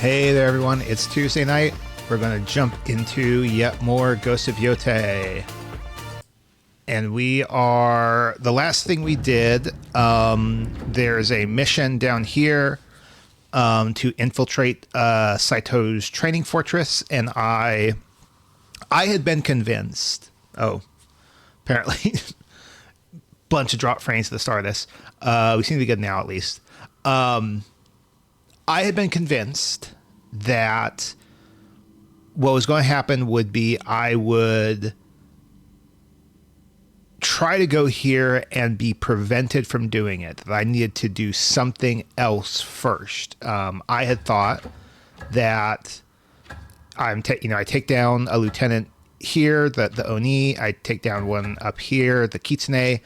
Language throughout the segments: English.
Hey there, everyone. It's Tuesday night. We're going to jump into yet more Ghost of Yotei. And we are... The last thing we did, there's a mission down here to infiltrate Saito's training fortress. And I had been convinced... Oh, apparently... bunch of drop frames at the start of this. We seem to be good now, at least. I had been convinced that what was going to happen would be I would try to go here and be prevented from doing it. That I needed to do something else first. I had thought that I take down a lieutenant here, the Oni. I take down one up here, the Kitsune.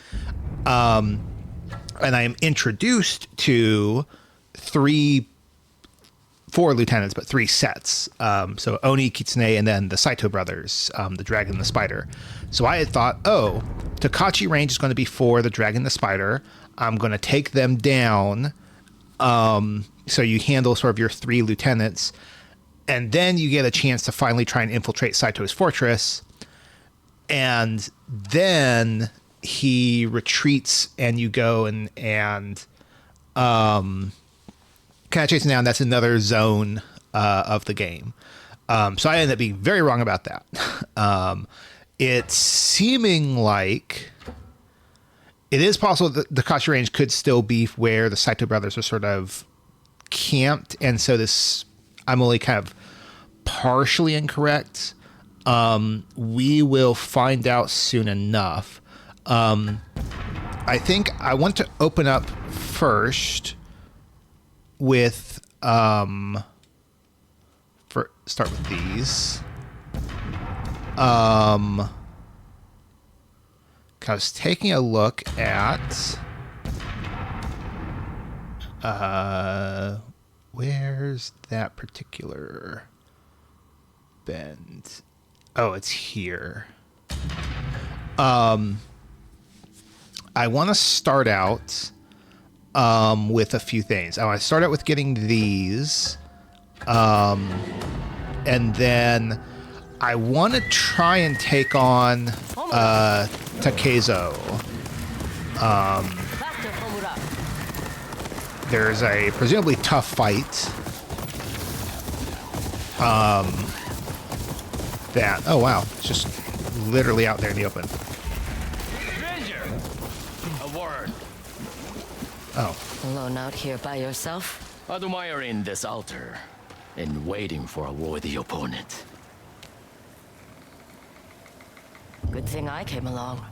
And I am introduced to four lieutenants, but three sets. So Oni, Kitsune, and then the Saito brothers, the Dragon and the Spider. So I had thought, Takachi range is going to be for the Dragon and the Spider. I'm going to take them down. So you handle sort of your three lieutenants. And then you get a chance to finally try and infiltrate Saito's fortress. And then he retreats and you go and kind of chasing down. That's another zone of the game. So I ended up being very wrong about that. It's seeming like it is possible that the Kashi range could still be where the Saito brothers are sort of camped. And so I'm only kind of partially incorrect. We will find out soon enough. I think I want to open up first with start with these. I was taking a look at where's that particular bend? Oh, it's here. I want to start out with a few things. I want to start out with getting these. And then I want to try and take on Takezo. There's a presumably tough fight. Oh wow, it's just literally out there in the open. Oh. Alone out here by yourself? Admiring this altar and waiting for a worthy opponent. Good thing I came along.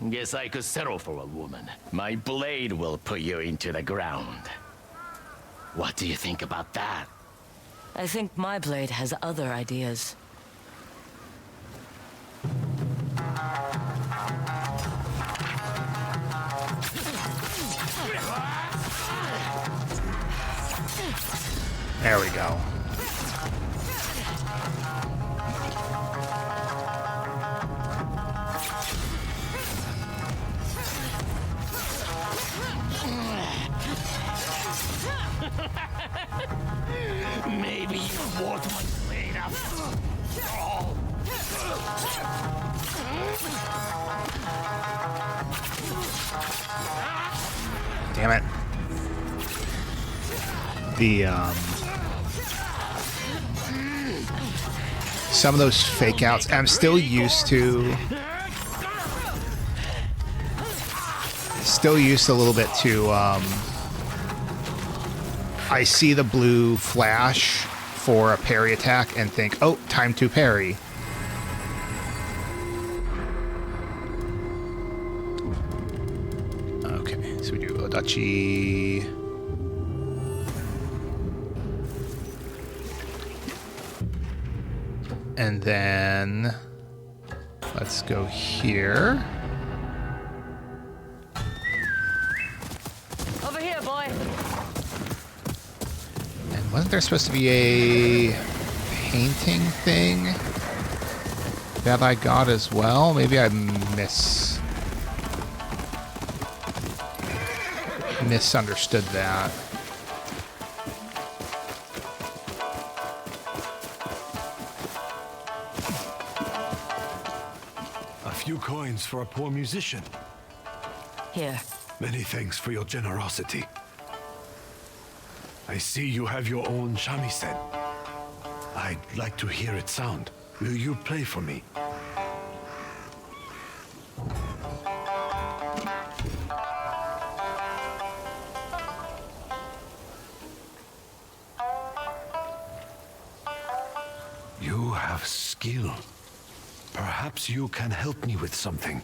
Guess I could settle for a woman. My blade will put you into the ground. What do you think about that? I think my blade has other ideas. There we go. Maybe you want my blade after all. Damn it. Some of those fake outs, I'm still used to a little bit to, I see the blue flash for a parry attack and think, oh, time to parry. Okay, so we do Odachi. And then let's go here. Over here, boy. And wasn't there supposed to be a painting thing that I got as well? Maybe I misunderstood that. few coins for a poor musician. Here. Many thanks for your generosity. I see you have your own shamisen. I'd like to hear it sound. Will you play for me? You have skill. Perhaps you can help me with something.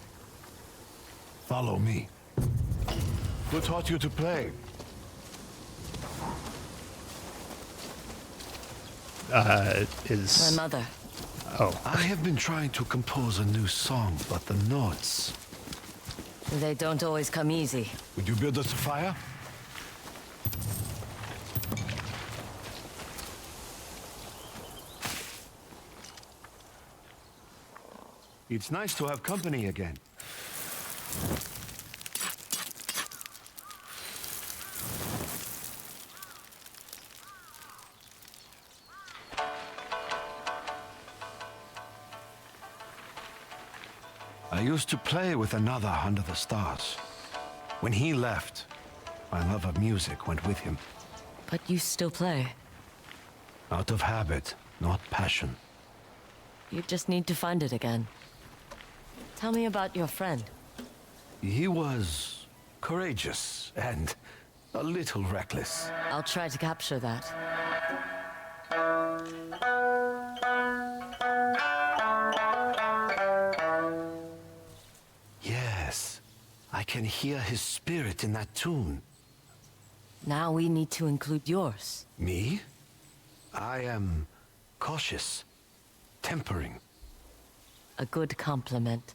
Follow me. Who taught you to play? My mother. Oh, I have been trying to compose a new song, but the notes... They don't always come easy. Would you build us a fire? It's nice to have company again. I used to play with another under the stars. When he left, my love of music went with him. But you still play. Out of habit, not passion. You just need to find it again. Tell me about your friend. He was courageous and a little reckless. I'll try to capture that. Yes, I can hear his spirit in that tune. Now we need to include yours. Me? I am cautious, tempering. A good compliment.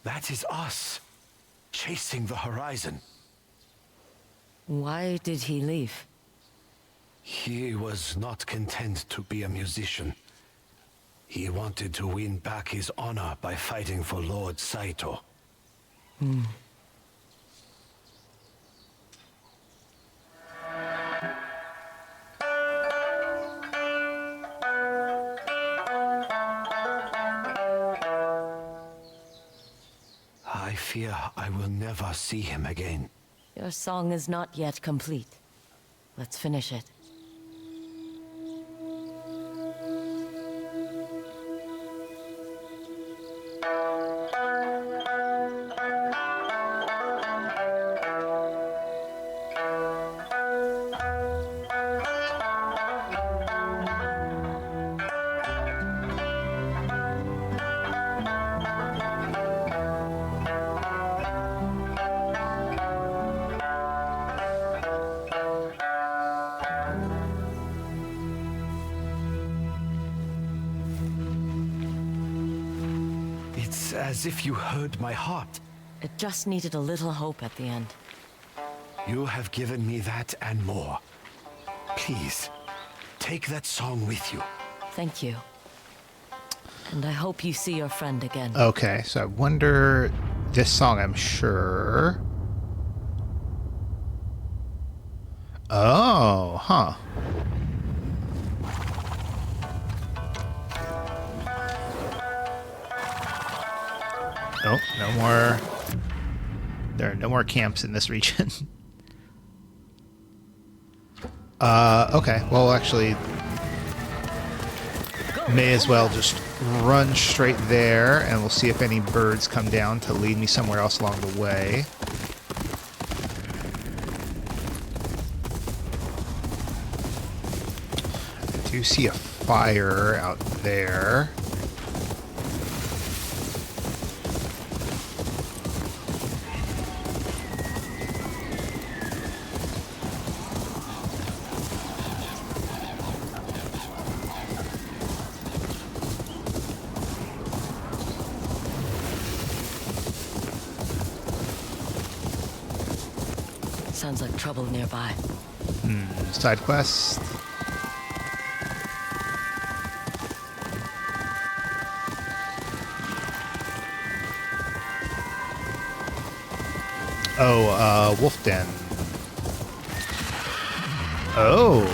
That is us, chasing the horizon. Why did he leave? He was not content to be a musician. He wanted to win back his honor by fighting for Lord Saito. I fear I will never see him again. Your song is not yet complete. Let's finish it. It's as if you heard my heart. It just needed a little hope at the end. You have given me that and more. Please, take that song with you. Thank you. And I hope you see your friend again. okay. So I wonder, this song, I'm sure. Oh, huh. Oh, no more. There are no more camps in this region. Okay. Well, actually, may as well just run straight there, and we'll see if any birds come down to lead me somewhere else along the way. I do see a fire out there. Sounds like trouble nearby. Side quest. Oh, Wolf Den. Oh.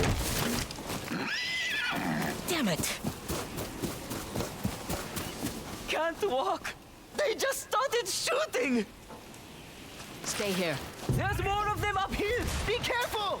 Damn it! Can't walk. They just started shooting. Stay here. There's more of them up here. Be careful.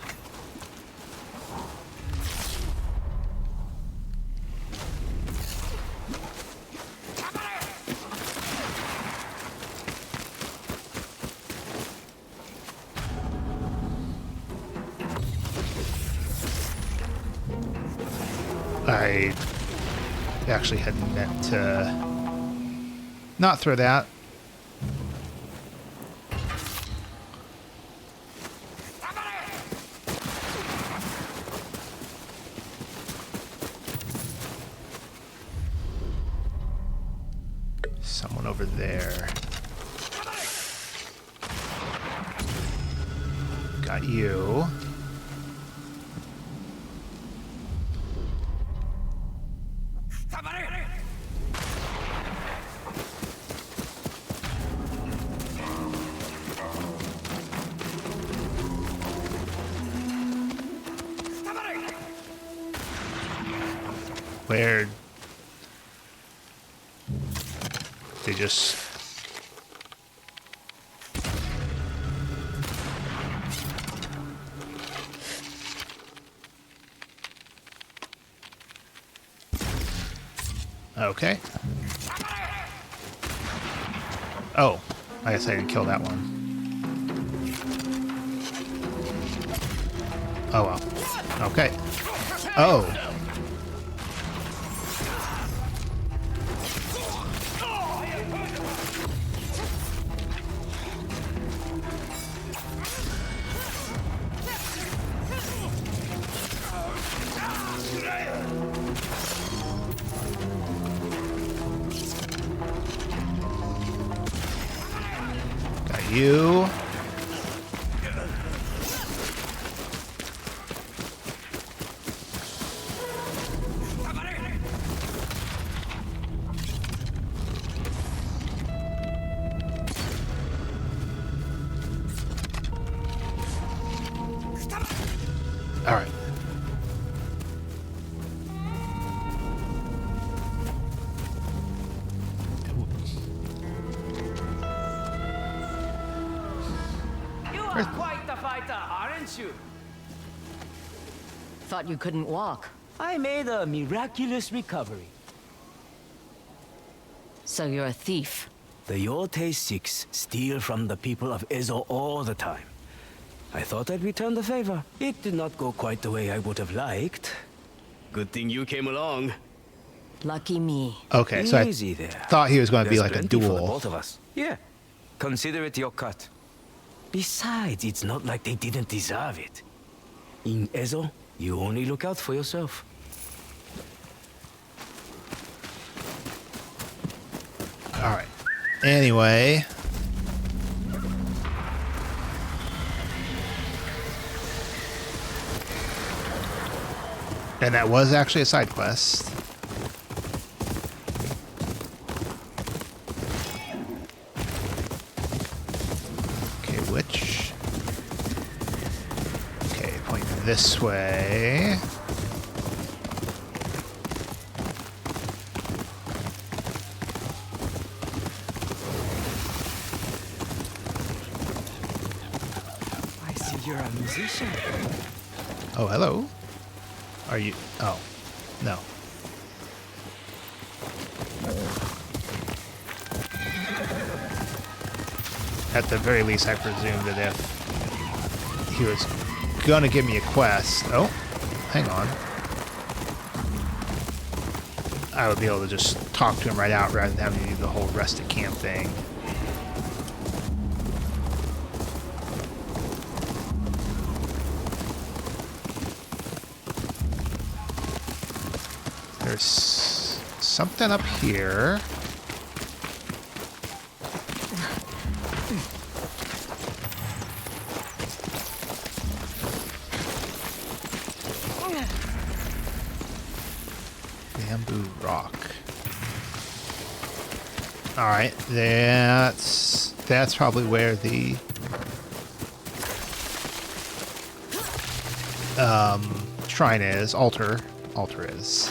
I actually had meant to not throw that. Someone over there. Got you. Where they just okay. Oh, I guess I didn't kill that one. Oh well. Okay. Oh. Got you. All right. You are quite the fighter, aren't you? Thought you couldn't walk. I made a miraculous recovery. So you're a thief. The Yotei 6 steal from the people of Ezo all the time. I thought I'd return the favor. It did not go quite the way I would have liked. Good thing you came along. Lucky me. Okay, so I Easy there. thought he was going to be There's like a plenty for the duel. both of us. Yeah. Consider it your cut. Besides, it's not like they didn't deserve it. In Ezo, you only look out for yourself. All right. Anyway. And that was actually a side quest. Okay, which? Okay, point this way. I see you're a musician. Oh, hello. Are you? Oh, no. At the very least, I presume that if he was gonna give me a quest... Oh, hang on. I would be able to just talk to him right out rather than having to do the whole rest of camp thing. There's something up here. Bamboo rock. All right, that's probably where the shrine is, altar is.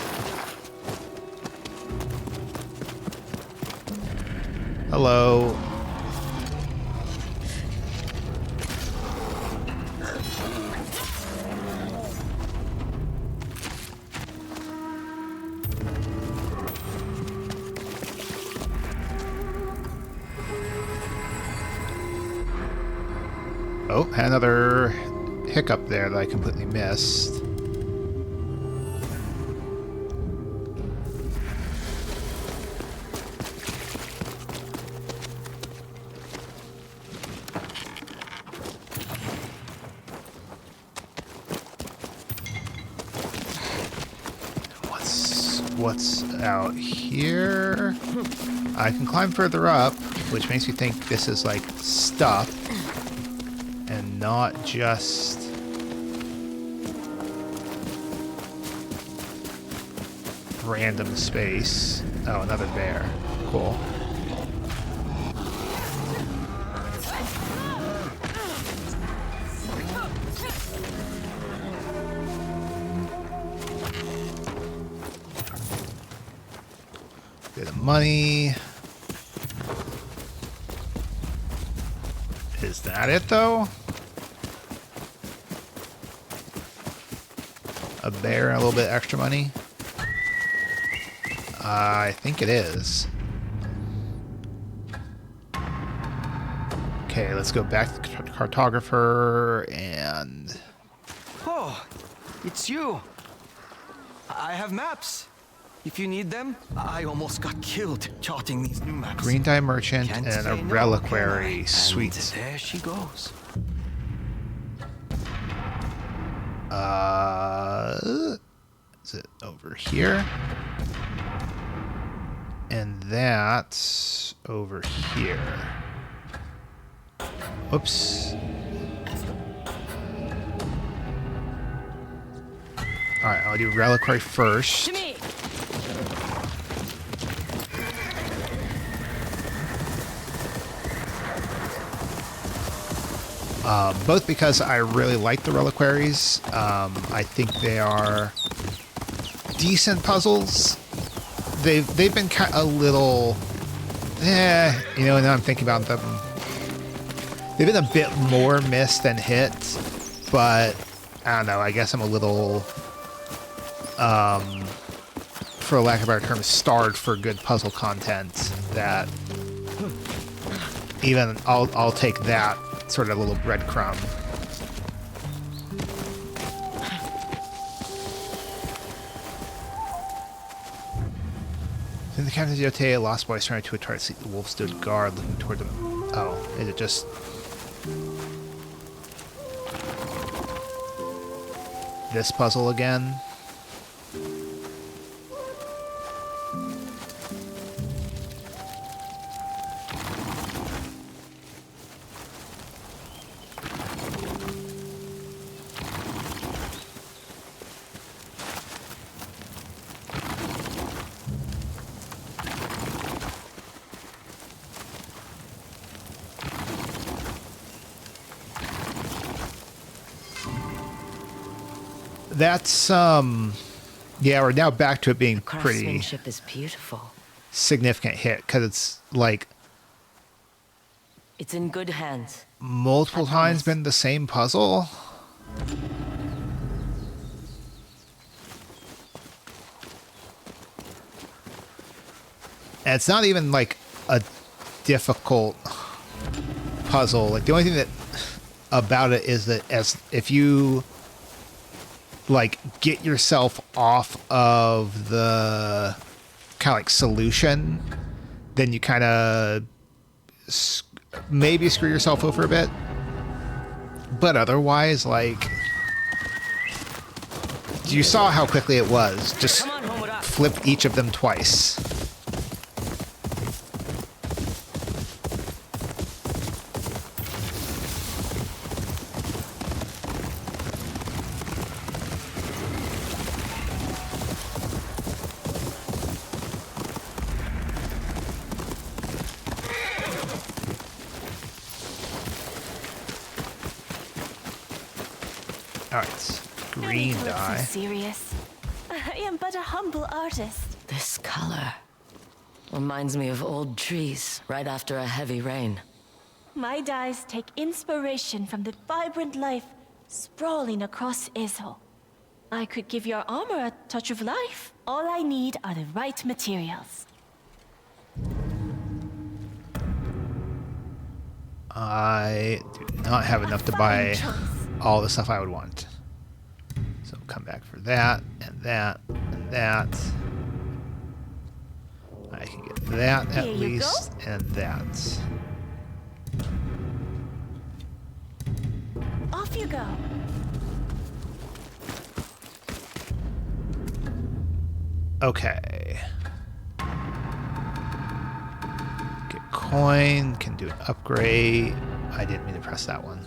Hello. Oh, had another hiccup there that I completely missed. What's out here? I can climb further up, which makes me think this is like stuff and not just random space. Oh, another bear. Cool. Bit of money. Is that it, though? A bear and a little bit extra money? I think it is. Okay, let's go back to the cartographer and... Oh, it's you. I have maps. If you need them, I almost got killed charting these new maps. Green dye merchant Can't and a say no, reliquary. can I? Sweet. And there she goes. Is it over here? And that's over here. Oops. Alright, I'll do reliquary first. To me. Both because I really like the reliquaries. I think they are decent puzzles. They've been kind of a little, you know. Now I'm thinking about them. They've been a bit more miss than hit, but I don't know. I guess I'm a little, for lack of a better term, starved for good puzzle content. That even I'll take that sort of little breadcrumb. In the captain's Yotei, a lost boy surrendered to a target seat. The wolf stood guard, looking toward them. Oh, is it just... this puzzle again? That's, yeah, we're now back to it being pretty Craftsmanship is beautiful. significant hit, because it's, like, It's in good hands. multiple I times promise. been the same puzzle. And it's not even, like, a difficult puzzle. Like, the only thing that about it is that if you like get yourself off of the kind of like solution, then you kind of maybe screw yourself over a bit. But otherwise, like, you saw how quickly it was. Just Come on, Homura. flip each of them twice. Alright. green Don't look so dye. serious. I am but a humble artist. This color reminds me of old trees right after a heavy rain. My dyes take inspiration from the vibrant life sprawling across Izzo. I could give your armor a touch of life. All I need are the right materials. I do not have enough to fine buy choice. all the stuff I would want. So come back for that, and that, and that. I can get that at Here you least, and that. Off you go. Okay. Get coin, can do an upgrade. I didn't mean to press that one.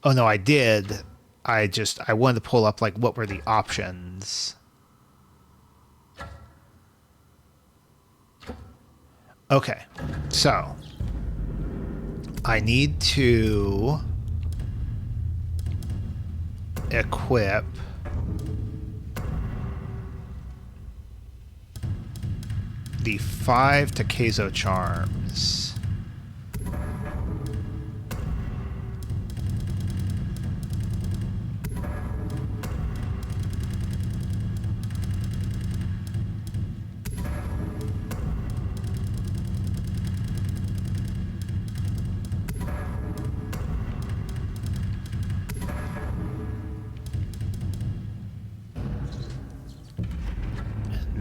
Oh no, I did. I wanted to pull up like what were the options. Okay. So I need to equip the 5 Takezo charms.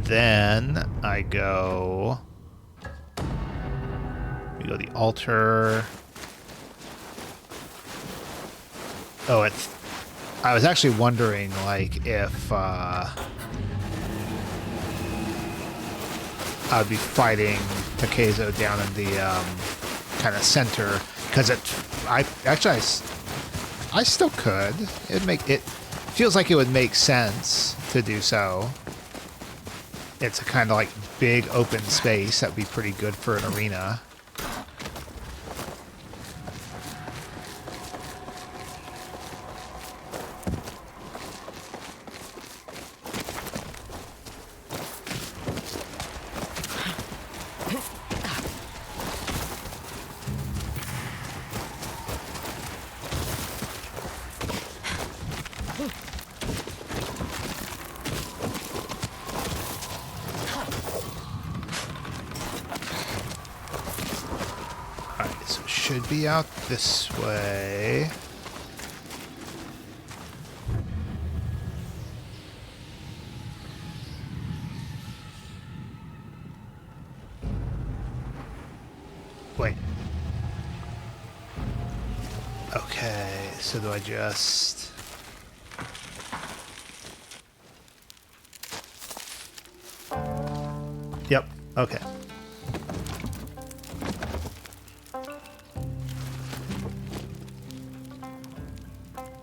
Then I go. We go the altar. Oh, it's. I was actually wondering, like, if I would be fighting Takezo down in the kind of center, because I still could. It feels like it would make sense to do so. It's a kind of like big open space that would be pretty good for an arena. Should be out this way. Wait. Okay, so do I just... Yep, okay.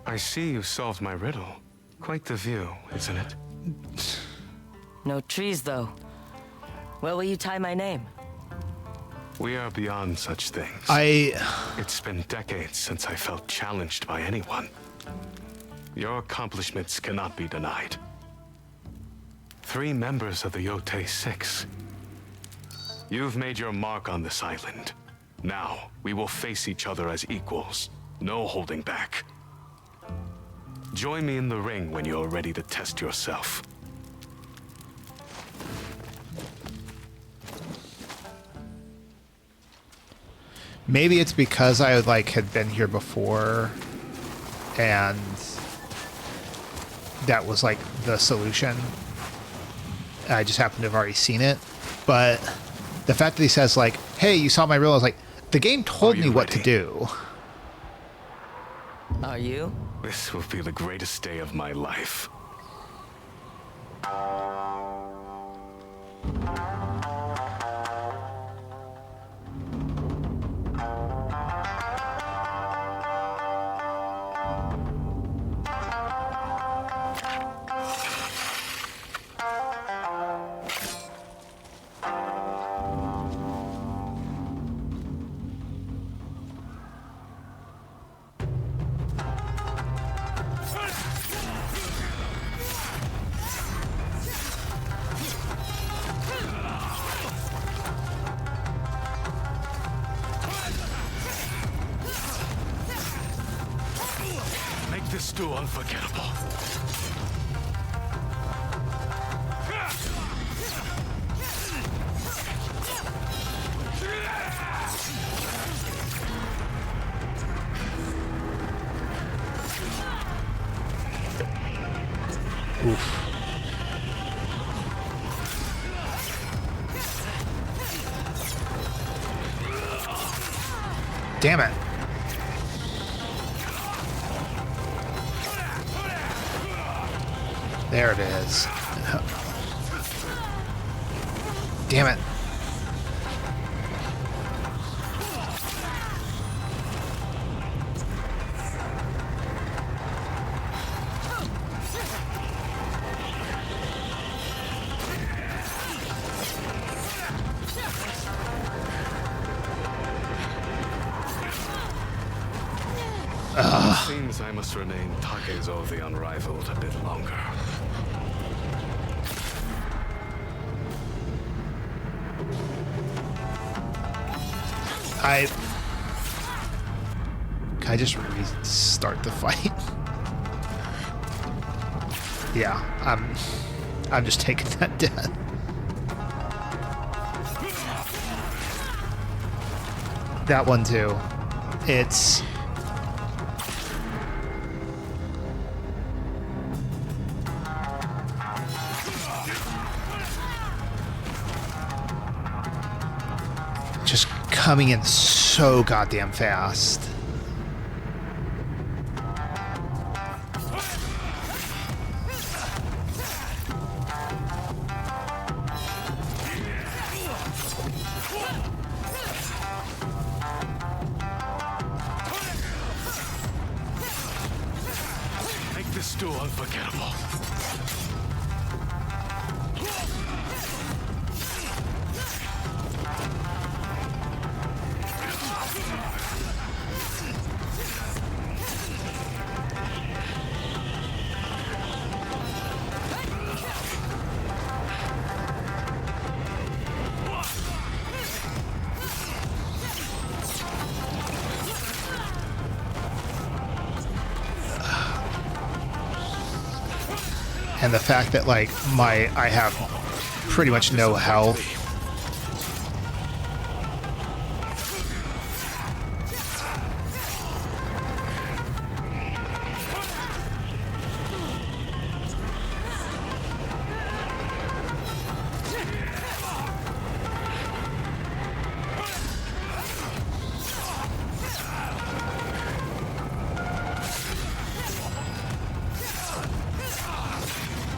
I see you solved my riddle. Quite the view, isn't it? No trees, though. Where will you tie my name? We are beyond such things. It's been decades since I felt challenged by anyone. Your accomplishments cannot be denied. 3 members of the Yotei 6. You've made your mark on this island. Now, we will face each other as equals. No holding back. Join me in the ring when you're ready to test yourself. Maybe it's because I had been here before, and that was like the solution. I just happened to have already seen it, but the fact that he says like, "Hey, you saw my reel," I was like, the game told me what to do. Are you? This will be the greatest day of my life. do unforgettable. Oof. Damn it. There it is. Damn it. It seems I must remain Takezo the Unrivaled a bit longer. Can I just restart the fight? Yeah, I'm just taking that death. That one too. It's just coming in so goddamn fast. Make this duel unforgettable. And the fact that like I have pretty much no health.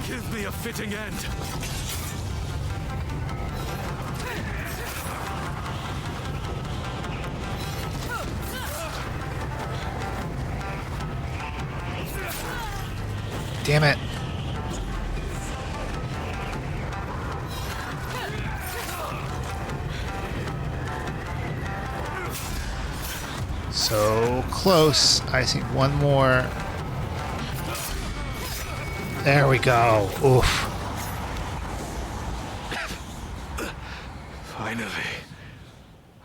Give me a fitting end. Damn it. So close. I think one more. There we go. Oof. Finally,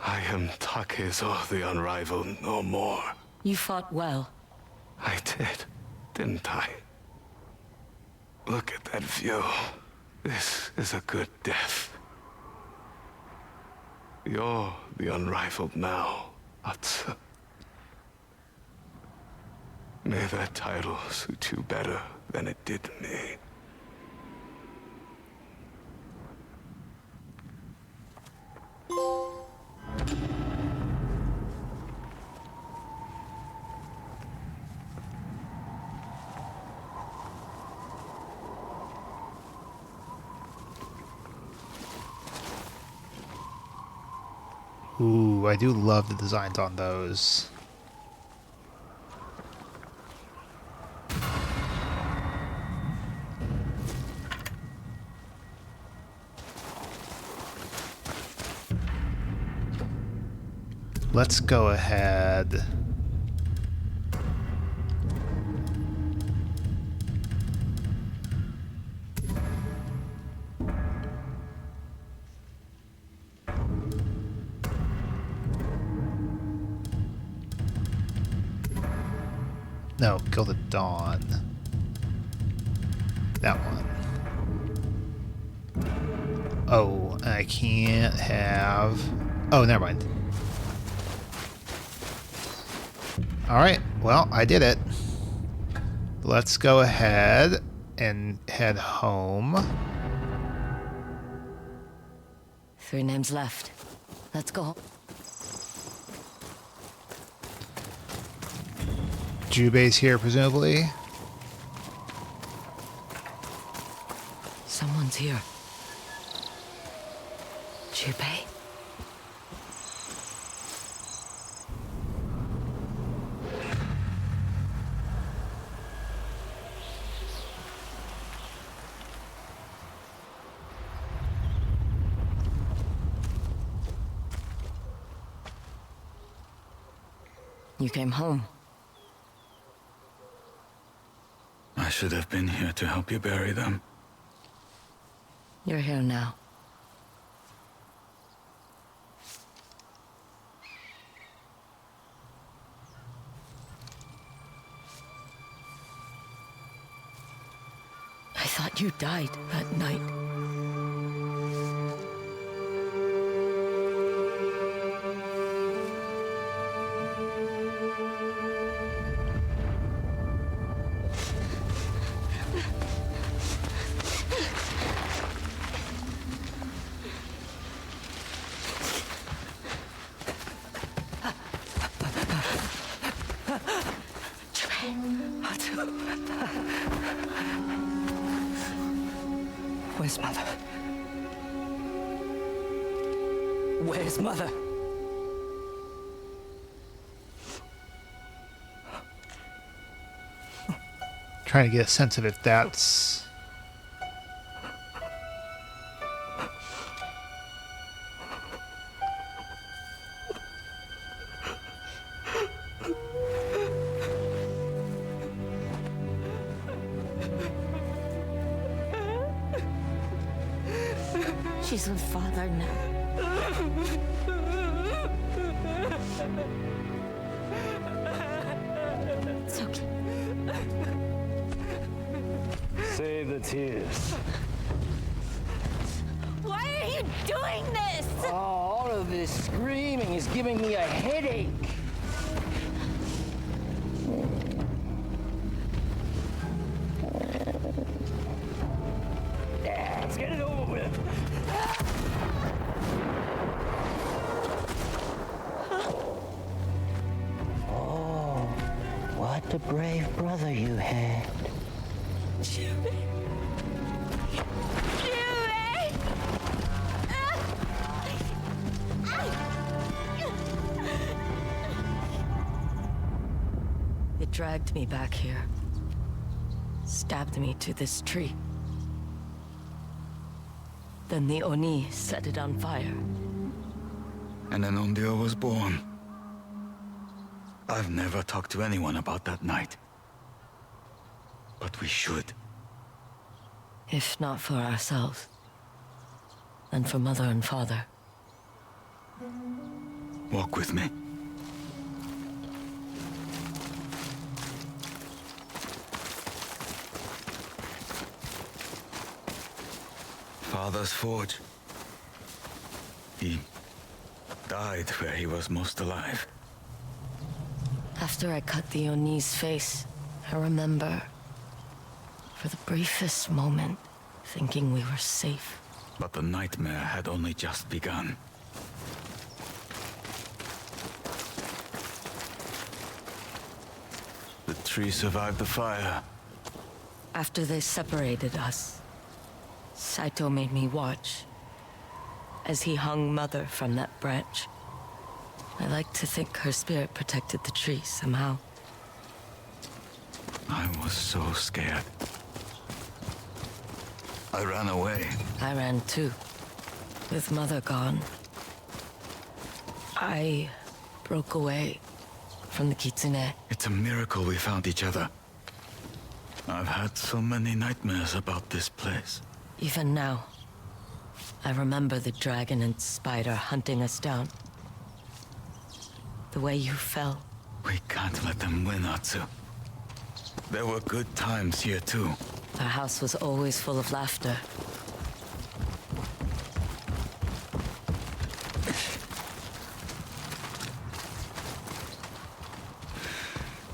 I am Takezo the Unrivaled no more. You fought well. I did, didn't I? Look at that view. This is a good death. You're the Unrivaled now, Atsu. May that title suit you better than it did me. Ooh, I do love the designs on those. Let's go ahead. No, Guild of Dawn. That one. Oh, I can't have... Oh, never mind. Alright, well, I did it. Let's go ahead and head home. 3 names left. Let's go. Jubei's here, presumably. Someone's here. Yotei? You came home. I should have been here to help you bury them. You're here now. I thought you died that night. Where's Mother? Where's Mother? Trying to get a sense of if that's... She's with Father now. It's okay. Save the tears. Why are you doing this? Oh, all of this screaming is giving me a headache. Let's get it over with. Oh, what a brave brother you had. Jubei. Jubei. It dragged me back here. Stabbed me to this tree. Then the Oni set it on fire. And then Ondio was born. I've never talked to anyone about that night. But we should. If not for ourselves, then for Mother and Father. Walk with me. Father's forge. He died where he was most alive. After I cut the Oni's face, I remember, for the briefest moment, thinking we were safe. But the nightmare had only just begun. The tree survived the fire. After they separated us, Saito made me watch as he hung Mother from that branch. I like to think her spirit protected the tree somehow. I was so scared. I ran away. I ran too, with Mother gone. I broke away from the Kitsune. It's a miracle we found each other. I've had so many nightmares about this place. Even now, I remember the dragon and spider hunting us down. The way you fell. We can't let them win, Atsu. There were good times here too. Our house was always full of laughter.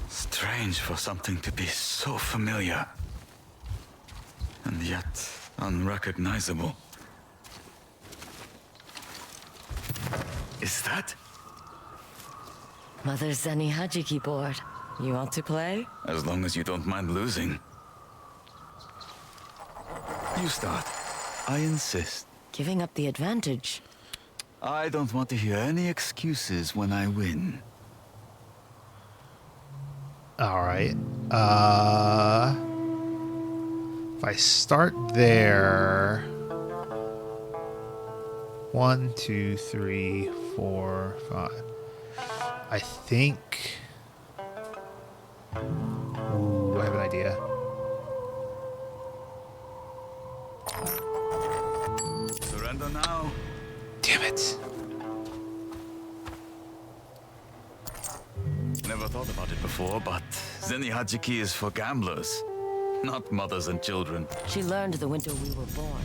Strange for something to be so familiar. And yet unrecognizable. Is that? Mother's Zenny Hajiki board. You want to play? As long as you don't mind losing. You start. I insist. Giving up the advantage. I don't want to hear any excuses when I win. Alright. If I start there... 1, 2, 3, 4, 5. I think... Ooh, I have an idea. Surrender now. Damn it. Never thought about it before, but Zenny Hajiki is for gamblers, not mothers and children. She learned the winter we were born.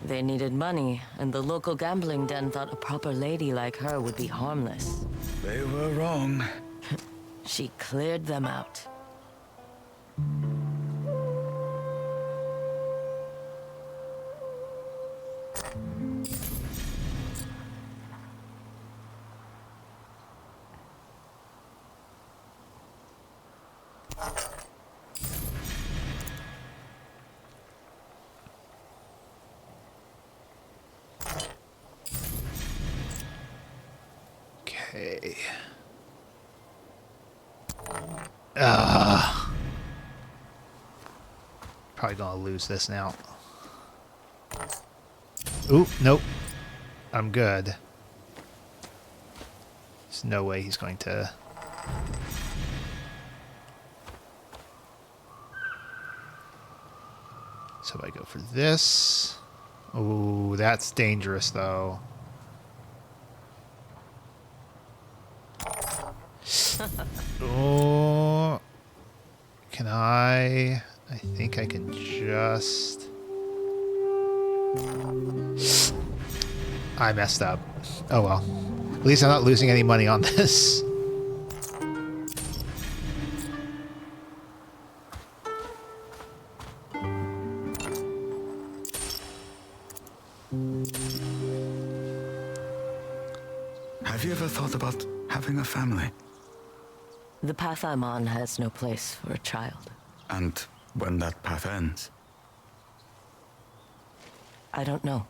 They needed money, and the local gambling den thought a proper lady like her would be harmless. They were wrong. She cleared them out. Okay. Probably gonna lose this now. Oop, nope. I'm good. There's no way he's going to... So I go for this. Ooh, that's dangerous though. Oh, can I think I can just... I messed up. Oh well. At least I'm not losing any money on this. Have you ever thought about having a family? The path I'm on has no place for a child. And when that path ends? I don't know.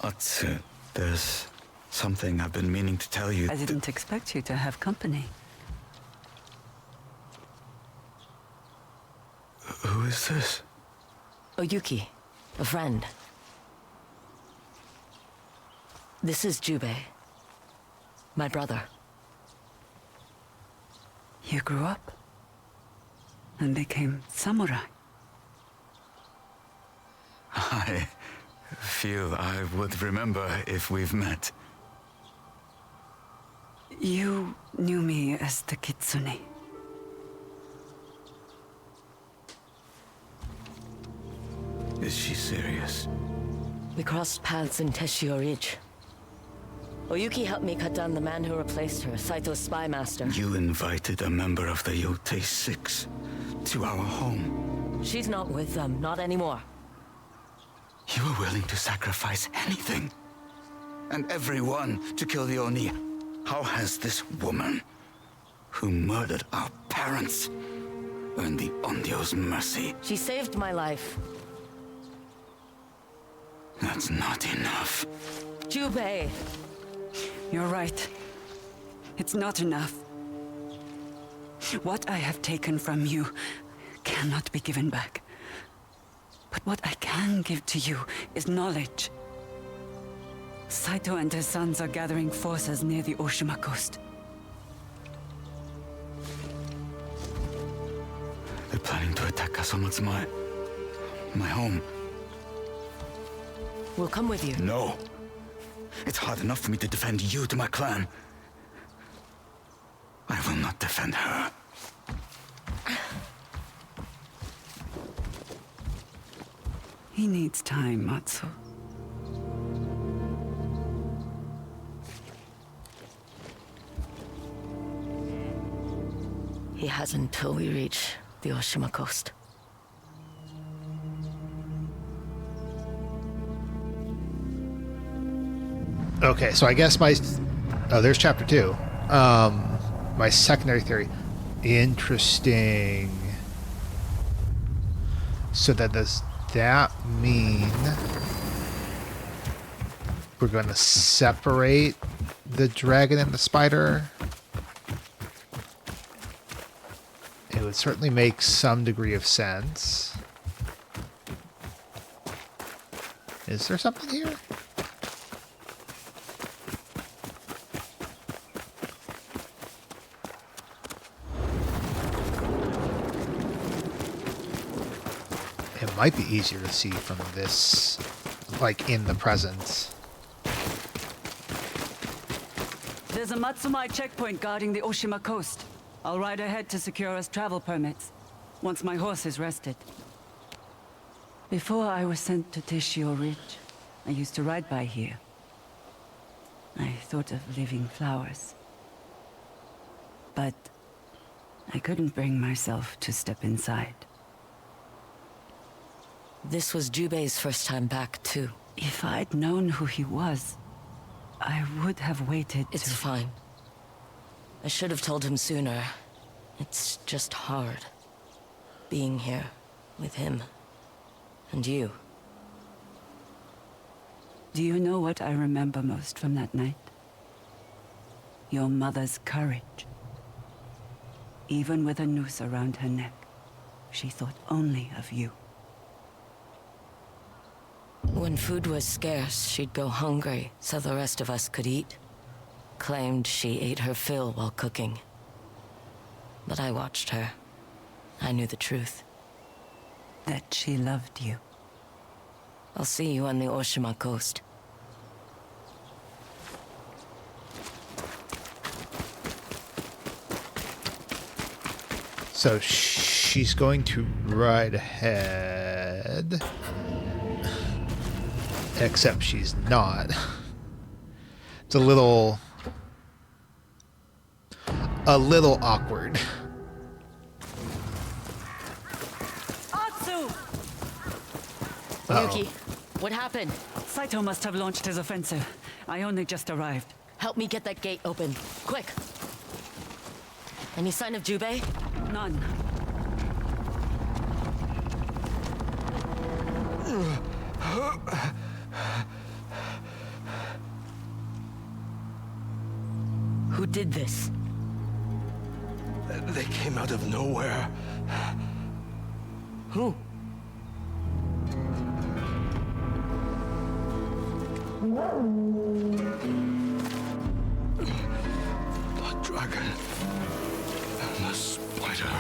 Atsu, there's something I've been meaning to tell you. I didn't expect you to have company. Who is this? Oyuki, a friend. This is Jubei, my brother. You grew up and became samurai. I feel I would remember if we've met. You knew me as the Kitsune. Is she serious? We crossed paths in Teshio Ridge. Oyuki helped me cut down the man who replaced her, Saito's spy master. You invited a member of the Yotei 6 to our home. She's not with them, not anymore. You were willing to sacrifice anything and everyone to kill the Oni. How has this woman, who murdered our parents, earned the Ondio's mercy? She saved my life. That's not enough. Jubei! You're right. It's not enough. What I have taken from you cannot be given back. But what I can give to you is knowledge. Saito and his sons are gathering forces near the Oshima coast. They're planning to attack Kasumatsu, my home. We'll come with you. No. It's hard enough for me to defend you to my clan. I will not defend her. He needs time, Matsu. He has until we reach the Oshima coast. Okay, so I guess my... Oh, there's chapter 2. My secondary theory. Interesting. So does that mean we're going to separate the dragon and the spider? It would certainly make some degree of sense. Is there something here? It might be easier to see from this, like, in the presence. There's a Matsumai checkpoint guarding the Oshima coast. I'll ride ahead to secure us travel permits, once my horse is rested. Before I was sent to Teshio Ridge, I used to ride by here. I thought of living flowers. But I couldn't bring myself to step inside. This was Jubei's first time back, too. If I'd known who he was, I would have waited. It's fine. I should have told him sooner. It's just hard. Being here with him. And you. Do you know what I remember most from that night? Your mother's courage. Even with a noose around her neck, she thought only of you. When food was scarce, she'd go hungry so the rest of us could eat. Claimed she ate her fill while cooking. But I watched her. I knew the truth. That she loved you. I'll see you on the Oshima coast. So she's going to ride ahead. Except she's not. It's a little awkward. Atsu! Yuki, what happened? Saito must have launched his offensive. I only just arrived. Help me get that gate open. Quick! Any sign of Jubei? None. Who did this? They came out of nowhere. Who? The dragon and the spider.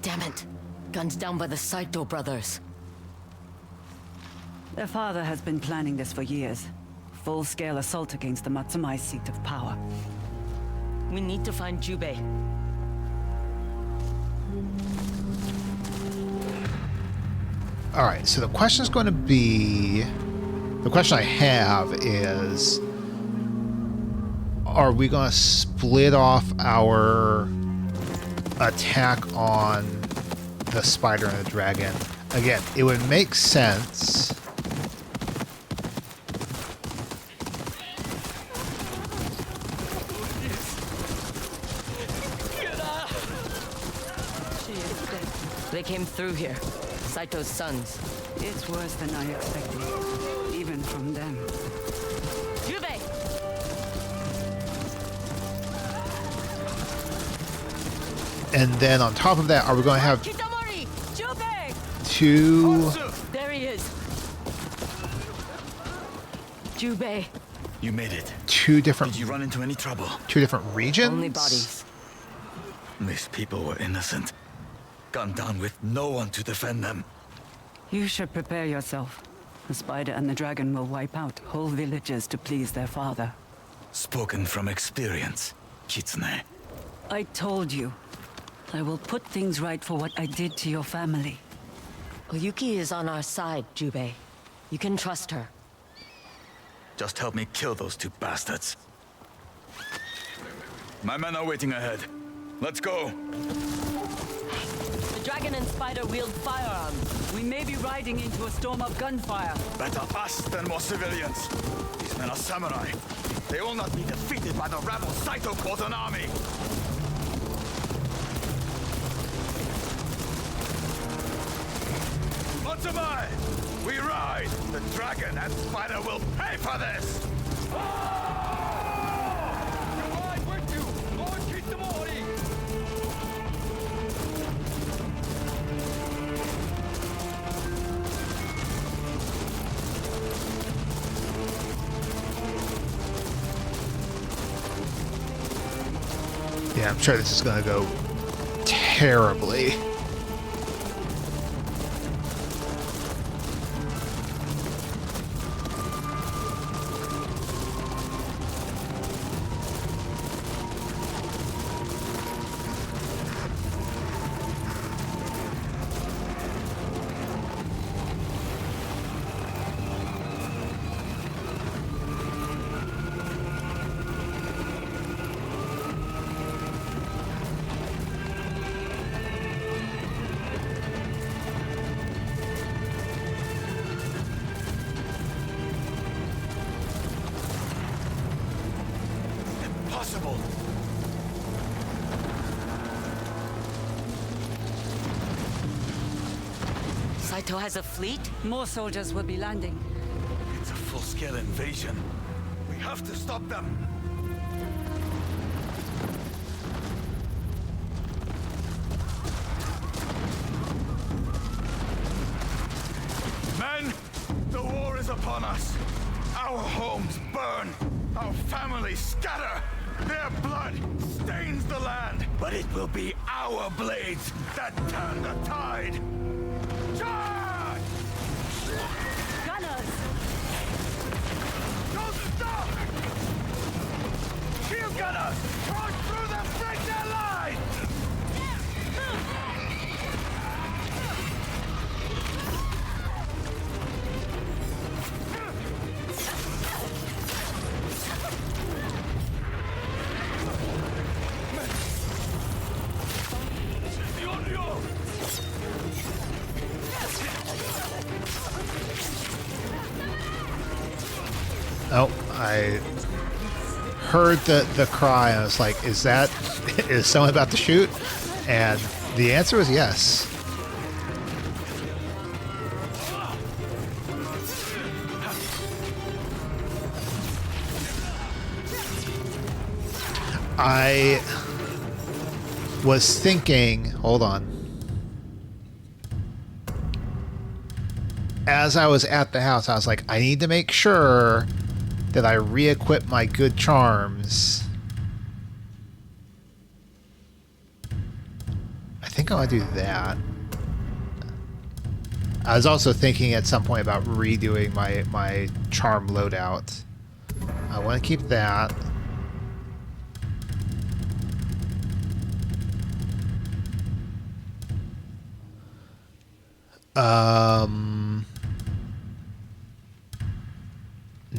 Damn it. Guns down by the Saito brothers. Their father has been planning this for years. Full-scale assault against the Matsumai seat of power. We need to find Jubei. Alright, so the question is going to be... The question I have is... Are we going to split off our attack on the spider and the dragon? Again, it would make sense... They came through here. Saito's sons. It's worse than I expected. Even from them. Jubei! And then on top of that, are we going to have Kitamori! Jubei! two... There he is. Jubei. You made it. Two different. Did you run into any trouble? Two different regions. Only bodies. These people were innocent. Gunned down with no one to defend them. You should prepare yourself. The spider and the dragon will wipe out whole villages to please their father. Spoken from experience, Kitsune. I told you. I will put things right for what I did to your family. Oyuki is on our side, Jubei. You can trust her. Just help me kill those two bastards. My men are waiting ahead. Let's go. The dragon and spider wield firearms. We may be riding into a storm of gunfire. Better us than more civilians. These men are samurai. They will not be defeated by the rabble Saito calls an army. Otsumai! We ride! The dragon and spider will pay for this! Yeah, I'm sure this is going to go terribly. Saito has a fleet? More soldiers will be landing. It's a full-scale invasion. We have to stop them. Men, the war is upon us. Our homes burn. Our families scatter. Their blood stains the land. But it will be our blades that turn the tide. Charge! Gunners! Don't stop! Shield gunners! Charge through them! Break their line! Oh, I heard the cry. I was like, is someone about to shoot? And the answer was yes. I was thinking, hold on. As I was at the house, I was like, I need to make sure that I re-equip my good charms. I think I want to do that. I was also thinking at some point about redoing my charm loadout. I want to keep that.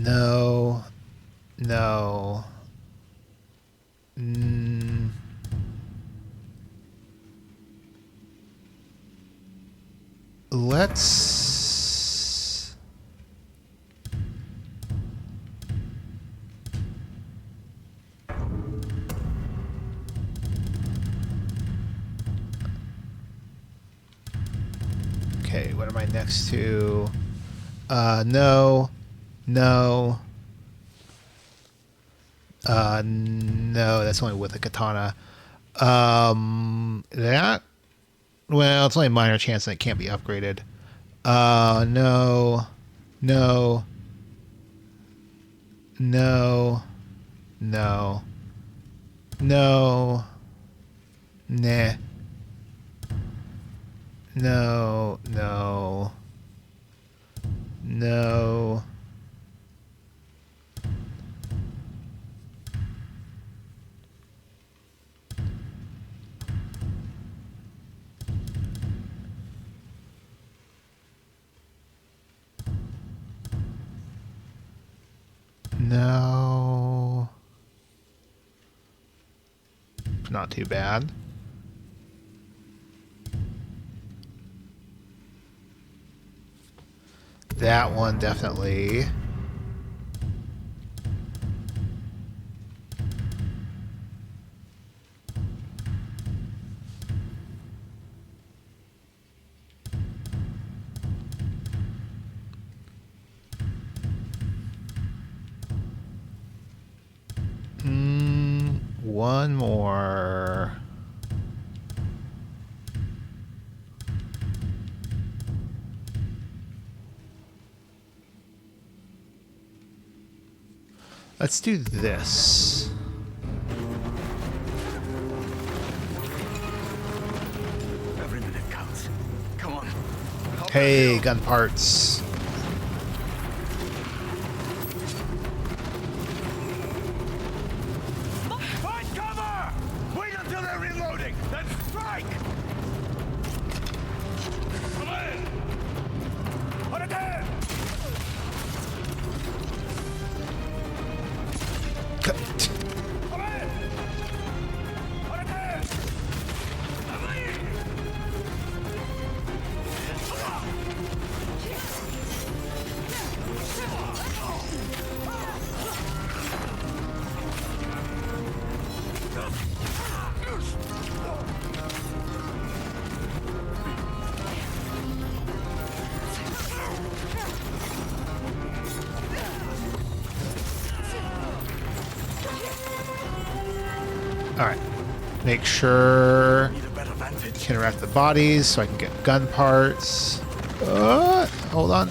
No. No. Let's... Okay, what am I next to? No. No. No, that's only with a katana. That... Well, it's only a minor chance that it can't be upgraded. No. No. No. No. No. Nah. No. No. No. No. Not too bad. That one definitely. One more. Let's do this. Every minute counts. Come on. Hey, gun parts. Find cover! Wait until they're reloading, then strike! Come in! Put it in! Come in! Put it in! Come in! Alright. Make sure interact the bodies so I can get gun parts. Hold on.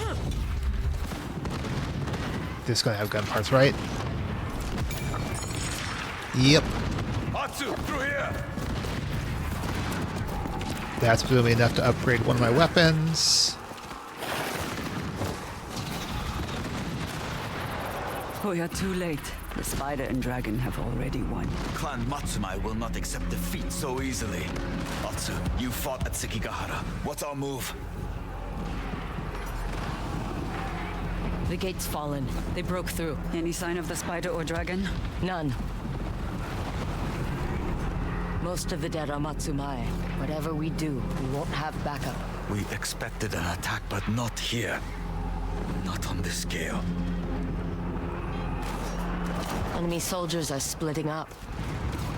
This is gonna have gun parts, right? Yep. Atsu, through here! That's presumably enough to upgrade one of my weapons. Oh, you're too late. The spider and dragon have already won. Clan Matsumai will not accept defeat so easily. Atsu, you fought at Sekigahara. What's our move? The gate's fallen. They broke through. Any sign of the spider or dragon? None. Most of the dead are Matsumai. Whatever we do, we won't have backup. We expected an attack, but not here. Not on this scale. Enemy soldiers are splitting up.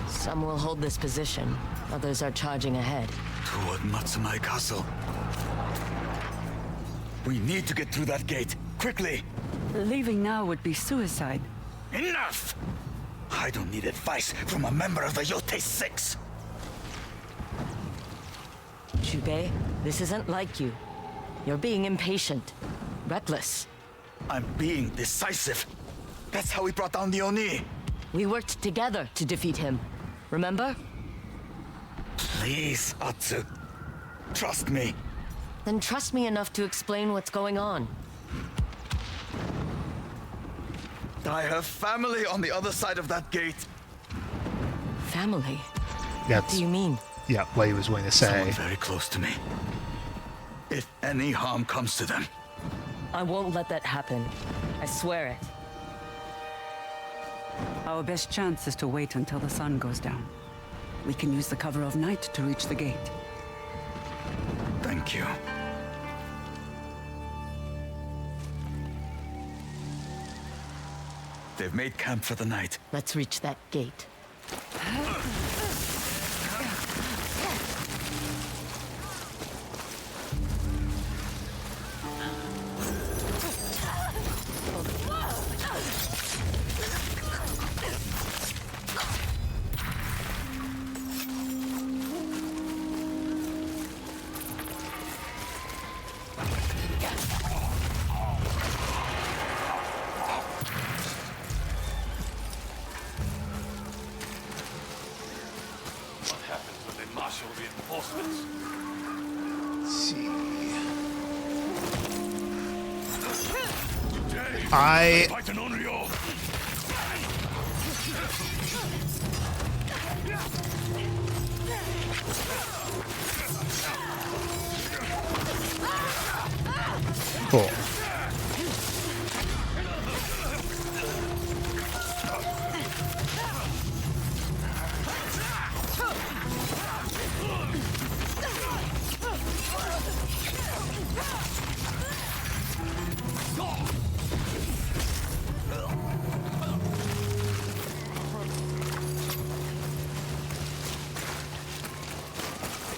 Some will hold this position. Others are charging ahead. Toward Matsumai Castle. We need to get through that gate. Quickly! Leaving now would be suicide. Enough! I don't need advice from a member of the Yotei 6! Shubei, this isn't like you. You're being impatient. Reckless. I'm being decisive. That's how we brought down the Oni. We worked together to defeat him. Remember? Please, Atsu. Trust me. Then trust me enough to explain what's going on. I have family on the other side of that gate. Family? That's, what do you mean? Yeah, what he was going to say. Someone very close to me. If any harm comes to them. I won't let that happen. I swear it. Our best chance is to wait until the sun goes down. We can use the cover of night to reach the gate. Thank you. They've made camp for the night. Let's reach that gate. special reinforcements. Let's see. Yotei, fight an Onryo. Cool.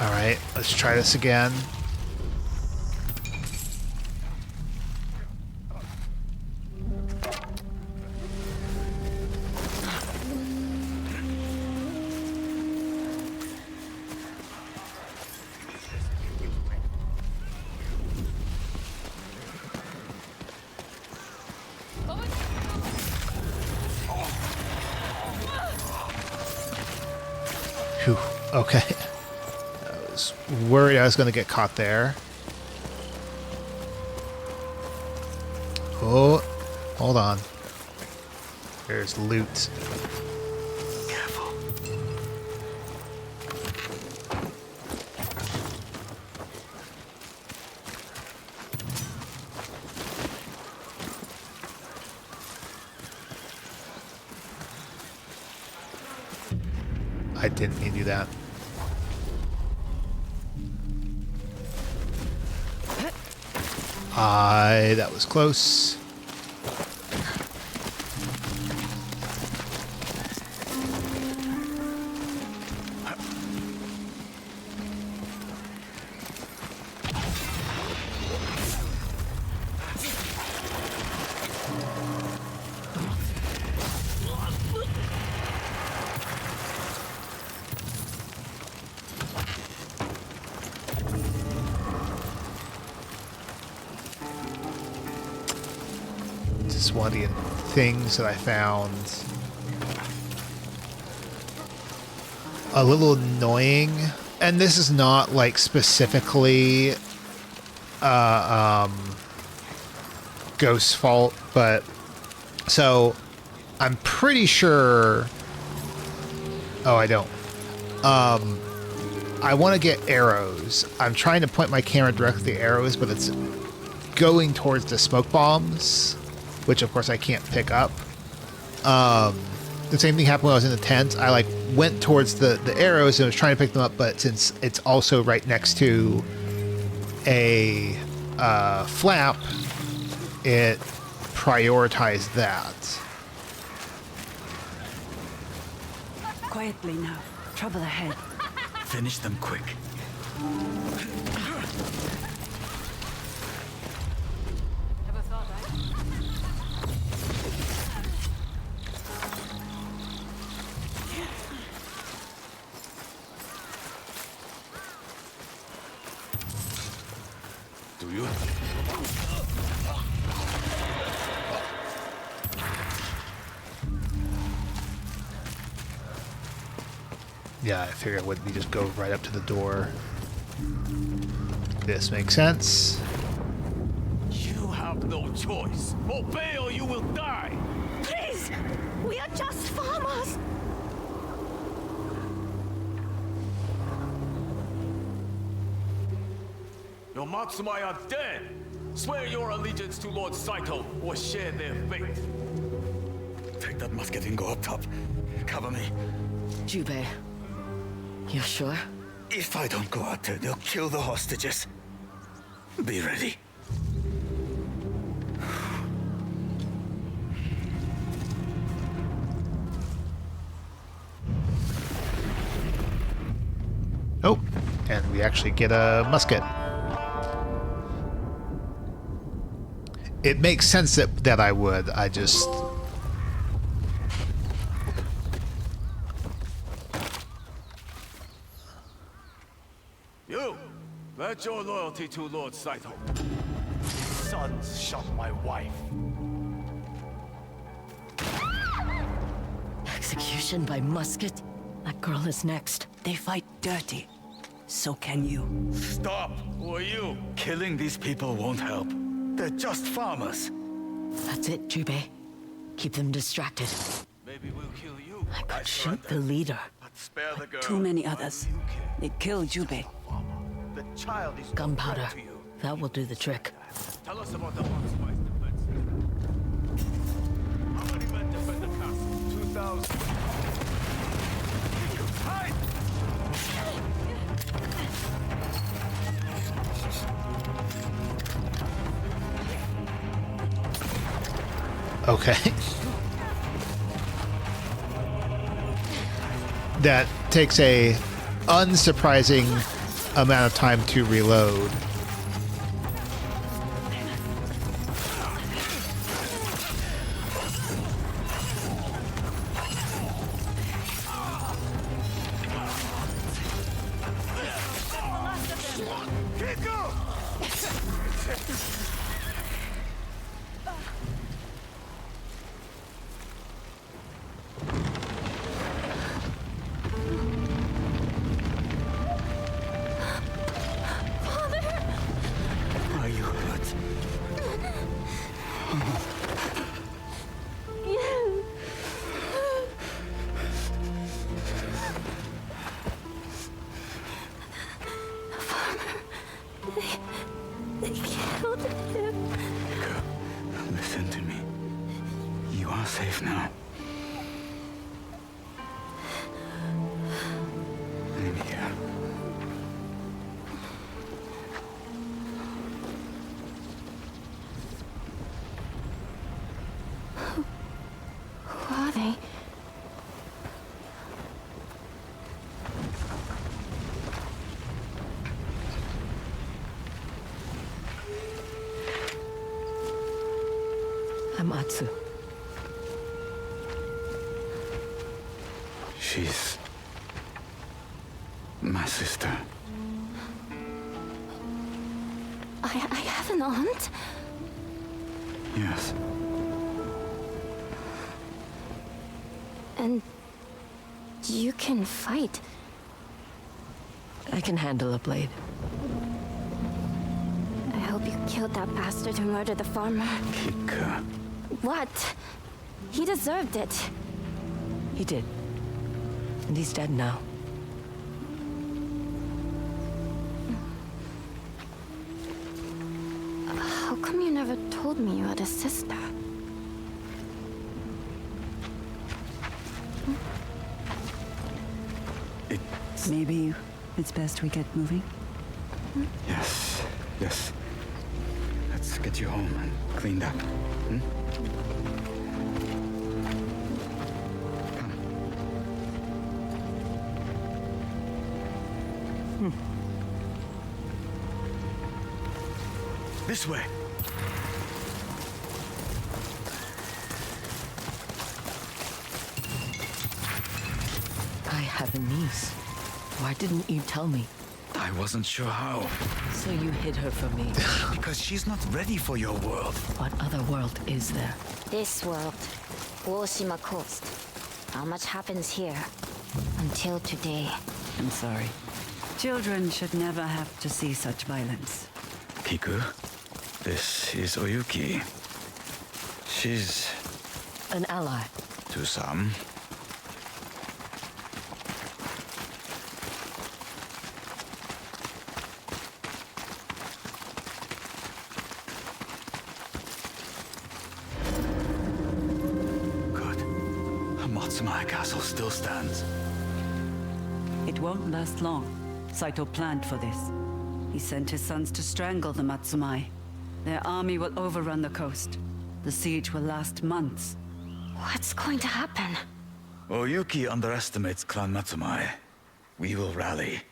All right, let's try this again. Whew, okay. I was worried I was going to get caught there. Oh, hold on. There's loot. Careful. I didn't mean to do that. That was close. This is one of the things that I found a little annoying, and this is not like specifically Ghost's fault, but so I'm pretty sure. Oh, I don't. I want to get arrows. I'm trying to point my camera directly at the arrows, but it's going towards the smoke bombs, which of course I can't pick up. The same thing happened when I was in the tent. I like went towards the arrows and was trying to pick them up, but since it's also right next to a flap, it prioritized that. Quietly now. Trouble ahead. Finish them quick. Do you? Yeah, I figured it wouldn't be just go right up to the door. This makes sense. You have no choice. Obey or you will die. Please! We are just farmers! Your Matsumai are dead. Swear your allegiance to Lord Saito or share their fate. Take that musket and go up top. Cover me. Jubei, you're sure? If I don't go out there, they'll kill the hostages. Be ready. Oh, and we actually get a musket. It makes sense that I would. I just... You, pledge your loyalty to Lord Saito. Sons shot my wife. Execution by musket? That girl is next. They fight dirty. so can you. Stop! Who are you? Killing these people won't help. They're just farmers. That's it, Jubei. Keep them distracted. Maybe we'll kill you. I could shoot the leader. But spare the girl. Too many others. They killed Jubei. The child is Gunpowder. That will do the trick. Tell us about the Montspice defense. How many men defend the castle? 2,000. Hide! Okay. That takes a unsurprising amount of time to reload. Are you hurt? They killed him. Listen to me. You are safe now. I'm here. Who are they? I'm Atsu. She's my sister. I have an aunt? Yes. And you can fight. I can handle a blade. I hope you killed that bastard who murdered the farmer. Kika. What? He deserved it. He did. And he's dead now. How come you never told me you had a sister? Maybe it's best we get moving. Yes. Yes. Let's get you home and cleaned up. Hmm? Come. This way. I have a niece. Why didn't you tell me? I wasn't sure how. So you hid her from me. Because she's not ready for your world. What other world is there? This world, Woshima Coast. Not much happens here. Until today. I'm sorry. Children should never have to see such violence. Kiku, this is Oyuki. She's... An ally. to some. Good. Matsumai Castle still stands. It won't last long. Saito planned for this. He sent his sons to strangle the Matsumai. Their army will overrun the coast. The siege will last months. What's going to happen? Oyuki underestimates Clan Matsumai. We will rally.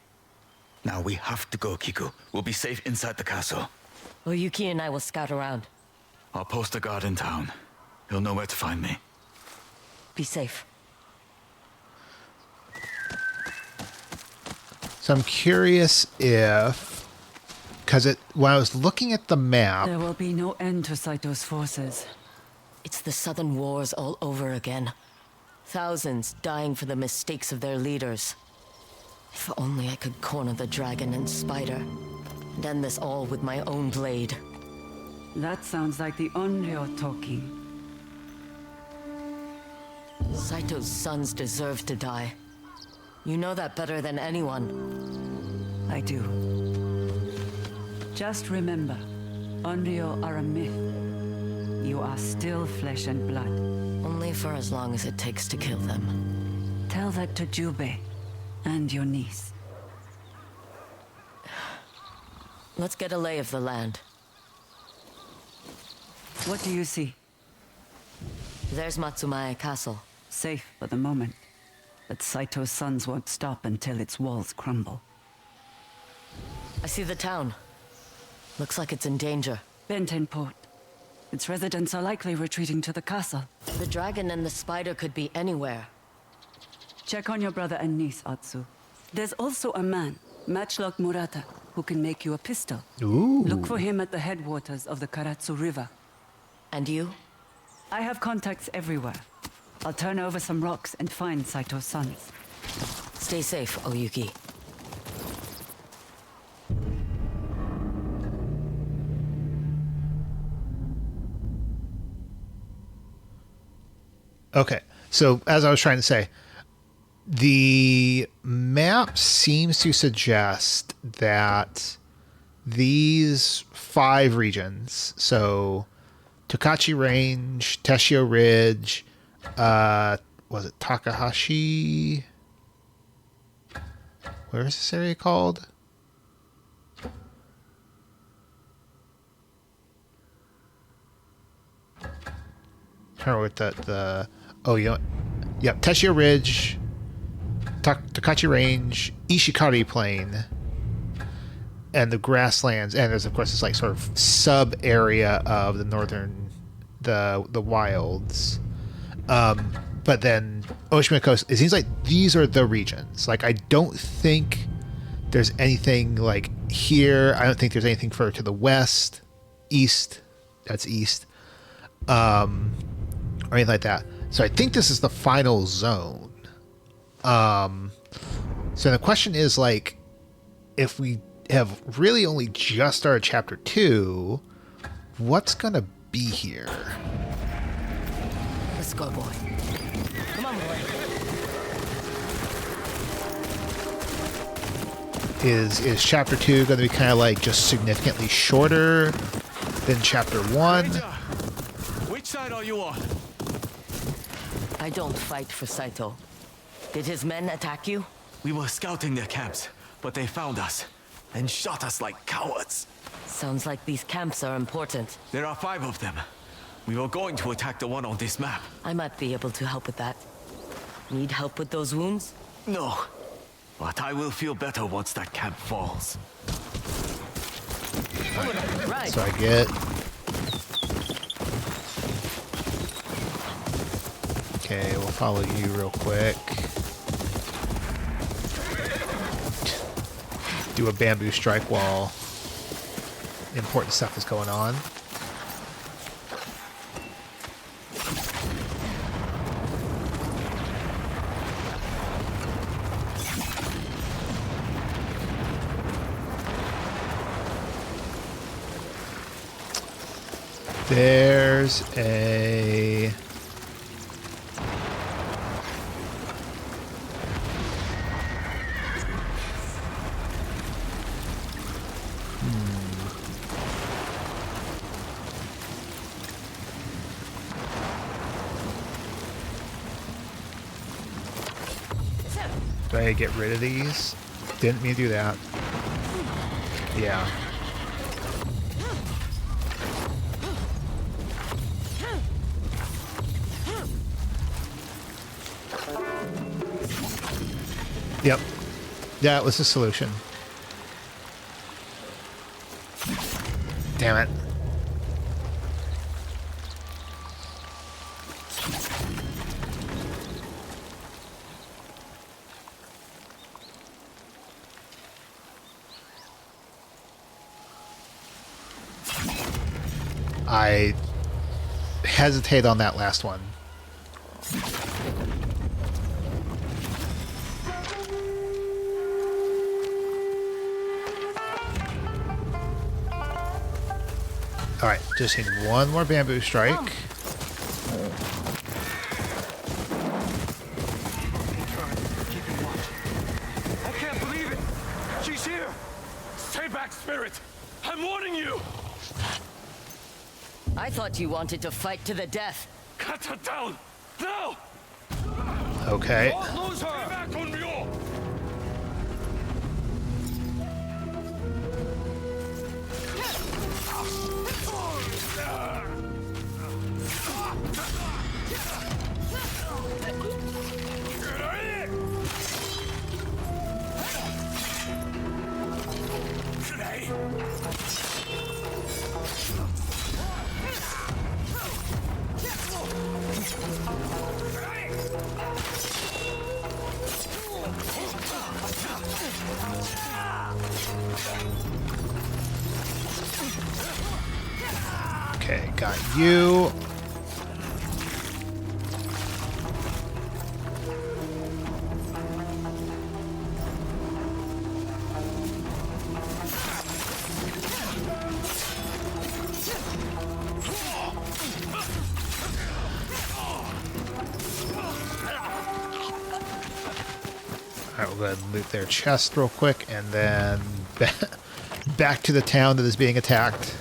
Now we have to go, Kiku. We'll be safe inside the castle. Oyuki and I will scout around. I'll post a guard in town. He'll know where to find me. Be safe. So I'm curious if, because when I was looking at the map, There will be no end to Saito's forces. It's the Southern Wars all over again. Thousands dying for the mistakes of their leaders. If only I could corner the dragon and spider, and end this all with my own blade. That sounds like the Onryo talking. Saito's sons deserve to die. You know that better than anyone. I do. Just remember, Onryo are a myth. You are still flesh and blood. Only for as long as it takes to kill them. Tell that to Jubei and your niece. Let's get a lay of the land. What do you see? There's Matsumae Castle. Safe for the moment. But Saito's sons won't stop until its walls crumble. I see the town. Looks like it's in danger. Benten Port. Its residents are likely retreating to the castle. The dragon and the spider could be anywhere. Check on your brother and niece, Atsu. There's also a man, Matchlock Murata, who can make you a pistol. Ooh. Look for him at the headwaters of the Karatsu River. And you? I have contacts everywhere. I'll turn over some rocks and find Saito's sons. Stay safe, Oyuki. Okay, so as I was trying to say, the map seems to suggest that these 5 regions, so Tokachi Range, Teshio Ridge, was it Takahashi? Where is this area called? I don't know what the oh, you know, yep, Teshio Ridge, Tokachi Range, Ishikari Plain, and the grasslands, and there's of course this like sort of sub area of the northern, the wilds. But then Oshima Coast, it seems like these are the regions. Like, I don't think there's anything like here. I don't think there's anything further to the west, east. That's east. Or anything like that. So I think this is the final zone. So the question is, like, if we have really only just started chapter 2, what's gonna be here? Let's go, boy. Come on, boy. Is chapter 2 going to be kind of like just significantly shorter than chapter 1? Which side are you on? I don't fight for Saito. Did his men attack you? We were scouting their camps, but they found us and shot us like cowards. Sounds like these camps are important. There are 5 of them. We were going to attack the one on this map. I might be able to help with that. Need help with those wounds? No, but I will feel better once that camp falls. Right. So I get... Okay, we'll follow you real quick. Do a bamboo strike while important stuff is going on. There's a... Do I get rid of these? Didn't mean to do that. Yeah. Yep. That was the solution. Damn it. I hesitate on that last one. Alright, just need one more bamboo strike. I can't believe it! She's here! Stay back, Spirit! I'm warning you! I thought you wanted to fight to the death. Cut her down! Now! Okay. Don't lose her! Stay back, Unryo! Okay, got you. Alright, we'll go ahead and loot their chest real quick, and then back to the town that is being attacked.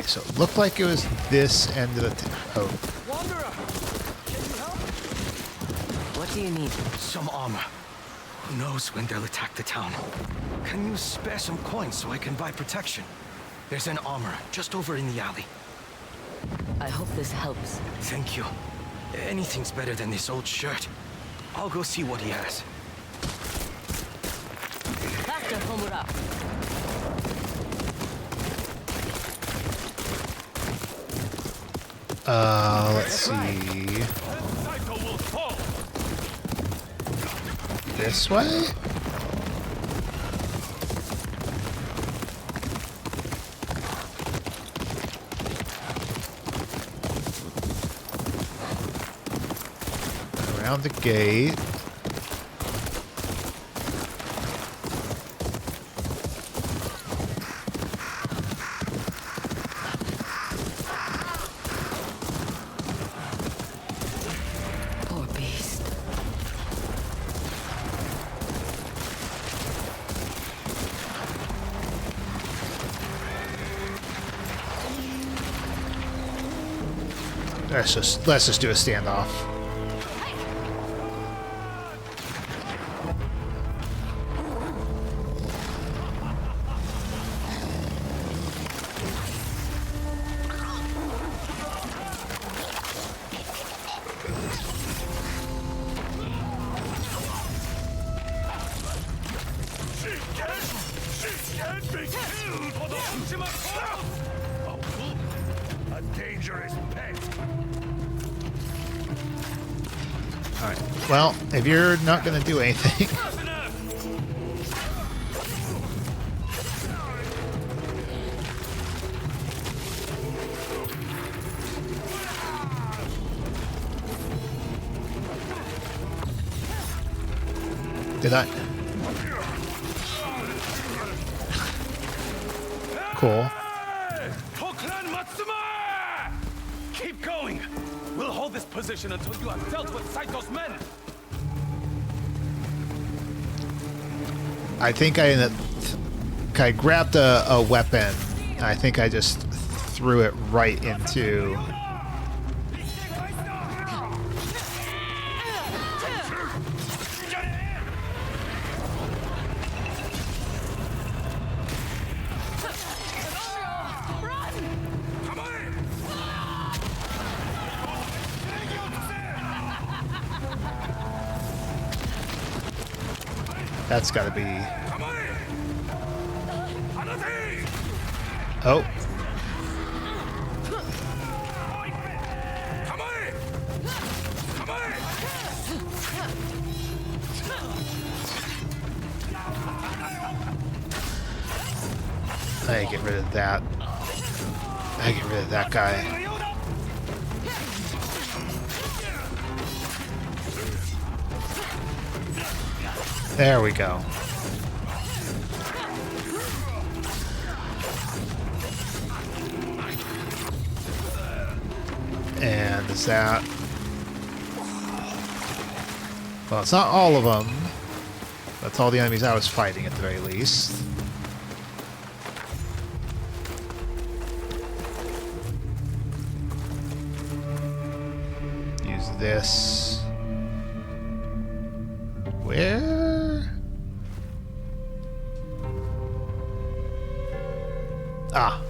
So it looked like it was this end of the oh. Wanderer! Can you help? What do you need? Some armor. Who knows when they'll attack the town? Can you spare some coins so I can buy protection? There's an armor just over in the alley. I hope this helps. Thank you. Anything's better than this old shirt. I'll go see what he has. Faster, Homura. Let's see. This way? Around the gate. Let's just do a standoff. She can't be killed for the Ushima cause! A dangerous pet! Alright, well, if you're not going to do anything... Did I? Cool. Keep going! We'll hold this position until you have dealt with Saito's men! I think I ended up... I grabbed a weapon. I think I just threw it right into... That's got to be... Oh. I get rid of that. I get rid of that guy. There we go. And is that... Well, it's not all of them. That's all the enemies I was fighting at the very least. Use this. Where? Ah.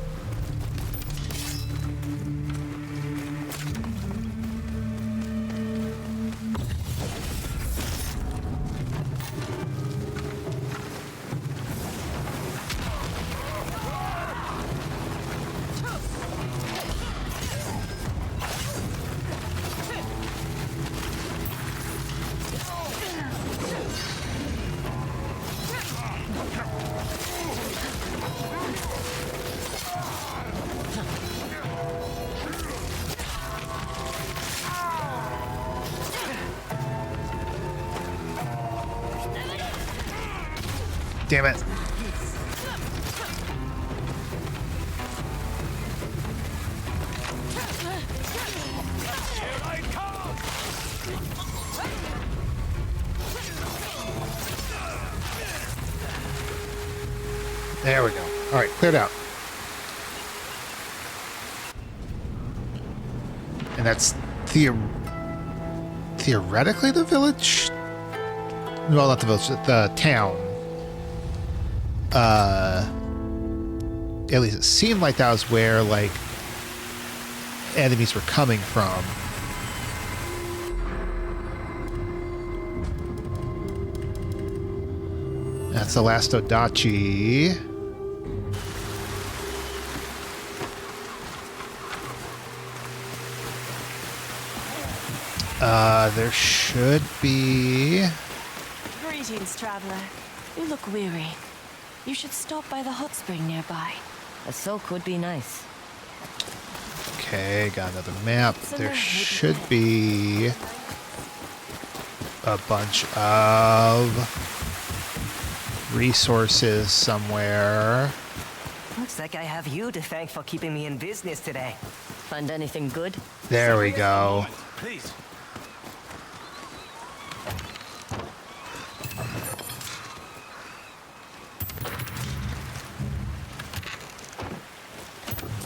Damn it. There we go. All right, cleared out. And that's theoretically the village? Well, not the village, the town. At least it seemed like that was where, like, enemies were coming from. That's the last Odachi. There should be... Greetings, traveler. You look weary. You should stop by the hot spring nearby. A soak would be nice. Okay, got another map. There should be a bunch of resources somewhere. Looks like I have you to thank for keeping me in business today. Find anything good? There we go. Please.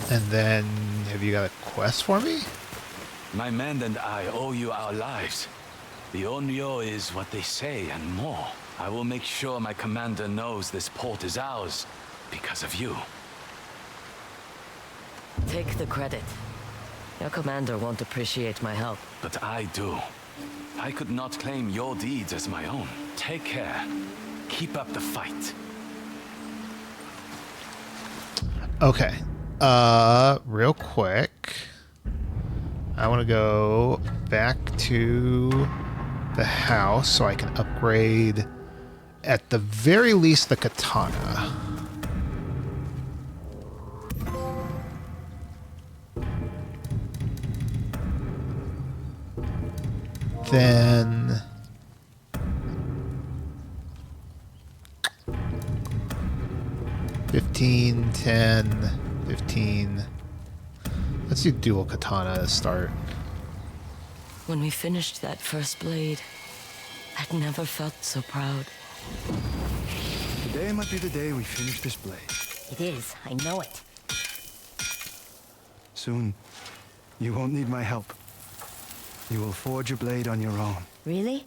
And then, have you got a quest for me? My men and I owe you our lives. The Onryo is what they say and more. I will make sure my commander knows this port is ours because of you. Take the credit. Your commander won't appreciate my help. But I do. I could not claim your deeds as my own. Take care. Keep up the fight. Okay. Real quick. I want to go back to the house so I can upgrade, at the very least, the katana. Then... $15, $10, $15. Let's do dual katana to start. When we finished that first blade, I'd never felt so proud. Today might be the day we finish this blade. It is, I know it. Soon, you won't need my help. You will forge a blade on your own. Really?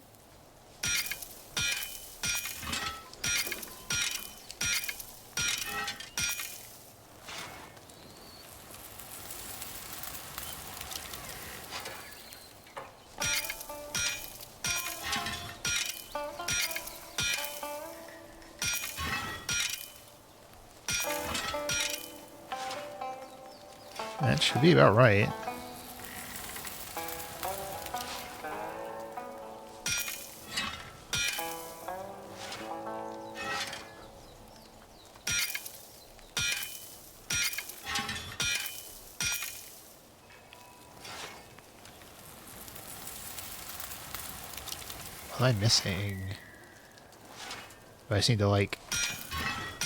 That should be about right. What am I missing? Do I just need to like...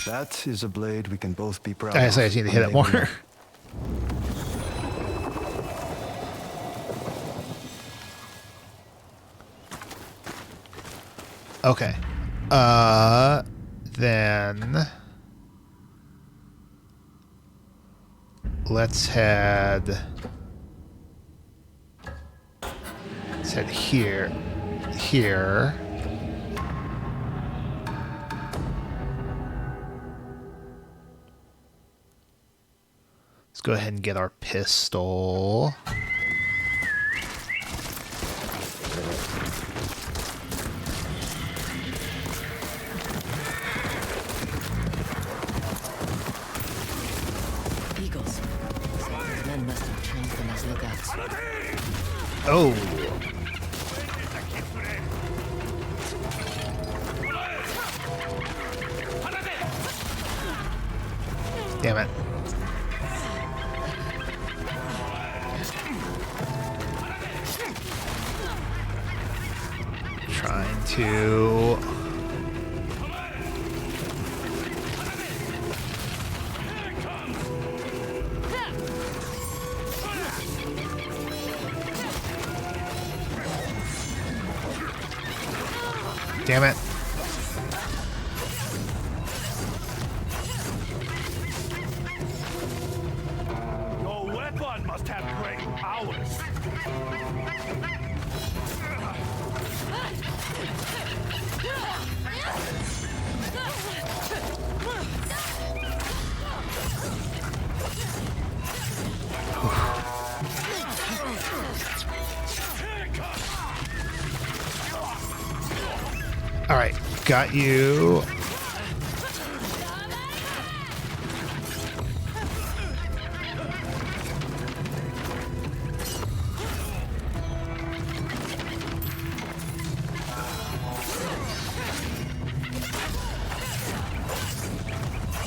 That is a blade we can both be proud I of. just need to hit it more. Okay. Then let's head here. Let's go ahead and get our pistol. Eagles. These men must have trained them as lookouts. Oh. Damn it. Trying to... Damn it. Your weapon must have great powers. All right, got you.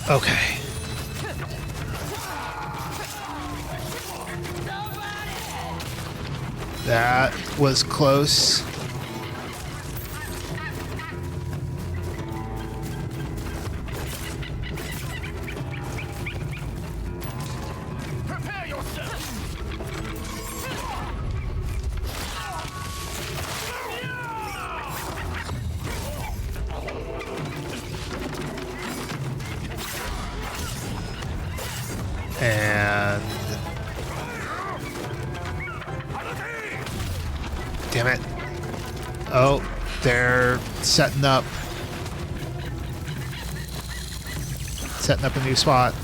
Okay. That was close. And damn it. Oh, they're setting up a new spot.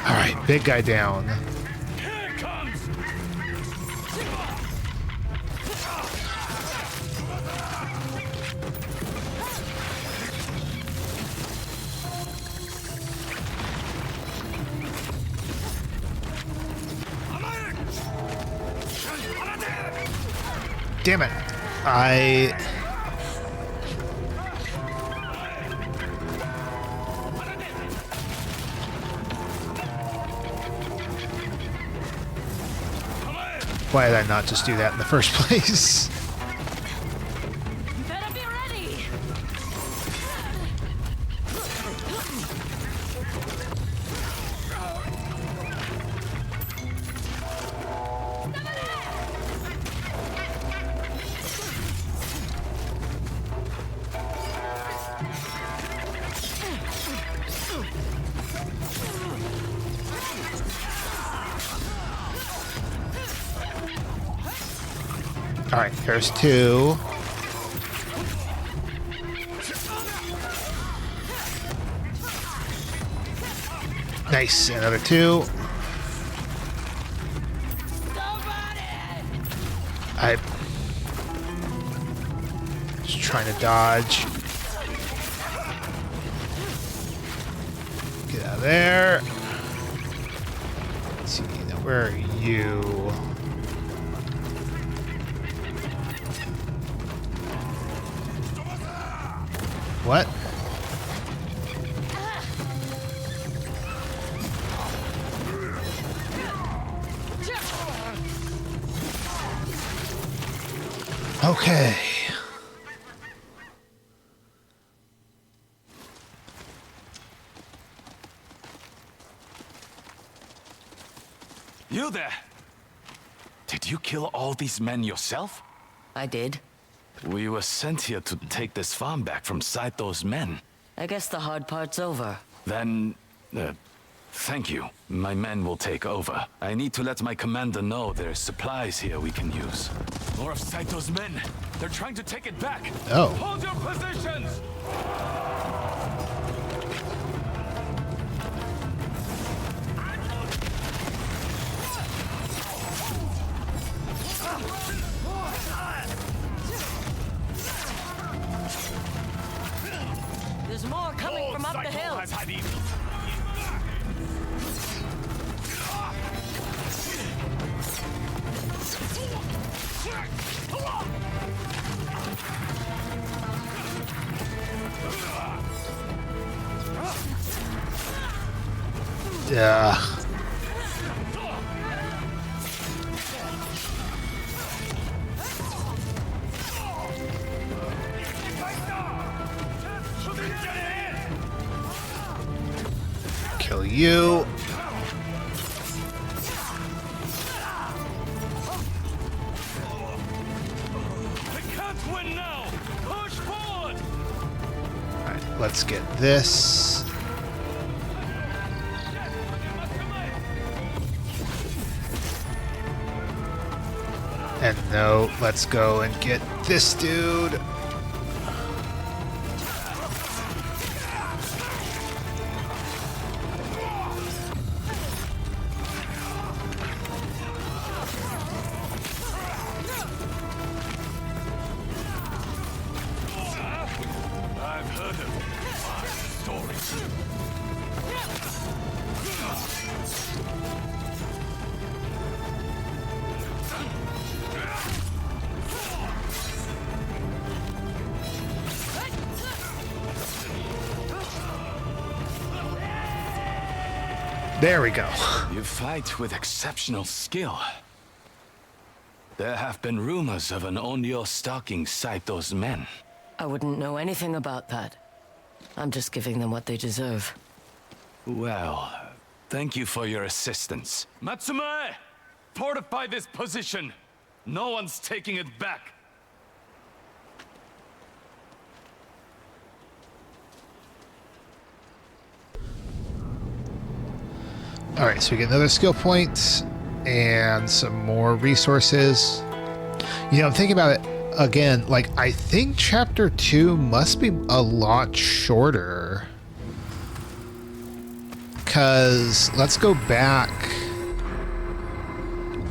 All right, big guy down. Damn it. Why did I not just do that in the first place? Better be ready. All right, there's 2. Nice, another 2. I just trying to dodge. Get out of there. Let's see, now where are you? What? Okay. You there! Did you kill all these men yourself? I did. We were sent here to take this farm back from Saito's men. I guess the hard part's over. Then, thank you. My men will take over. I need to let my commander know there's supplies here we can use. More of Saito's men. They're trying to take it back. Oh. Hold your positions! There's more coming from up the hill. Yeah. Kill you. Alright, let's get this. And no, let's go and get this dude. I've heard of stories. There we go. You fight with exceptional skill. There have been rumors of an Onryo stalking Saito's men. I wouldn't know anything about that. I'm just giving them what they deserve. Well, thank you for your assistance. Matsumae! Fortify this position! No one's taking it back! Alright, so we get another skill point and some more resources. You know, I'm thinking about it again, like, I think chapter 2 must be a lot shorter. Because, let's go back.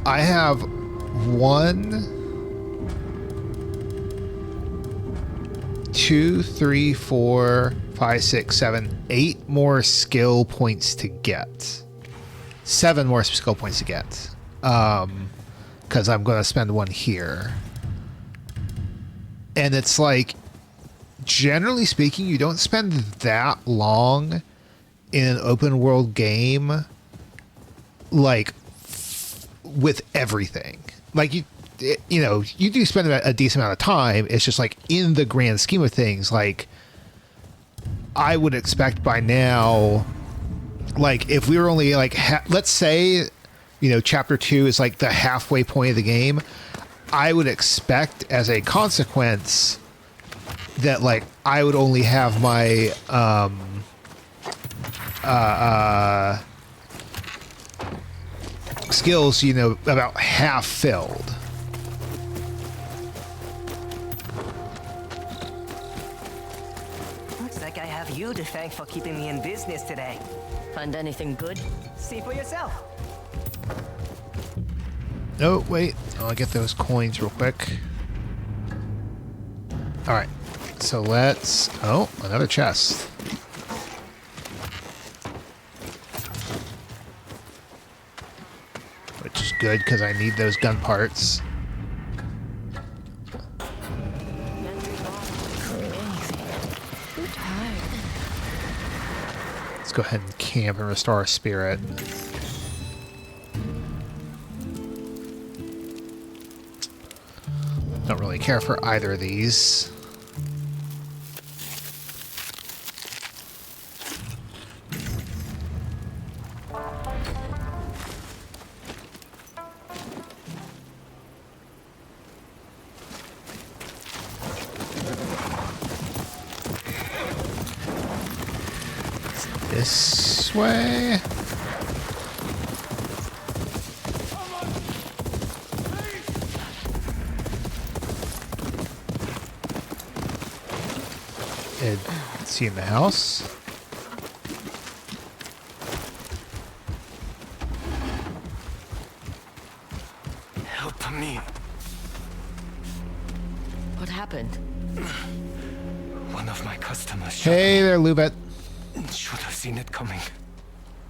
I have 1, 2, 3, 4, 5, 6, 7, 8 more skill points to get. 7 more skill points to get. Because I'm going to spend 1 here. And it's like, generally speaking, you don't spend that long in an open world game, like, with everything. Like, you know, you do spend a decent amount of time. It's just like, in the grand scheme of things, like, I would expect by now, like, if we were only like, let's say, you know, chapter 2 is like the halfway point of the game, I would expect as a consequence that, like, I would only have my skills, you know, about half filled. you to thank for keeping me in business today. Find anything good? See for yourself. Oh, wait. I'll get those coins real quick. Alright. So let's... Oh, another chest. Which is good, because I need those gun parts. Let's go ahead and camp and restore our spirit. Don't really care for either of these. This way. Is he in the house? Help me. What happened? One of my customers. Hey there, Lubet. Should have seen it coming.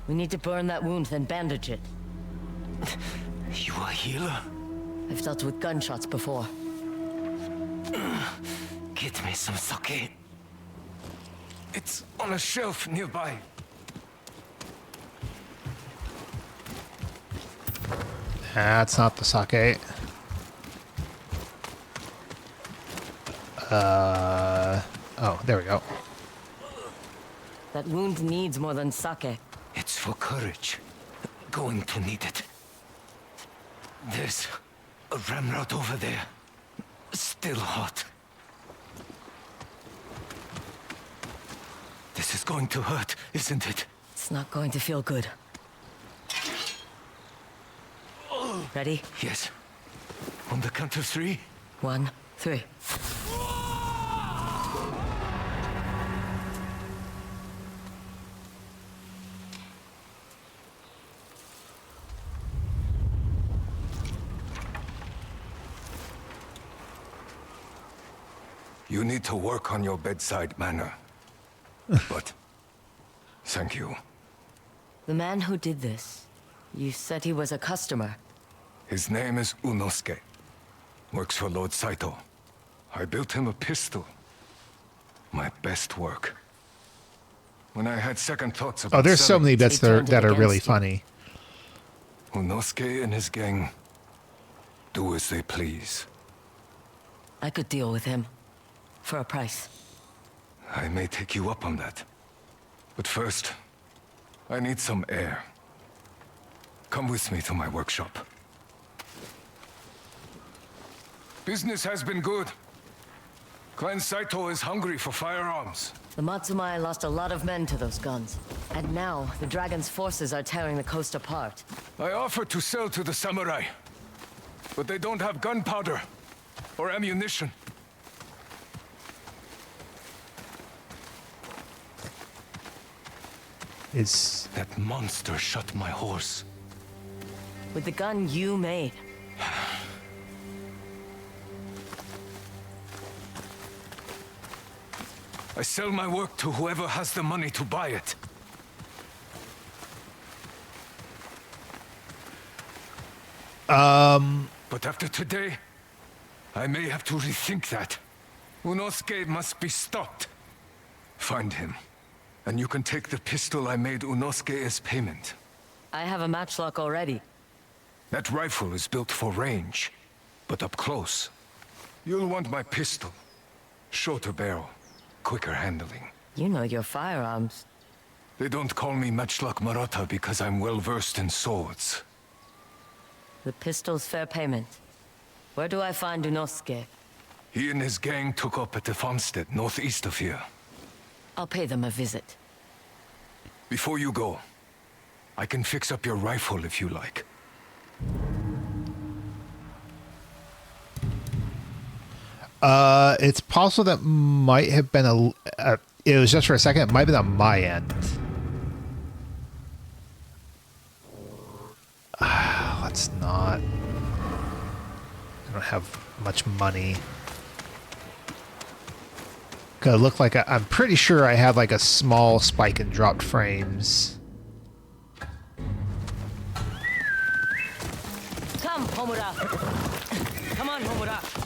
We need to burn that wound, then bandage it. You a healer? I've dealt with gunshots before. Get me some sake. It's on a shelf nearby. That's not the sake. Oh, there we go. That wound needs more than sake. It's for courage. Going to need it. There's a ramrod over there. Still hot. This is going to hurt, isn't it? It's not going to feel good. Ready? Yes. On the count of 3. 1, 3. You need to work on your bedside manner. But, thank you. The man who did this, you said he was a customer. His name is Unosuke. Works for Lord Saito. I built him a pistol. My best work. When I had second thoughts about there's so many bits that are really funny. Unosuke and his gang do as they please. I could deal with him. For a price. I may take you up on that. But first, I need some air. Come with me to my workshop. Business has been good. Clan Saito is hungry for firearms. The Matsumai lost a lot of men to those guns. And now, the Dragon's forces are tearing the coast apart. I offered to sell to the samurai. But they don't have gunpowder. Or ammunition. That monster shot my horse. With the gun you made. I sell my work to whoever has the money to buy it. But after today, I may have to rethink that. Unosuke must be stopped. Find him. And you can take the pistol I made Unosuke as payment. I have a matchlock already. That rifle is built for range, but up close. You'll want my pistol. Shorter barrel, quicker handling. You know your firearms. They don't call me Matchlock Murata because I'm well versed in swords. The pistol's fair payment. Where do I find Unosuke? He and his gang took up at the farmstead northeast of here. I'll pay them a visit. Before you go, I can fix up your rifle if you like. It's possible that might have been It was just for a second. It might have been on my end. Let's not. I don't have much money. Cause it looked like I'm pretty sure I had like a small spike in dropped frames. Come, Homura. Come on, Homura.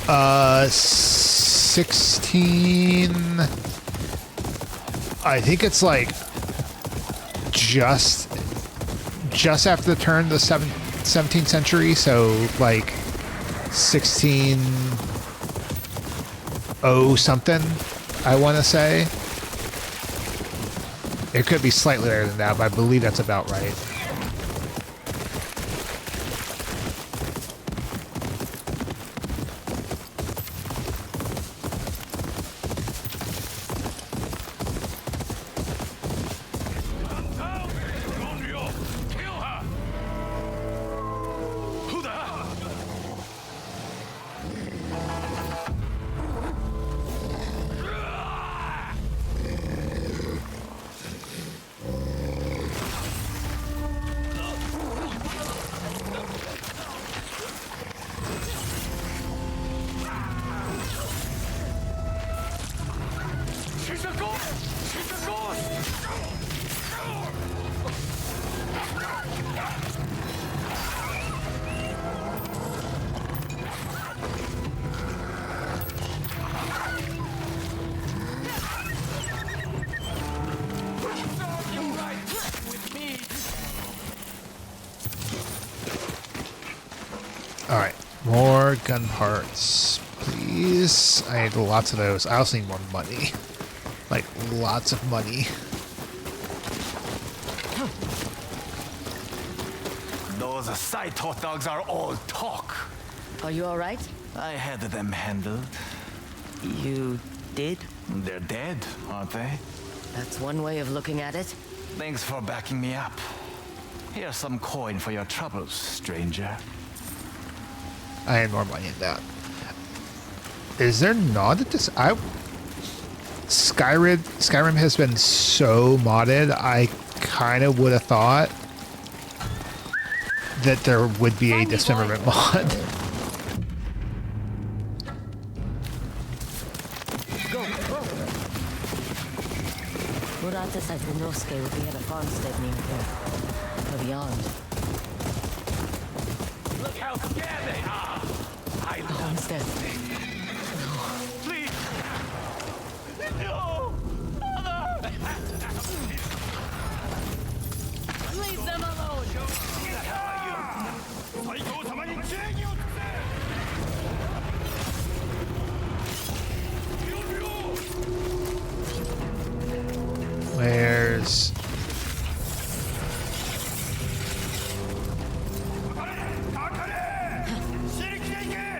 Uh, 16. I think it's like just after the turn of the 17th century, so like 1600 something, I want to say. It could be slightly later than that, but I believe that's about right. Alright, more gun parts, please. I need lots of those. I also need more money. Like, lots of money. Those Saito thugs are all talk. Are you alright? I had them handled. You did? They're dead, aren't they? That's one way of looking at it. Thanks for backing me up. Here's some coin for your troubles, stranger. I had more money in that. Is there not a Skyrim has been so modded, I kind of would have thought that there would be a dismemberment mod. Go. Murata said Inosuke would be at a farmstead near here. Or beyond. Look how scared they are! A homestead. Please! No! Mother! Leave them alone! Where's...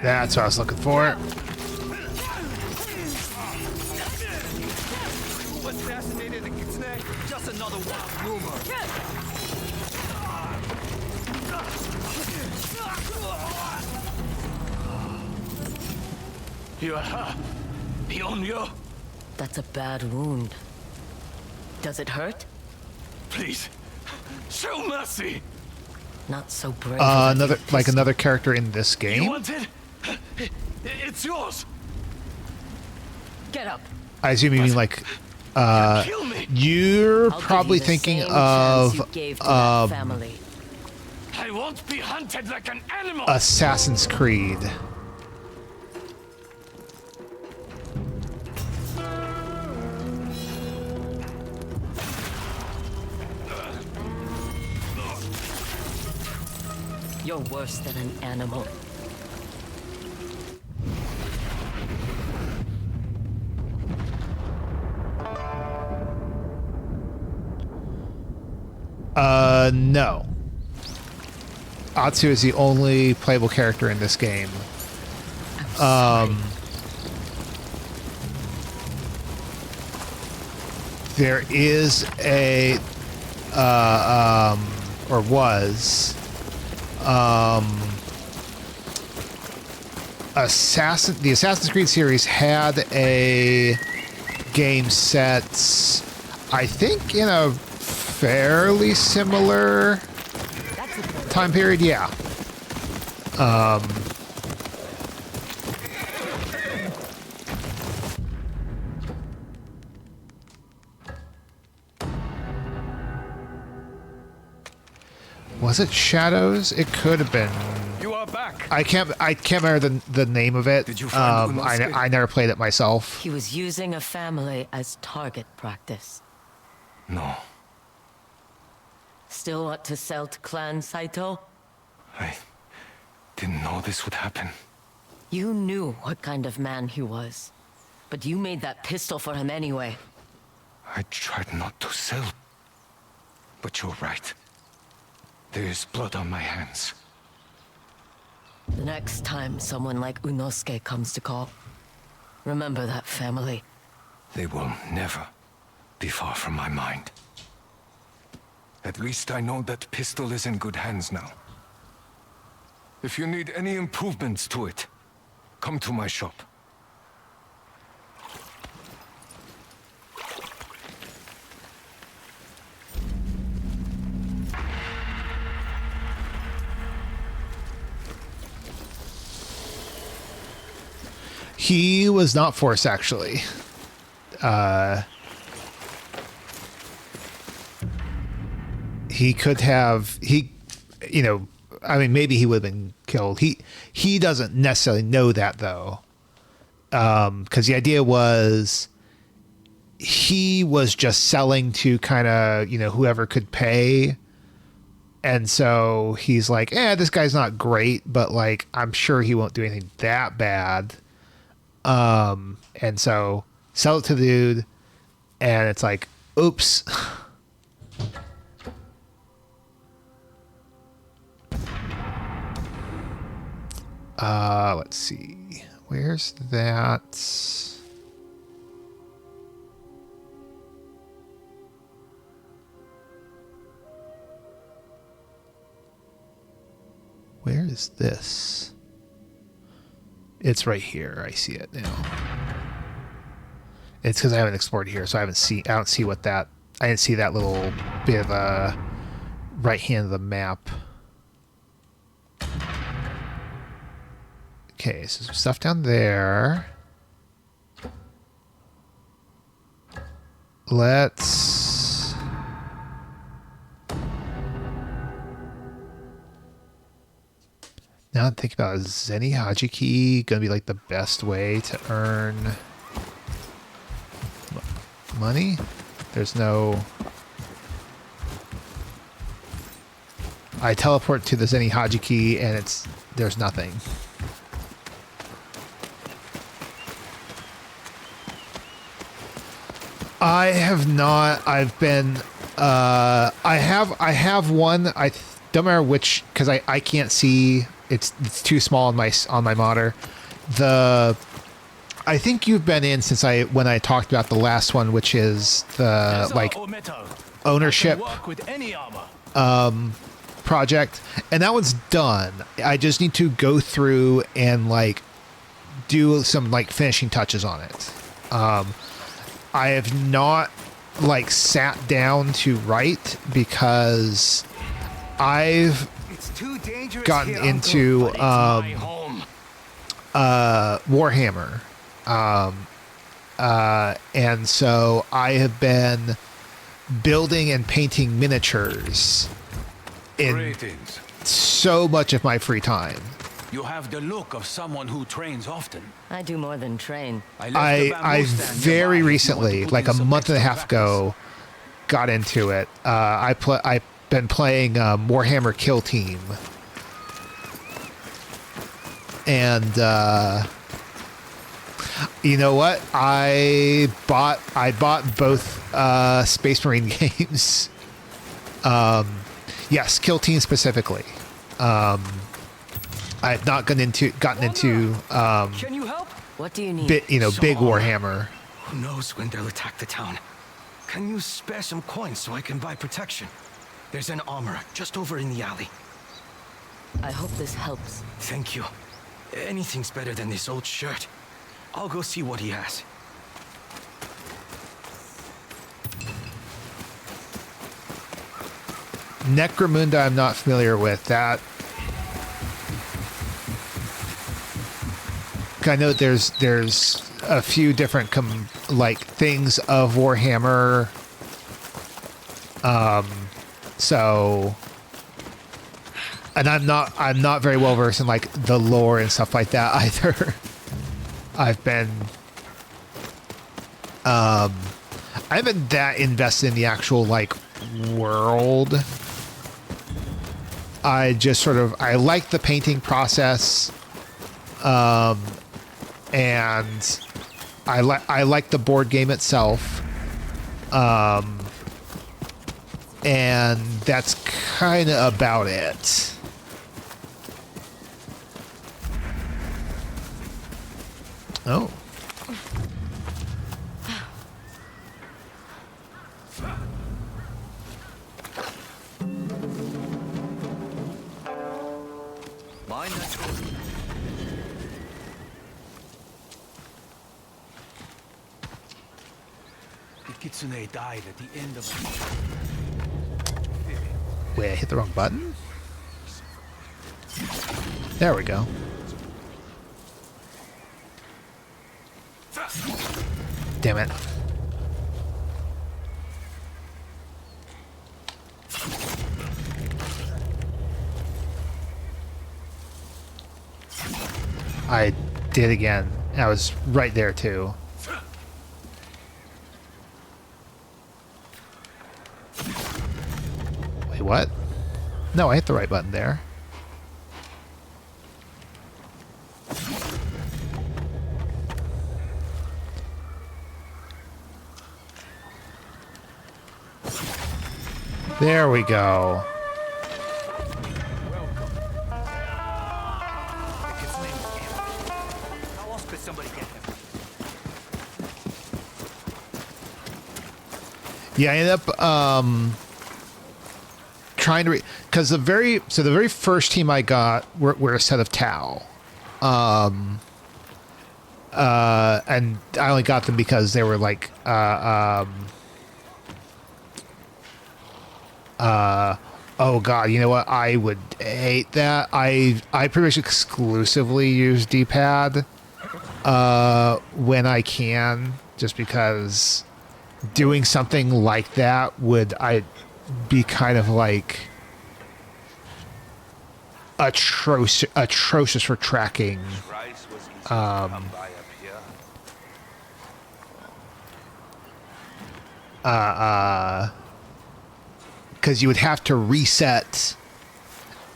That's what I was looking for. Who assassinated the Kitsune? Just another wild rumor. You are her. Pionyo. That's a bad wound. Does it hurt? Please. Show mercy. Not so brave. Another character in this game. You want it? It's yours. Get up. I assume you mean like you're probably thinking of family. I won't be hunted like an animal. Assassin's Creed. You're worse than an animal. No. Atsu is the only playable character in this game. There is a, or was, the Assassin's Creed series had a game set, I think, in a fairly similar time period. Yeah. Was it Shadows? It could have been. You are back. I can't remember the name of it. Did you find I never played it myself. He was using a family as target practice. No. Still want to sell to Clan Saito? I didn't know this would happen. You knew what kind of man he was. But you made that pistol for him anyway. I tried not to sell. But you're right. There is blood on my hands. The next time someone like Unosuke comes to call, remember that family. They will never be far from my mind. At least I know that pistol is in good hands now. If you need any improvements to it, come to my shop. He was not forced, actually. He could have, I mean, maybe he would have been killed. He doesn't necessarily know that, though. Because the idea was he was just selling to kind of, whoever could pay. And so he's like, this guy's not great, but like, I'm sure he won't do anything that bad. And so sell it to the dude, and it's like, oops. Let's see. Where's that? Where is this? It's right here. I see it now. It's because I haven't explored here, so I don't see what that. I didn't see that little bit of a right hand of the map. Okay, so some stuff down there. Let's. Now I'm thinking about, is Zeni Hajiki gonna be like the best way to earn money? There's no. I teleport to the Zeni Hajiki and there's nothing. I have not. I've been. I have one. I don't remember which, because I can't see. It's too small on my monitor. I think you've been in since when I talked about the last one, which is the like ownership project, and that one's done. I just need to go through and like do some like finishing touches on it. I have not like sat down to write because I've gotten into Warhammer, and so I have been building and painting miniatures in so much of my free time. You have the look of someone who trains often. I do more than train. I very recently, like a month and a half ago, got into it. I've been playing Warhammer Kill Team, and you know what? I bought both Space Marine games. Yes, kill team specifically. I've not gotten into Can you help? What do you need? Big Warhammer. Who knows when they'll attack the town? Can you spare some coins so I can buy protection? There's an armorer just over in the alley. I hope this helps. Thank you. Anything's better than this old shirt. I'll go see what he has. Necromunda I'm not familiar with. That I know there's a few different things of Warhammer. So, and I'm not very well versed in like the lore and stuff like that either. I've been I haven't been that invested in the actual like world. I just I like the painting process. And I like the board game itself. And that's kind of about it. Oh. Kitsune died at the end of Wait, I hit the wrong button? There we go. Damn it. I did again. I was right there too. Wait, what? No, I hit the right button there. There we go. Yeah, I ended up trying to because the very first team I got were a set of Tau, and I only got them because they were like oh god, you know what? I would hate that. I pretty much exclusively use D-pad when I can, just because doing something like that would be kind of like atrocious for tracking. Because you would have to reset,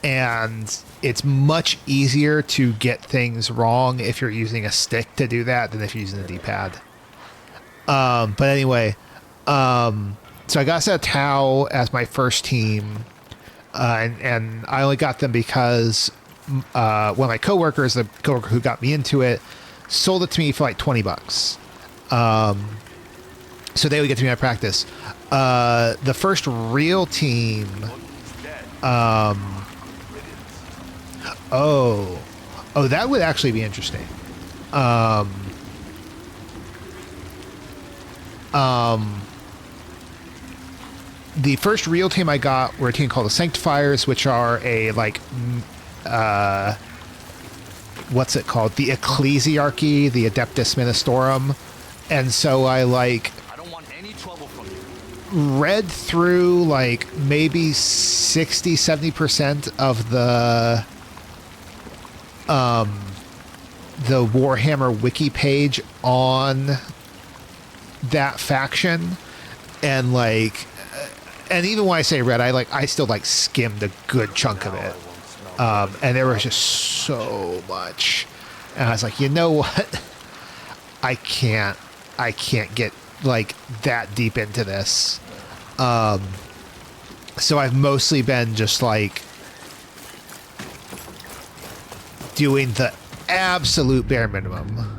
and it's much easier to get things wrong if you're using a stick to do that than if you're using a D-pad. But anyway, so I got a set of Tau as my first team, and I only got them because one of my coworkers, the coworker who got me into it, sold it to me for like $20. So they would get to me at practice. The first real team, oh, that would actually be interesting. The first real team I got were a team called the Sanctifiers, which are a what's it called? The Ecclesiarchy, the Adeptus Ministorum. And so I don't want any trouble from you. Read through like maybe 60-70% of the Warhammer wiki page on that faction, and and even when I say read, I still skimmed a good chunk of it, and there was just so much, and I was like, you know what, I can't get that deep into this. So I've mostly been just like doing the absolute bare minimum.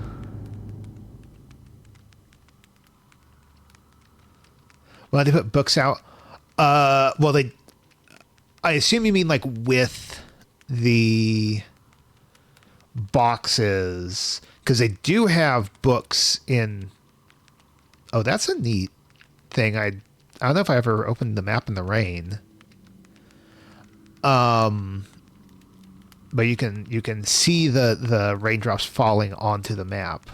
Well, they put books out. Well, I assume you mean like with the boxes, because they do have books in. Oh, that's a neat thing. I don't know if I ever opened the map in the rain. But you can see the raindrops falling onto the map.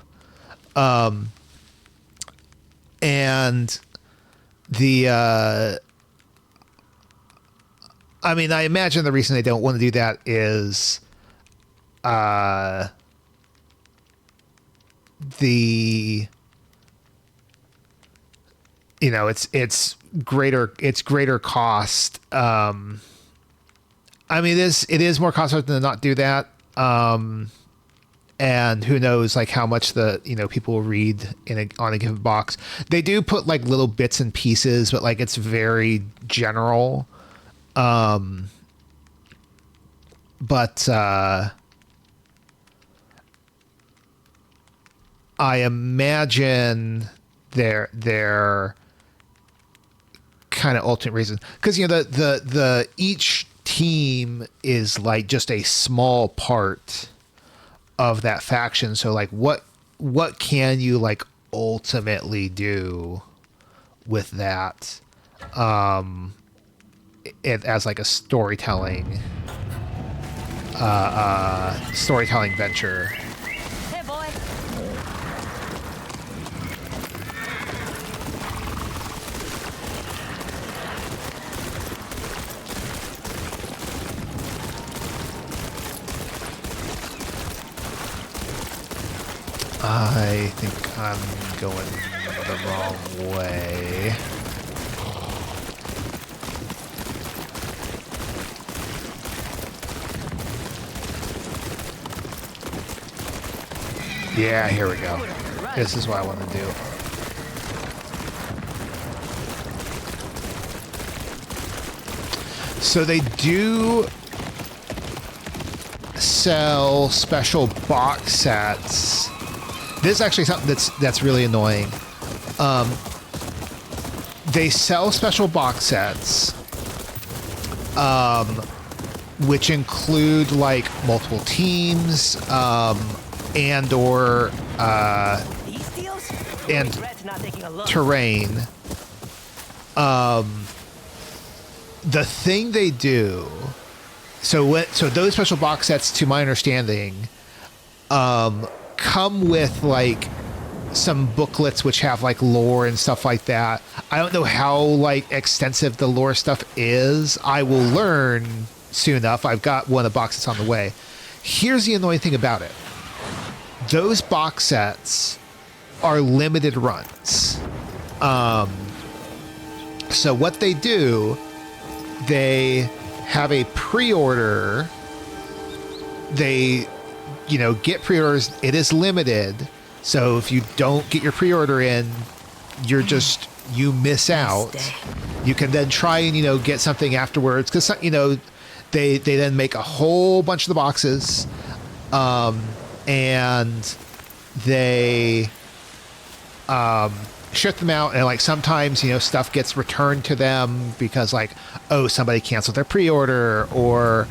And the I mean, I imagine the reason they don't want to do that is the it's greater cost. I mean, it is more cost effective to not do that. And who knows, like how much people will read on a given box. They do put like little bits and pieces, but like it's very general. But I imagine their kind of ultimate reason, because the each team is like just a small part of that faction. So like what can you like ultimately do with that as like a storytelling venture. Hey, boy. I think I'm going the wrong way. Yeah, here we go. This is what I want to do. So they do sell special box sets. This is actually something that's really annoying. They sell special box sets, which include like multiple teams, and terrain. The thing they do, so those special box sets, to my understanding, come with like some booklets which have like lore and stuff like that. I don't know how like extensive the lore stuff is. I will learn soon enough. I've got one of the boxes on the way. Here's the annoying thing about it. Those box sets are limited runs. So what they do, they have a pre-order. They get pre-orders. It is limited, so if you don't get your pre-order in, you miss out. You can then try and get something afterwards, because they then make a whole bunch of the boxes, and they ship them out, and like sometimes stuff gets returned to them because like, oh, somebody canceled their pre-order, or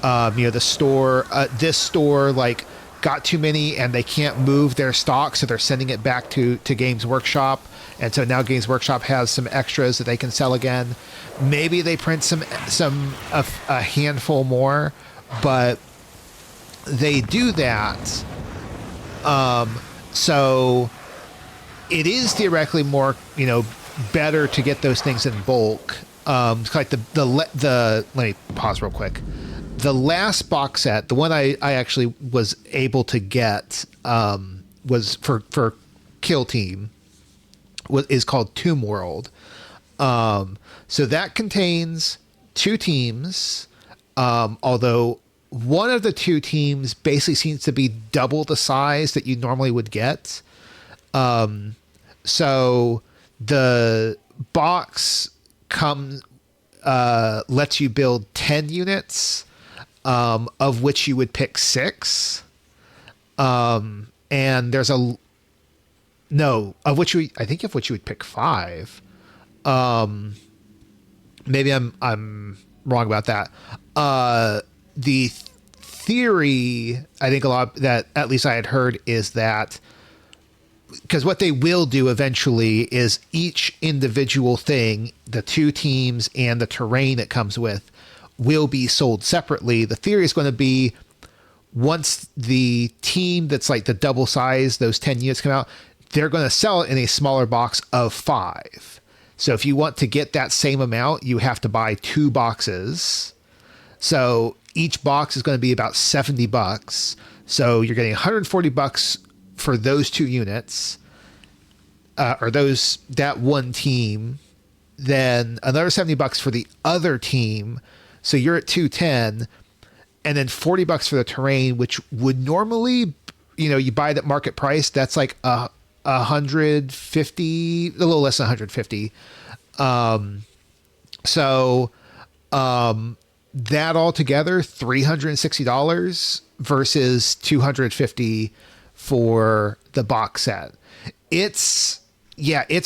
the store, this store like got too many and they can't move their stock, so they're sending it back to Games Workshop, and so now Games Workshop has some extras that they can sell again. Maybe they print a handful more, but they do that. So it is theoretically more better to get those things in bulk. Like the let me pause real quick. The last box set, the one I actually was able to get, was for Kill Team, is called Tomb World. So that contains 2 teams, although one of the 2 teams basically seems to be double the size that you normally would get. So the box comes, lets you build 10 units, of which you would pick 6. And there's of which you would pick 5. Maybe I'm wrong about that. The theory, I think a lot that at least I had heard, is that because what they will do eventually is each individual thing, the 2 teams and the terrain it comes with, will be sold separately. The theory is going to be once the team that's like the double size, those 10 units come out, they're going to sell it in a smaller box of 5. So if you want to get that same amount, you have to buy 2 boxes. So each box is going to be about $70. So you're getting $140 for those 2 units, or that one team, then another $70 for the other team. So you're at $210, and then $40 for the terrain, which would normally, you buy it at market price. That's like $150, a little less than $150. That altogether, $360 versus $250 for the box set. It's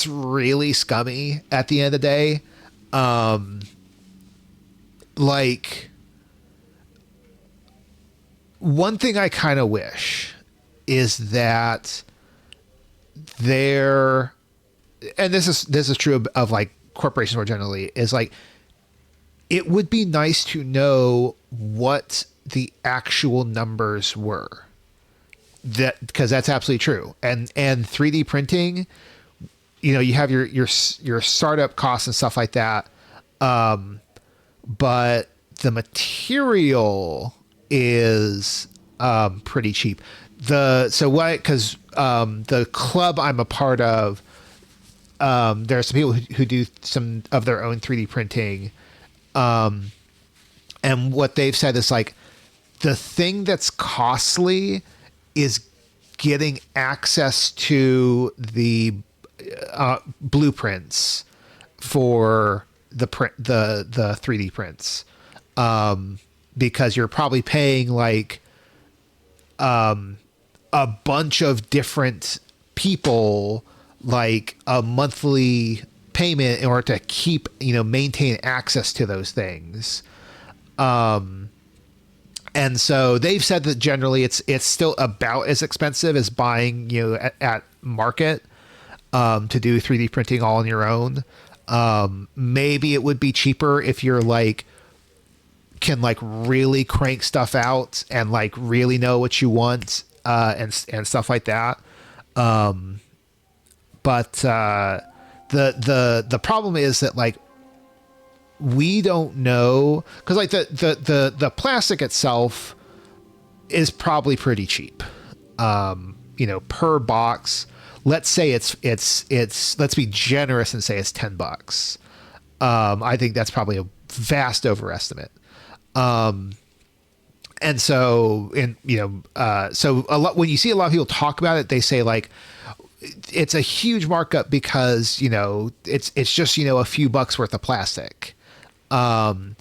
really scummy at the end of the day. Like, one thing I kind of wish is that and this is true of like corporations more generally, is like, it would be nice to know what the actual numbers were. Because that's absolutely true. And 3D printing, you have your startup costs and stuff like that. But the material is pretty cheap. Because the club I'm a part of, there are some people who do some of their own 3D printing. And what they've said is like, the thing that's costly is getting access to the blueprints for the 3D prints, because you're probably paying like a bunch of different people like a monthly payment in order to keep maintain access to those things. And so they've said that generally it's still about as expensive as buying at market to do 3D printing all on your own. Maybe it would be cheaper if you're like can like really crank stuff out and like really know what you want and stuff like that. But the problem is that like we don't know, because like the plastic itself is probably pretty cheap, per box. Let's say it's let's be generous and say it's $10. I think that's probably a vast overestimate. And so so a lot, when you see a lot of people talk about it, they say like it's a huge markup because it's just a few bucks worth of plastic. And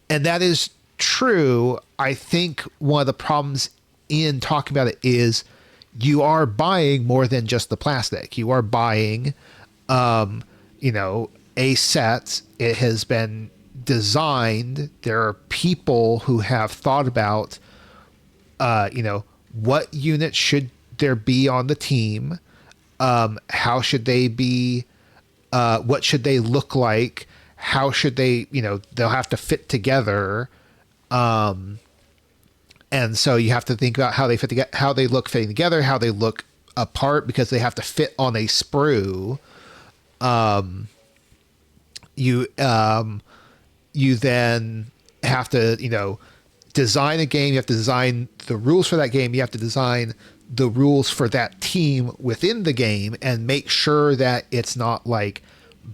that is true. I think one of the problems in talking about it is you are buying more than just the plastic. You are buying, a set. It has been designed. There are people who have thought about, what unit should there be on the team? How should they be? What should they look like? How should they, they'll have to fit together. And so you have to think about how they fit together, how they look fitting together, how they look apart, because they have to fit on a sprue. You then have to, design a game. You have to design the rules for that game. You have to design the rules for that team within the game and make sure that it's not like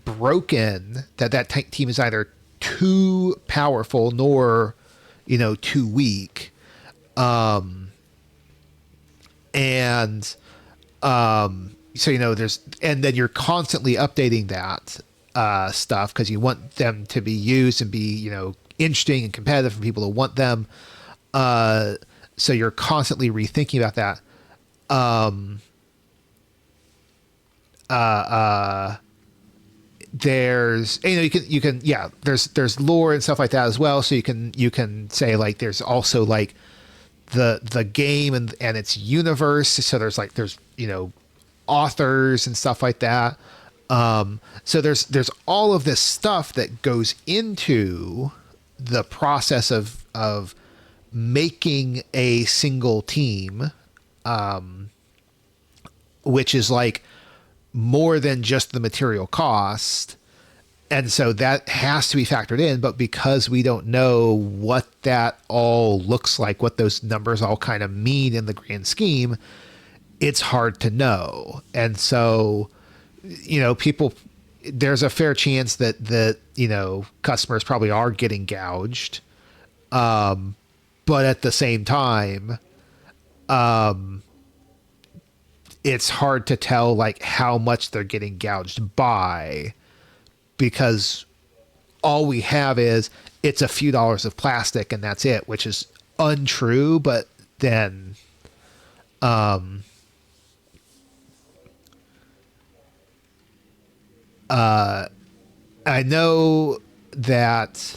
broken, that team is either too powerful nor too weak. So there's, and then you're constantly updating that. stuff because you want them to be used and be, interesting and competitive for people to want them. So you're constantly rethinking about that. There's, there's lore and stuff like that as well. So you can say like, there's also like the game and its universe. So there's authors and stuff like that. So there's all of this stuff that goes into the process of making a single team, which is like more than just the material cost. And so that has to be factored in, but because we don't know what that all looks like, what those numbers all kind of mean in the grand scheme, it's hard to know. And so, people, there's a fair chance that customers probably are getting gouged. But at the same time, it's hard to tell like how much they're getting gouged by, because all we have is it's a few dollars of plastic and that's it, which is untrue. But then, I know that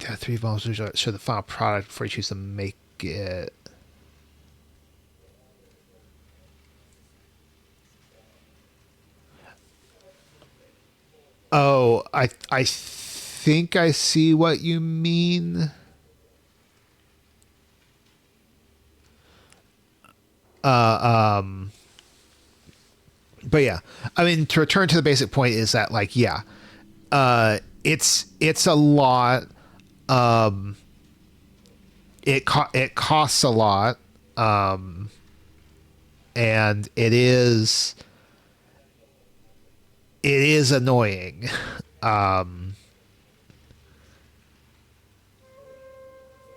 there are 3 volumes which show the final product before you choose to make it. Oh, I think I see what you mean. But yeah, I mean, to return to the basic point is that like, yeah, it's a lot. It costs a lot. And it is annoying.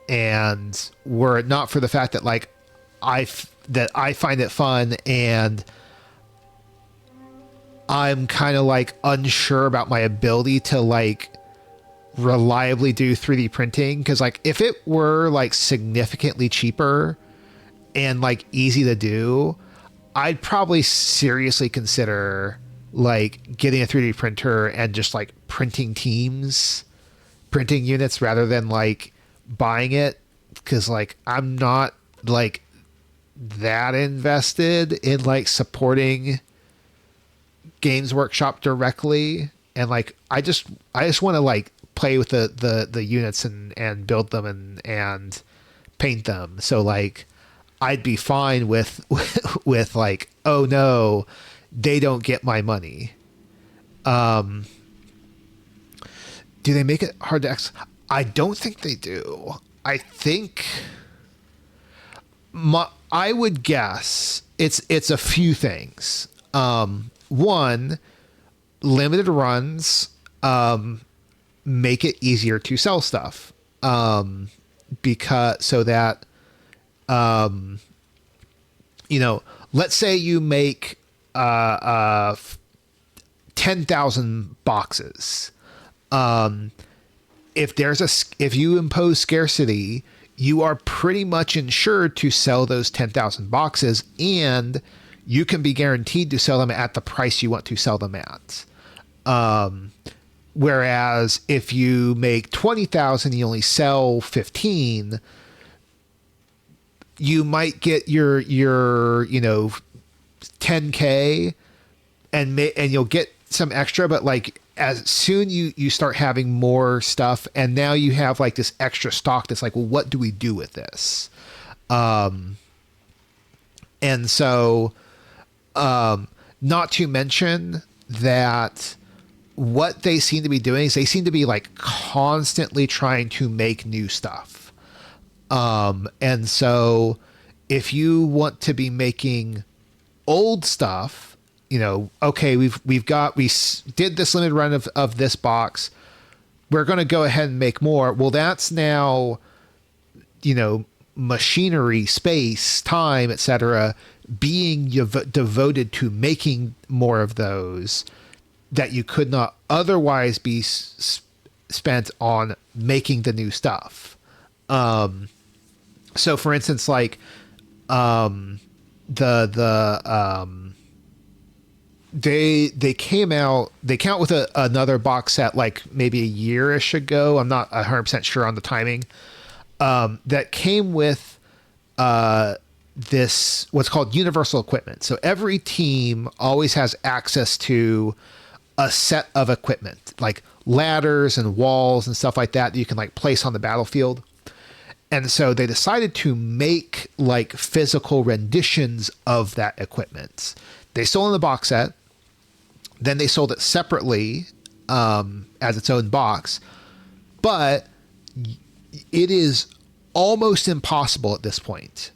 And were it not for the fact that like, I find it fun, and I'm kind of like unsure about my ability to like reliably do 3D printing. Cause like if it were like significantly cheaper and like easy to do, I'd probably seriously consider like getting a 3D printer and just like printing units rather than like buying it. Cause like I'm not like that invested in like supporting Games Workshop directly, and like I just want to like play with the units and build them and paint them. So like I'd be fine with like, oh no, they don't get my money. Do they make it hard to I don't think they do. I think I would guess it's a few things. One, limited runs make it easier to sell stuff, because so that let's say you make 10,000 boxes. If you impose scarcity, you are pretty much insured to sell those 10,000 boxes, and you can be guaranteed to sell them at the price you want to sell them at. Whereas if you make 20,000, you only sell 15, you might get your 10K and you'll get some extra, but like as soon you start having more stuff, and now you have like this extra stock that's like, well, what do we do with this? And so, not to mention that what they seem to be doing is they seem to be like constantly trying to make new stuff. And so if you want to be making old stuff, okay, we did this limited run of this box. We're going to go ahead and make more. Well, that's now, machinery, space, time, etc., being devoted to making more of those that you could not otherwise be spent on making the new stuff. So for instance, like they came out with another box set like maybe a year-ish ago. I'm not 100% sure on the timing. That came with this what's called universal equipment. So every team always has access to a set of equipment, like ladders and walls and stuff like that you can like place on the battlefield. And so they decided to make like physical renditions of that equipment. They sold in the box set. Then they sold it separately as its own box. But it is almost impossible at this point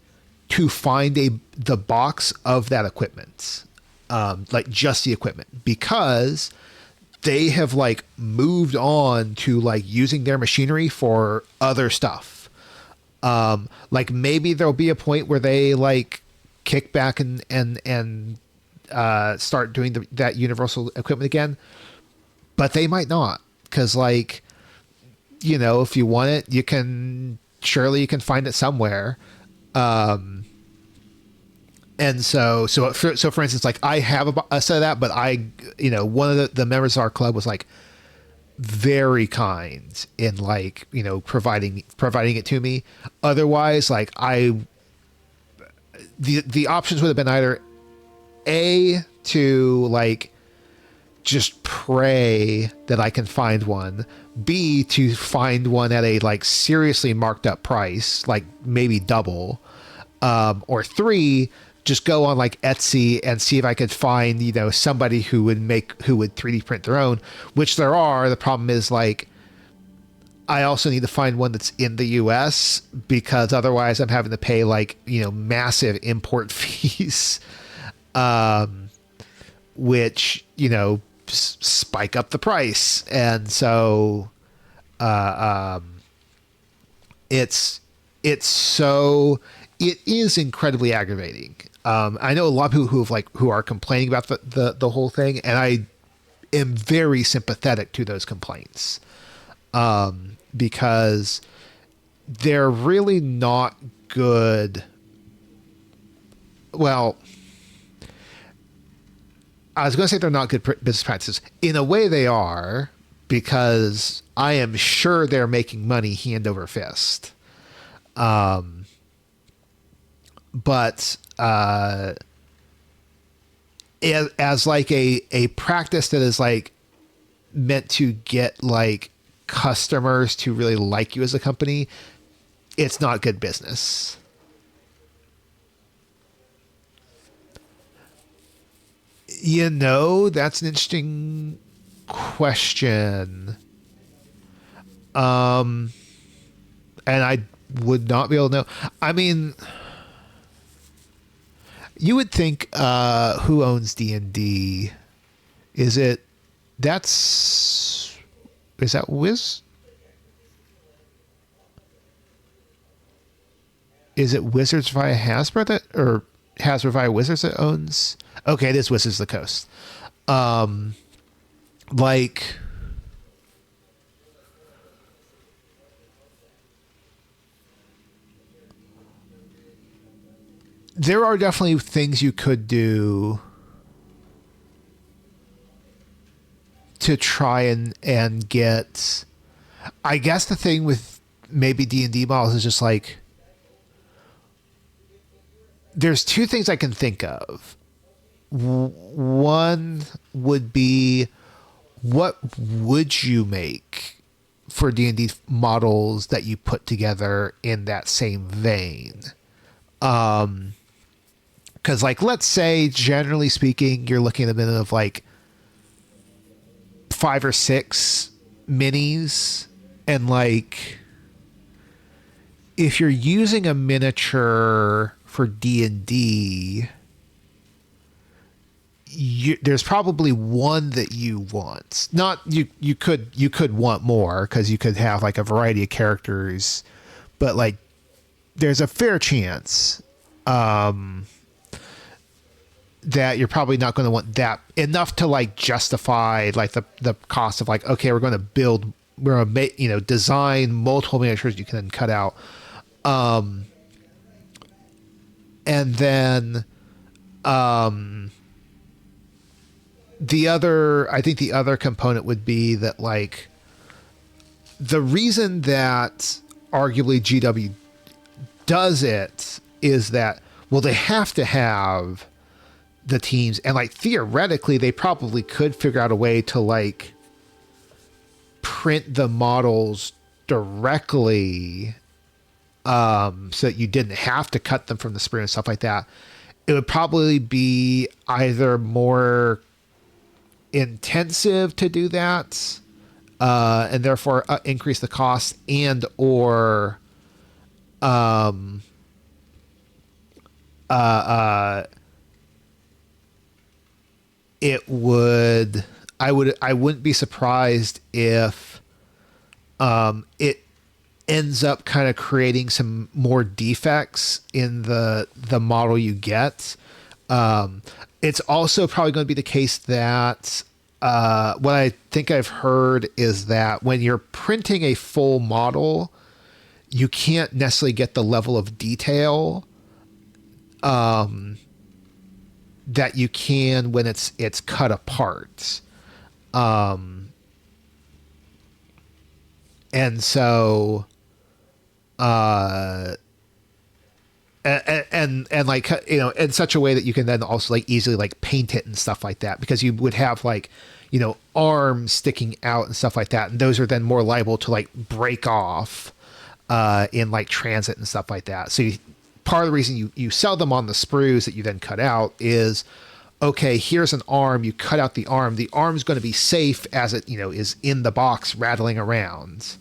to find the box of that equipment, like just the equipment, because they have like moved on to like using their machinery for other stuff. Like maybe there'll be a point where they like kick back and start doing that universal equipment again, but they might not, because like, you know, if you want it, you can find it somewhere. And so for instance, like I have a set of that, but one of the members of our club was like very kind in like, providing it to me. Otherwise, like the options would have been either to like just pray that I can find one, B, to find one at a like seriously marked up price, like maybe double, or 3, just go on like Etsy and see if I could find, somebody who would 3D print their own, which there are. The problem is like, I also need to find one that's in the US, because otherwise I'm having to pay like, massive import fees, which, spike up the price. And so, it is incredibly aggravating. I know a lot of people who are complaining about the whole thing, and I am very sympathetic to those complaints, because they're really not good. Well, I was going to say they're not good business practices. In a way they are, because I am sure they're making money hand over fist. But as like a practice that is like meant to get like customers to really like you as a company, it's not good business. That's an interesting question. And I would not be able to know. I mean, you would think, who owns D&D? Is that Wiz? Is it Wizards via Hasbro or Hasbro via Wizards that owns? Okay, it is Wizards of the Coast. Like, there are definitely things you could do to try and get. I guess the thing with maybe D&D models is just like, there's 2 things I can think of. One would be, what would you make for D&D models that you put together in that same vein? Because like, let's say generally speaking, you're looking at a minute of like 5 or 6 minis, and like, if you're using a miniature for D&D, there's probably one that you want. Not you could want more, because you could have like a variety of characters, but like, there's a fair chance that you're probably not going to want that enough to like justify like the cost of like, okay, we're going to make, design multiple miniatures you can then cut out. And then I think the other component would be that like the reason that arguably GW does it is that, well, they have to have the teams, and like theoretically they probably could figure out a way to like print the models directly so that you didn't have to cut them from the sprue and stuff like that. It would probably be either more intensive to do that and therefore increase the cost, and or it would, I wouldn't be surprised if it ends up kind of creating some more defects in the model you get. It's also probably going to be the case that what I think I've heard is that when you're printing a full model, you can't necessarily get the level of detail that you can when it's cut apart. And so and like, in such a way that you can then also like easily like paint it and stuff like that, because you would have like, arms sticking out and stuff like that, and those are then more liable to like break off in like transit and stuff like that. So part of the reason you sell them on the sprues that you then cut out is, okay, here's an arm, you cut out the arm's going to be safe as it is in the box rattling around.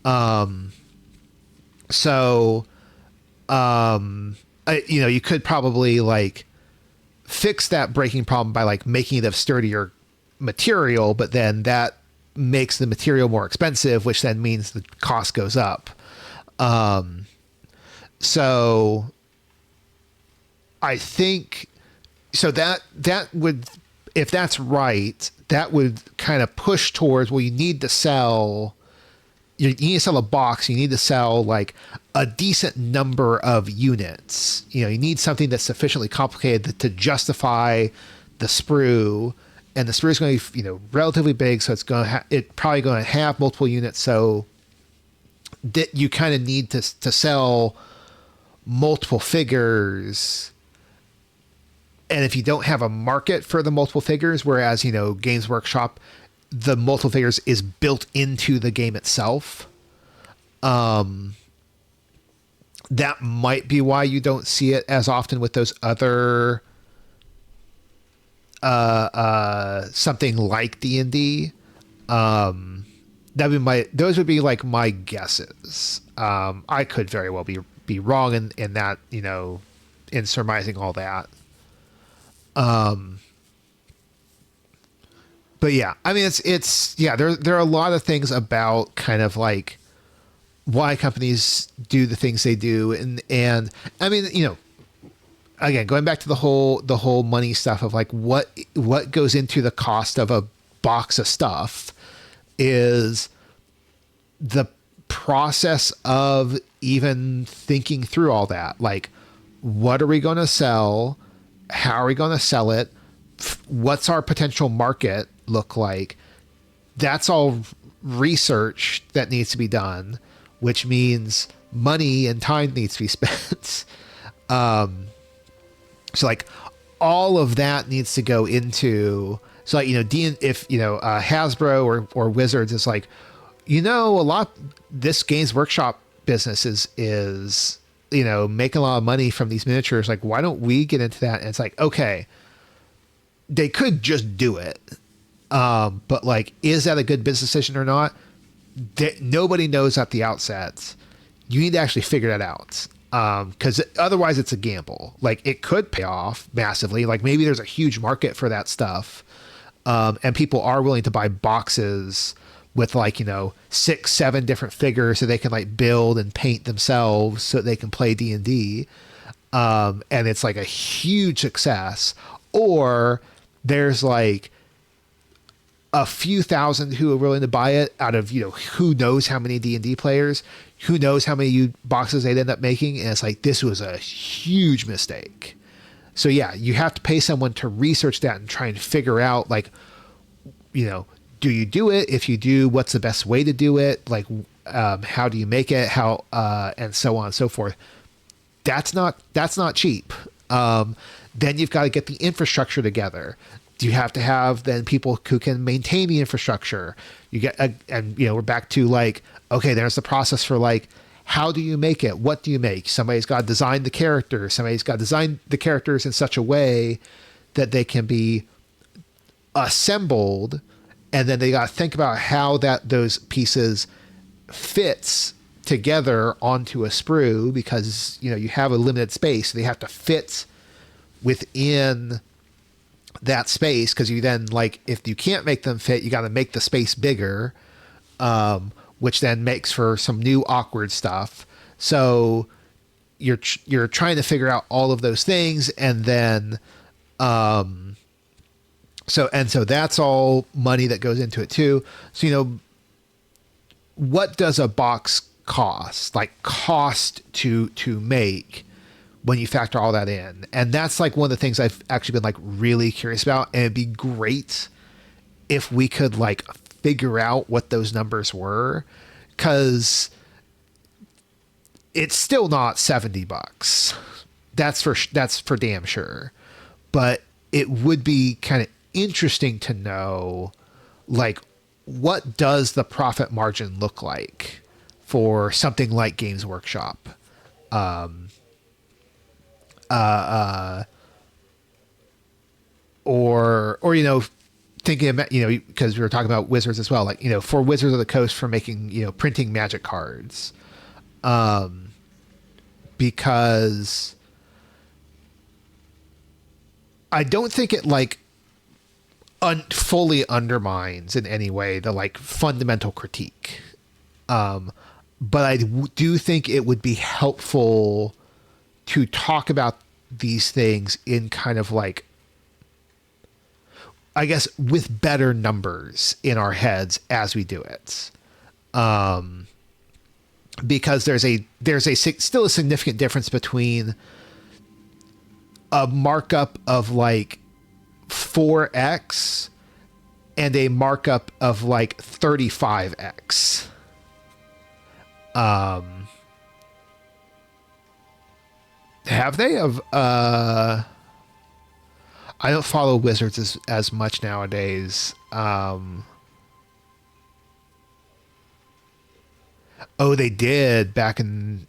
You could probably like fix that breaking problem by like making it of sturdier material, but then that makes the material more expensive, which then means the cost goes up. So I think that would, if that's right, that would kind of push towards, well, you need to sell a box, you need to sell like a decent number of units. You need something that's sufficiently complicated to justify the sprue, and the sprue is going to be, relatively big, so it's probably going to have multiple units, so that you kind of need to sell multiple figures. And if you don't have a market for the multiple figures, whereas, Games Workshop, the multiple figures is built into the game itself, that might be why you don't see it as often with those other something like D&D. Those would be like my guesses. I could very well be wrong in that, in surmising all that. But yeah, I mean, there are a lot of things about kind of like why companies do the things they do. And I mean, again, going back to the whole money stuff of like what goes into the cost of a box of stuff is the process of even thinking through all that. Like, what are we going to sell? How are we going to sell it? What's our potential market look like? That's all research that needs to be done, which means money and time needs to be spent. So like all of that needs to go into, so like, if Hasbro or Wizards is like, this Games Workshop business is making a lot of money from these miniatures. Like, why don't we get into that? And it's like, okay, they could just do it. But like, is that a good business decision or not? Nobody knows at the outset. You need to actually figure that out. Because otherwise it's a gamble. Like, it could pay off massively. Like, maybe there's a huge market for that stuff. And people are willing to buy boxes with like, 6, 7 different figures so they can like build and paint themselves so they can play D&D. And it's like a huge success. Or there's like a few thousand who are willing to buy it out of, who knows how many D&D players, who knows how many boxes they'd end up making. And it's like, this was a huge mistake. So yeah, you have to pay someone to research that and try and figure out like, do you do it? If you do, what's the best way to do it? Like, how do you make it? How, and so on and so forth. That's not cheap. Then you've got to get the infrastructure together. You have to have then people who can maintain the infrastructure. You get, and we're back to like, okay, there's the process for like, how do you make it? What do you make? Somebody's got to design the characters. Somebody's got to design the characters in such a way that they can be assembled. And then they got to think about how those pieces fits together onto a sprue, because, you have a limited space. So they have to fit within that space, because you then, like, if you can't make them fit, you got to make the space bigger, which then makes for some new awkward stuff. So you're trying to figure out all of those things, and then so that's all money that goes into it too. So what does a box cost to make when you factor all that in? And that's like one of the things I've actually been like really curious about, and it'd be great if we could like figure out what those numbers were, because it's still not $70. That's for damn sure. But it would be kind of interesting to know, like, what does the profit margin look like for something like Games Workshop? Or thinking about, because we were talking about Wizards as well, like, for Wizards of the Coast, for making, printing Magic cards, because I don't think it like fully undermines in any way the like fundamental critique. But I do think it would be helpful to talk about these things in kind of like, I guess, with better numbers in our heads as we do it. Because there's still a significant difference between a markup of like 4x and a markup of like 35x. Have they? I don't follow Wizards as much nowadays. Oh, they did back in...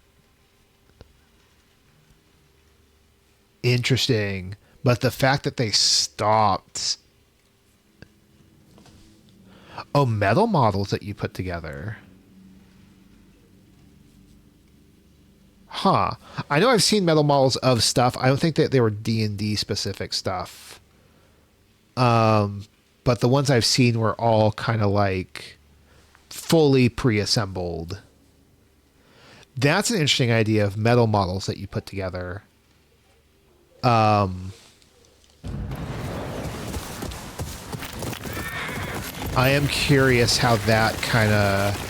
Interesting. But the fact that they stopped... Oh, metal models that you put together. Huh. I know I've seen metal models of stuff. I don't think that they were D&D specific stuff. But the ones I've seen were all kind of like fully pre-assembled. That's an interesting idea of metal models that you put together. I am curious how that kind of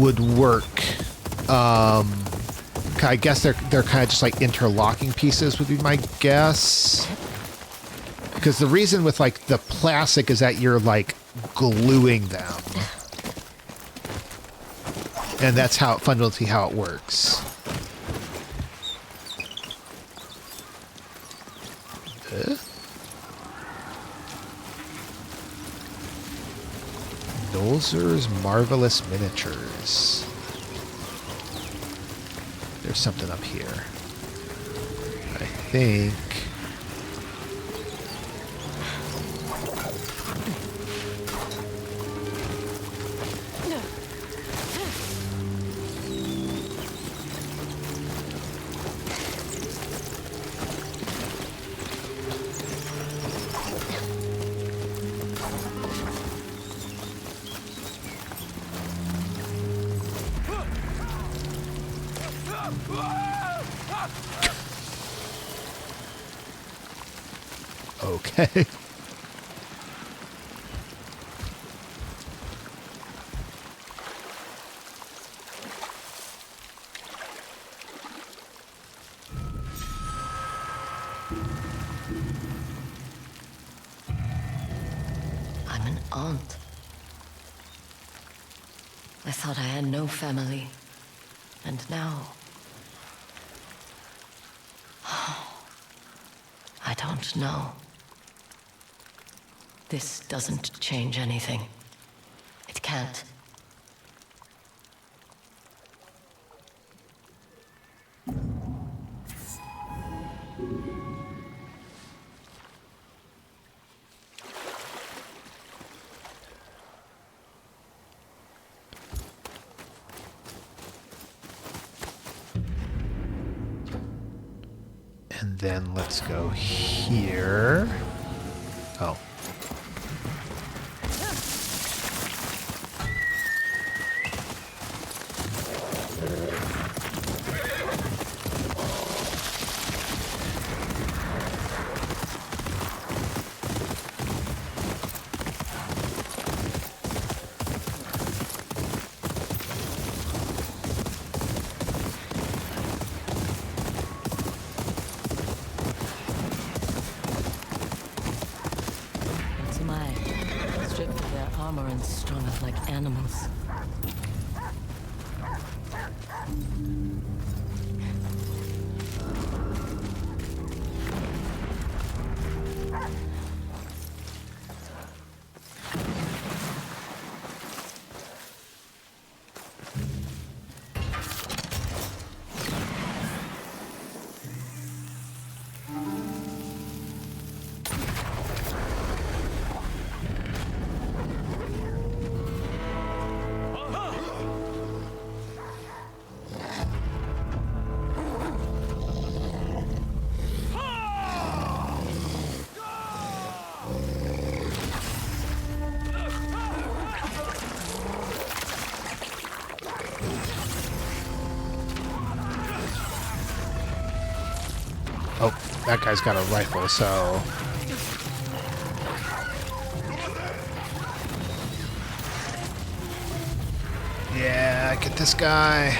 would work. I guess they're kind of just like interlocking pieces would be my guess. Because the reason with like the plastic is that you're like gluing them. And that's fundamentally how it works. Nolzur's Marvelous Miniatures. There's something up here. I think... Okay. I'm an aunt. I thought I had no family. And now... I don't know. This doesn't change anything. It can't. And then let's go here. Oh. Stripped of their armor and strung up like animals. Oh, that guy's got a rifle, so... Yeah, get this guy.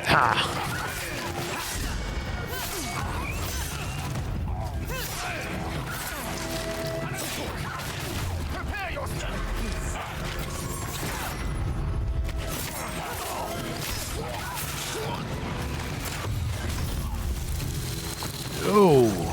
Ha! Oh.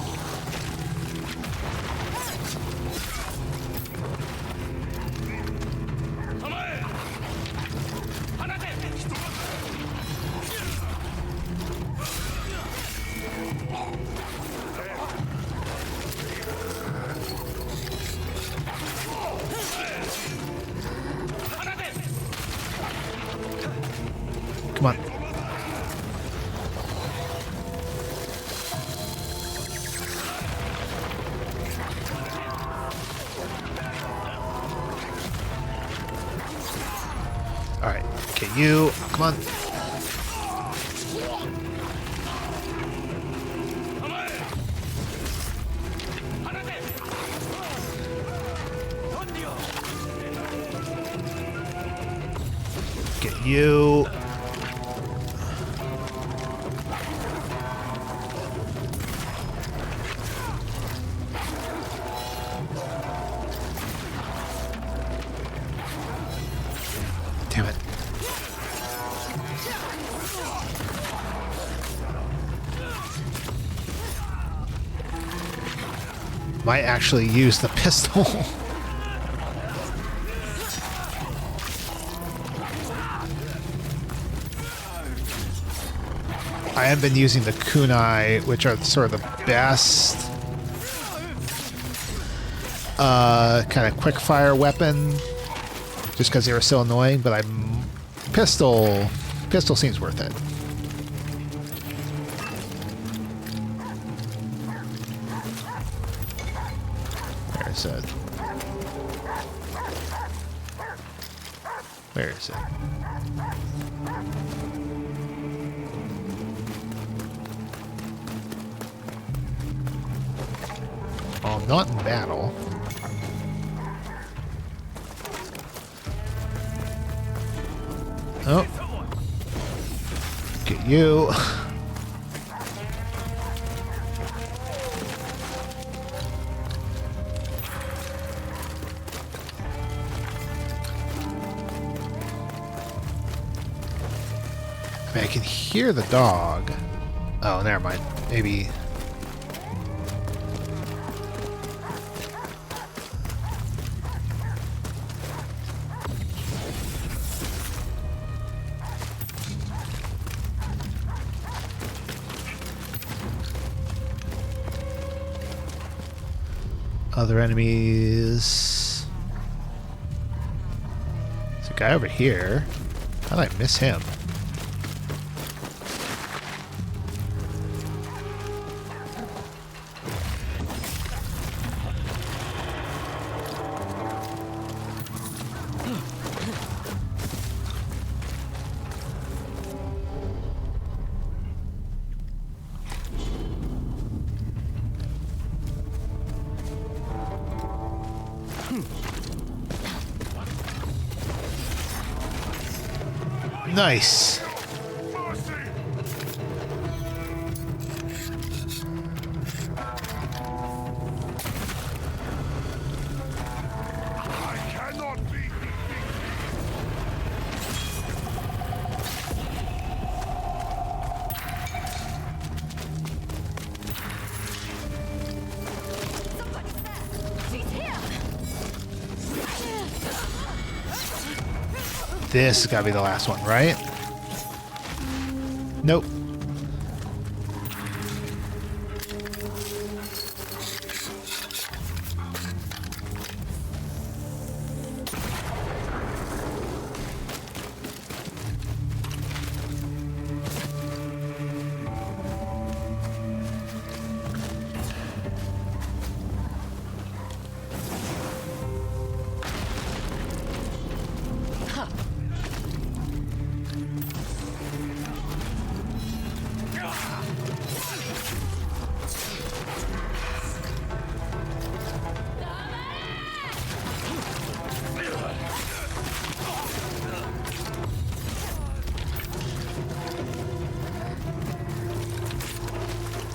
Come on. All right. Okay, you. Come on. Get you. Damn it. Might actually use the pistol. I have been using the kunai, which are sort of the best kind of quick fire weapon, just because they were so annoying. But pistol seems worth it. There's a Where is it? Well, I'm not in battle. Oh. Get you. I can hear the dog. Oh, never mind. Maybe. Other enemies. There's a guy over here. How did I miss him? Nice. This has got to be the last one, right? Nope.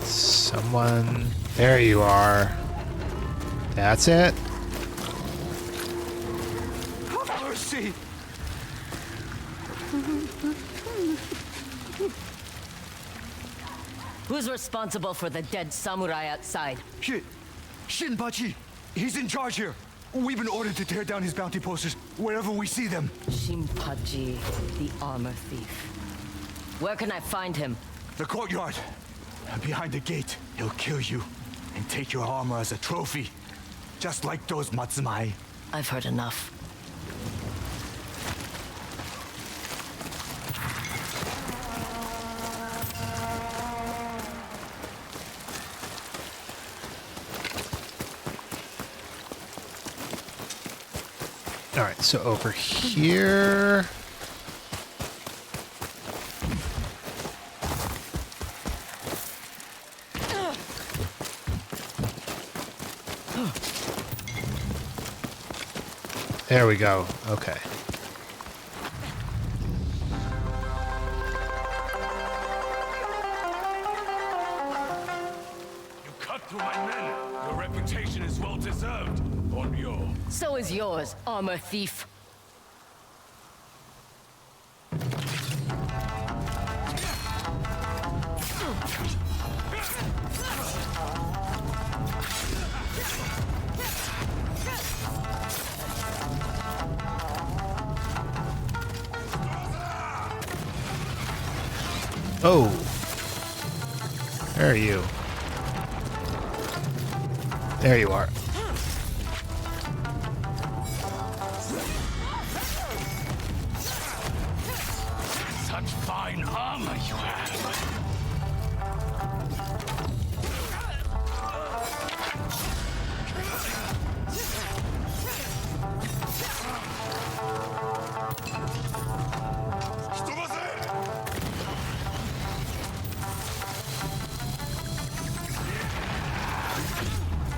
Someone. There you are. That's it. Mercy! Who's responsible for the dead samurai outside? Shinpachi! He's in charge here! We've been ordered to tear down his bounty posters wherever we see them. Shinpachi, the armor thief. Where can I find him? The courtyard. Behind the gate. He'll kill you and take your armor as a trophy. Just like those Matsumai. I've heard enough. All right, so over here. There we go. Okay. You cut through my men. Your reputation is well deserved, Onryo. So is yours, armor thief. Oh. Where are you? There you are. Such fine armor you have.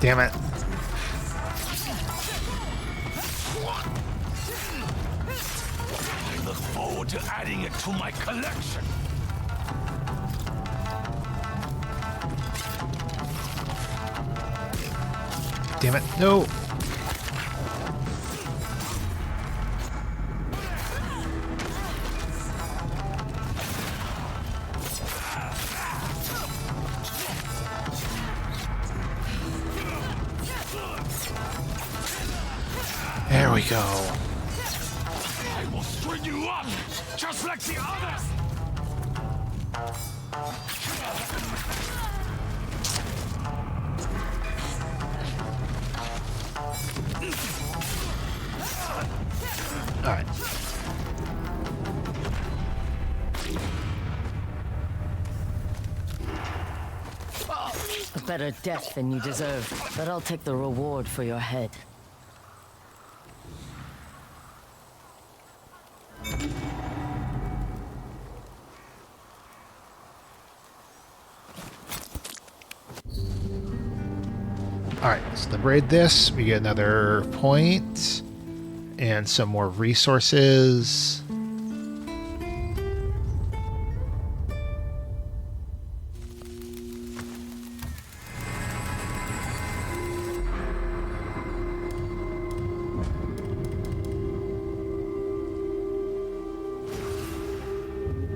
Damn it. I look forward to adding it to my collection. Damn it. No. There we go. I will string you up, just like the others. All right. A better death than you deserve, but I'll take the reward for your head. Alright, let's liberate this. We get another point and some more resources.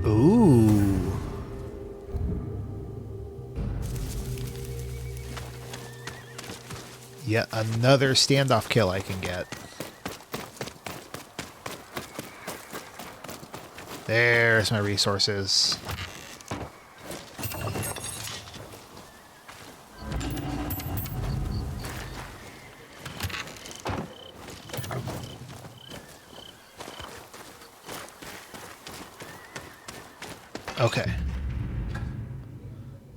Ooh. Yet another standoff kill I can get. There's my resources. Okay.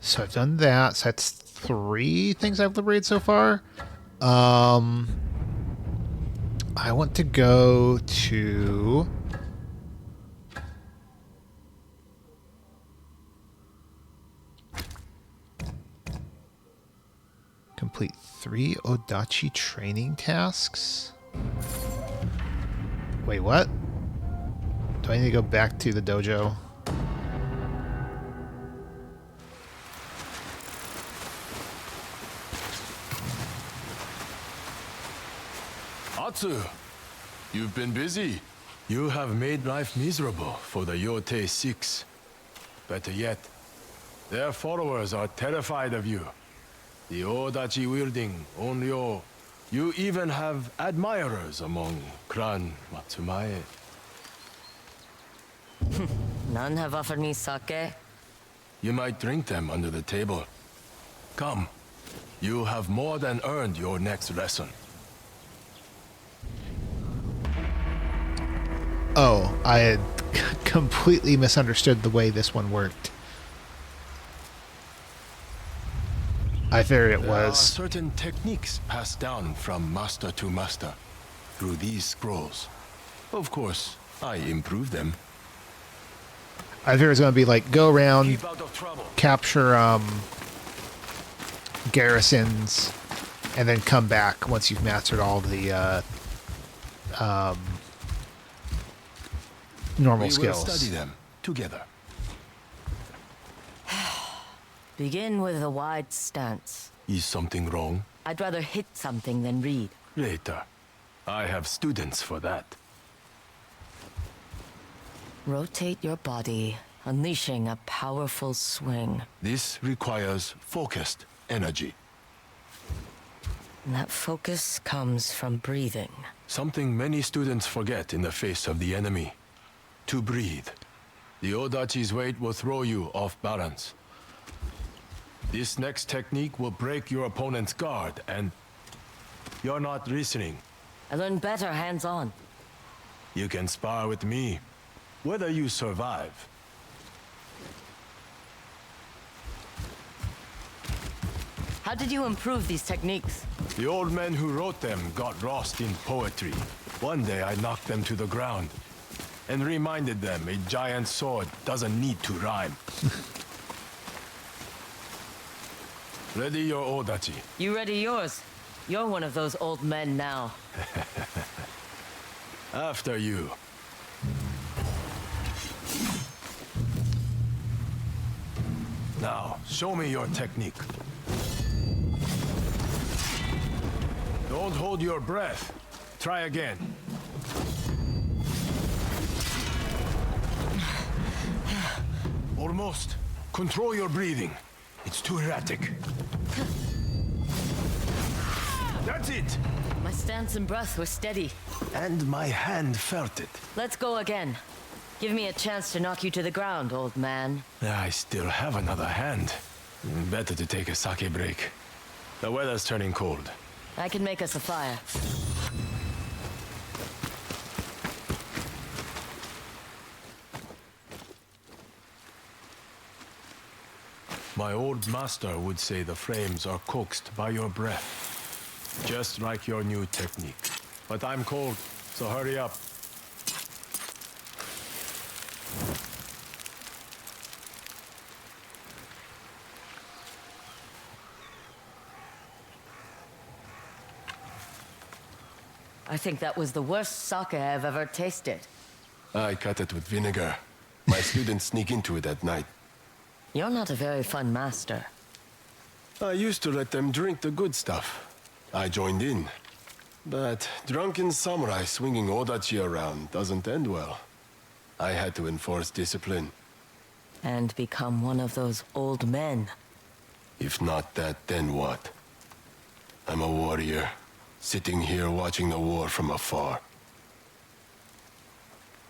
So I've done that. So that's 3 things I've liberated so far. I want to go to complete 3 Odachi training tasks. Wait, what? Do I need to go back to the dojo? Atsu, you've been busy. You have made life miserable for the Yotei 6. Better yet, their followers are terrified of you. The Odachi wielding Onryo. You even have admirers among Clan Matsumae. None have offered me sake. You might drink them under the table. Come, you have more than earned your next lesson. Oh, I had completely misunderstood the way this one worked. I figured it There was. are certain techniques passed down from master to master through these scrolls. Of course, I improve them. I figured it was going to be like go around, Keep out of trouble. capture garrisons, and then come back once you've mastered all the normal skills. We will study them together. Begin with a wide stance. Is something wrong? I'd rather hit something than read. Later. I have students for that. Rotate your body, unleashing a powerful swing. This requires focused energy. And that focus comes from breathing. Something many students forget in the face of the enemy. To breathe. The Odachi's weight will throw you off balance. This next technique will break your opponent's guard, and you're not listening. I learn better hands-on. You can spar with me, whether you survive. How did you improve these techniques? The old men who wrote them got lost in poetry. One day I knocked them to the ground and reminded them a giant sword doesn't need to rhyme. Ready your odachi. You ready yours? You're one of those old men now. After you. Now, show me your technique. Don't hold your breath. Try again. Almost. Control your breathing. It's too erratic. That's it! My stance and breath were steady. And my hand felt it. Let's go again. Give me a chance to knock you to the ground, old man. I still have another hand. Better to take a sake break. The weather's turning cold. I can make us a fire. My old master would say the flames are coaxed by your breath. Just like your new technique. But I'm cold, so hurry up. I think that was the worst sake I've ever tasted. I cut it with vinegar. My students sneak into it at night. You're not a very fun master. I used to let them drink the good stuff. I joined in. But drunken samurai swinging odachi around doesn't end well. I had to enforce discipline. And become one of those old men. If not that, then what? I'm a warrior, sitting here watching the war from afar.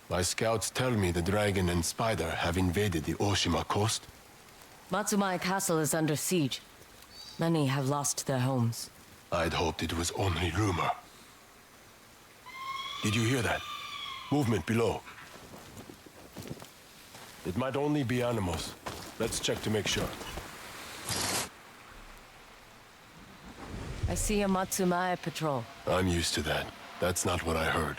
My scouts tell me the dragon and spider have invaded the Oshima coast. Matsumai Castle is under siege. Many have lost their homes. I'd hoped it was only rumor. Did you hear that? Movement below. It might only be animals. Let's check to make sure. I see a Matsumai patrol. I'm used to that. That's not what I heard.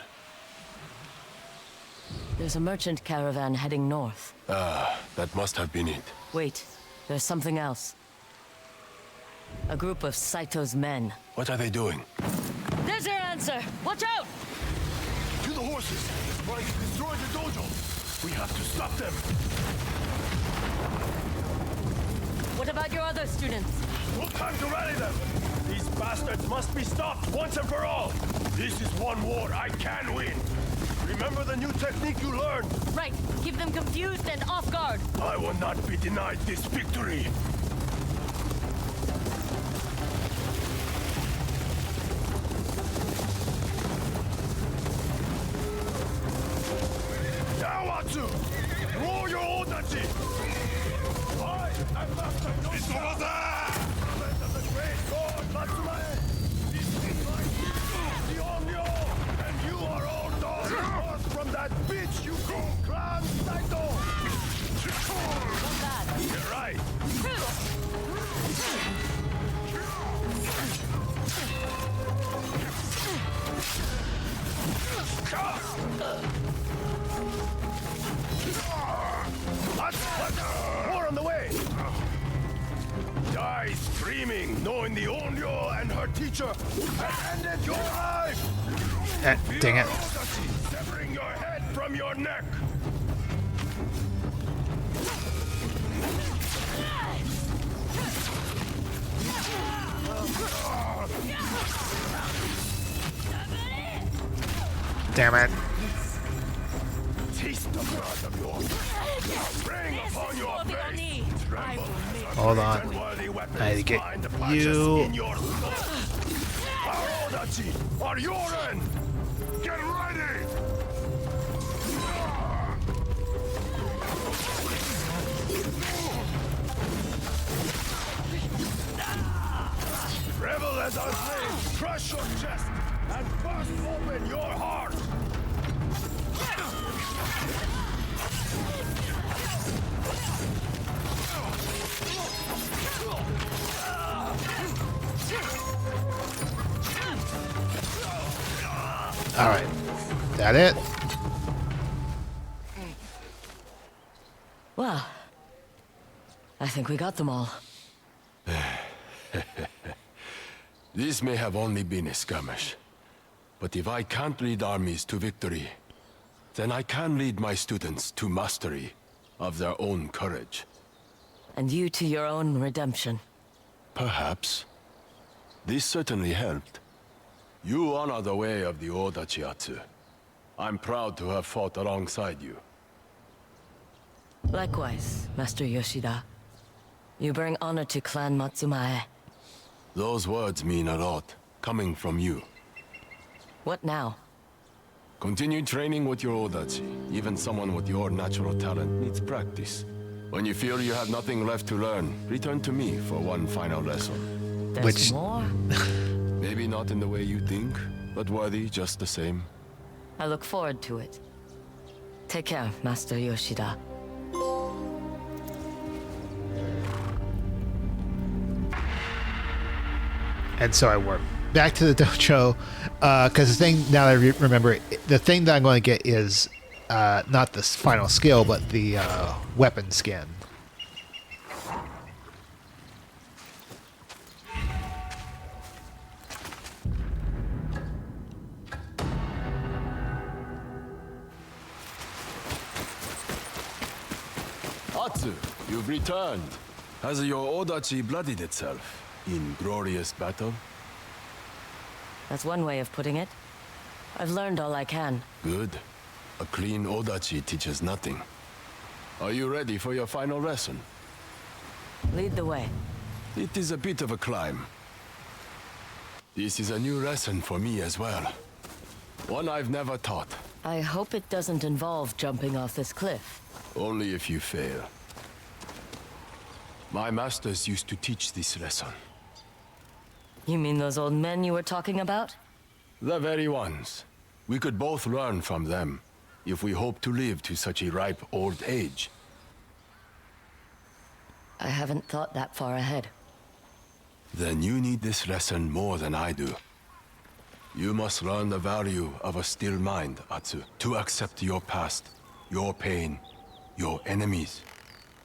There's a merchant caravan heading north. Ah, that must have been it. Wait, there's something else. A group of Saito's men. What are they doing? There's your answer! Watch out! To the horses! Trying to destroy the dojo! We have to stop them! What about your other students? No time to rally them! These bastards must be stopped once and for all! This is one war I can win! Remember the new technique you learned? Right. Keep them confused and off guard. I will not be denied this victory! Yawatsu! Roll your odachi! I am Master Yotei! Friend of the great Lord Matsumae! This is my the Onryo! And you are all dogs lost from that bitch you call Clan Saito! Not bad. You're right! More on the way! Die screaming, knowing the Onryo and her teacher has ended your life! Dang it. Severing your head from your neck! Damn it. Taste the blood of your ring upon your face. Hold on. I need to get you. Our odachi are your end. Get ready. Rebel as our flame, crush your chest and burst open your heart. All right. That it? Well, I think we got them all. This may have only been a skirmish. But if I can't lead armies to victory, then I can lead my students to mastery of their own courage. And you to your own redemption. Perhaps. This certainly helped. You honor the way of the Oda Chiatsu. I'm proud to have fought alongside you. Likewise, Master Yoshida. You bring honor to Clan Matsumae. Those words mean a lot, coming from you. What now? Continue training with your Odachi. Even someone with your natural talent needs practice. When you feel you have nothing left to learn, return to me for one final lesson. There's more? Maybe not in the way you think, but worthy just the same. I look forward to it. Take care, Master Yoshida. And so I work back to the dojo, because the thing, now that I remember, the thing that I'm going to get is not the final skill, but the weapon skin. Atsu, you've returned. Has your Odachi bloodied itself in glorious battle? That's one way of putting it. I've learned all I can. Good. A clean Odachi teaches nothing. Are you ready for your final lesson? Lead the way. It is a bit of a climb. This is a new lesson for me as well. One I've never taught. I hope it doesn't involve jumping off this cliff. Only if you fail. My masters used to teach this lesson. You mean those old men you were talking about? The very ones. We could both learn from them, if we hope to live to such a ripe old age. I haven't thought that far ahead. Then you need this lesson more than I do. You must learn the value of a still mind, Atsu. To accept your past, your pain, your enemies,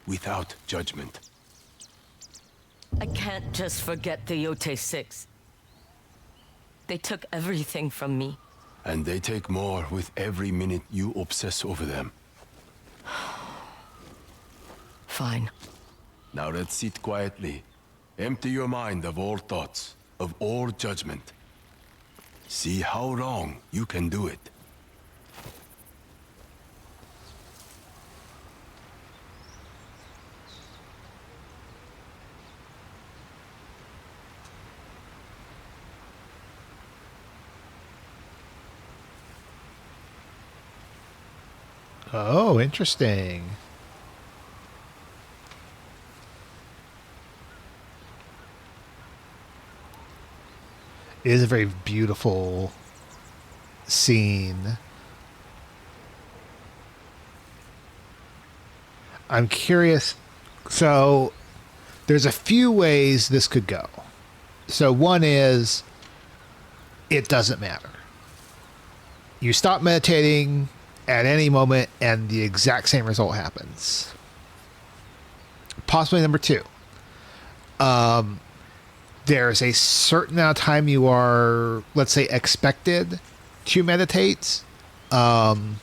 without judgment. I can't just forget the Yotei 6. They took everything from me. And they take more with every minute you obsess over them. Fine. Now let's sit quietly. Empty your mind of all thoughts, of all judgment. See how long you can do it. Oh, interesting. It is a very beautiful scene. I'm curious. So, there's a few ways this could go. So, one is, it doesn't matter. You stop meditating at any moment and the exact same result happens. Possibly number two. There's a certain amount of time you are, let's say, expected to meditate. And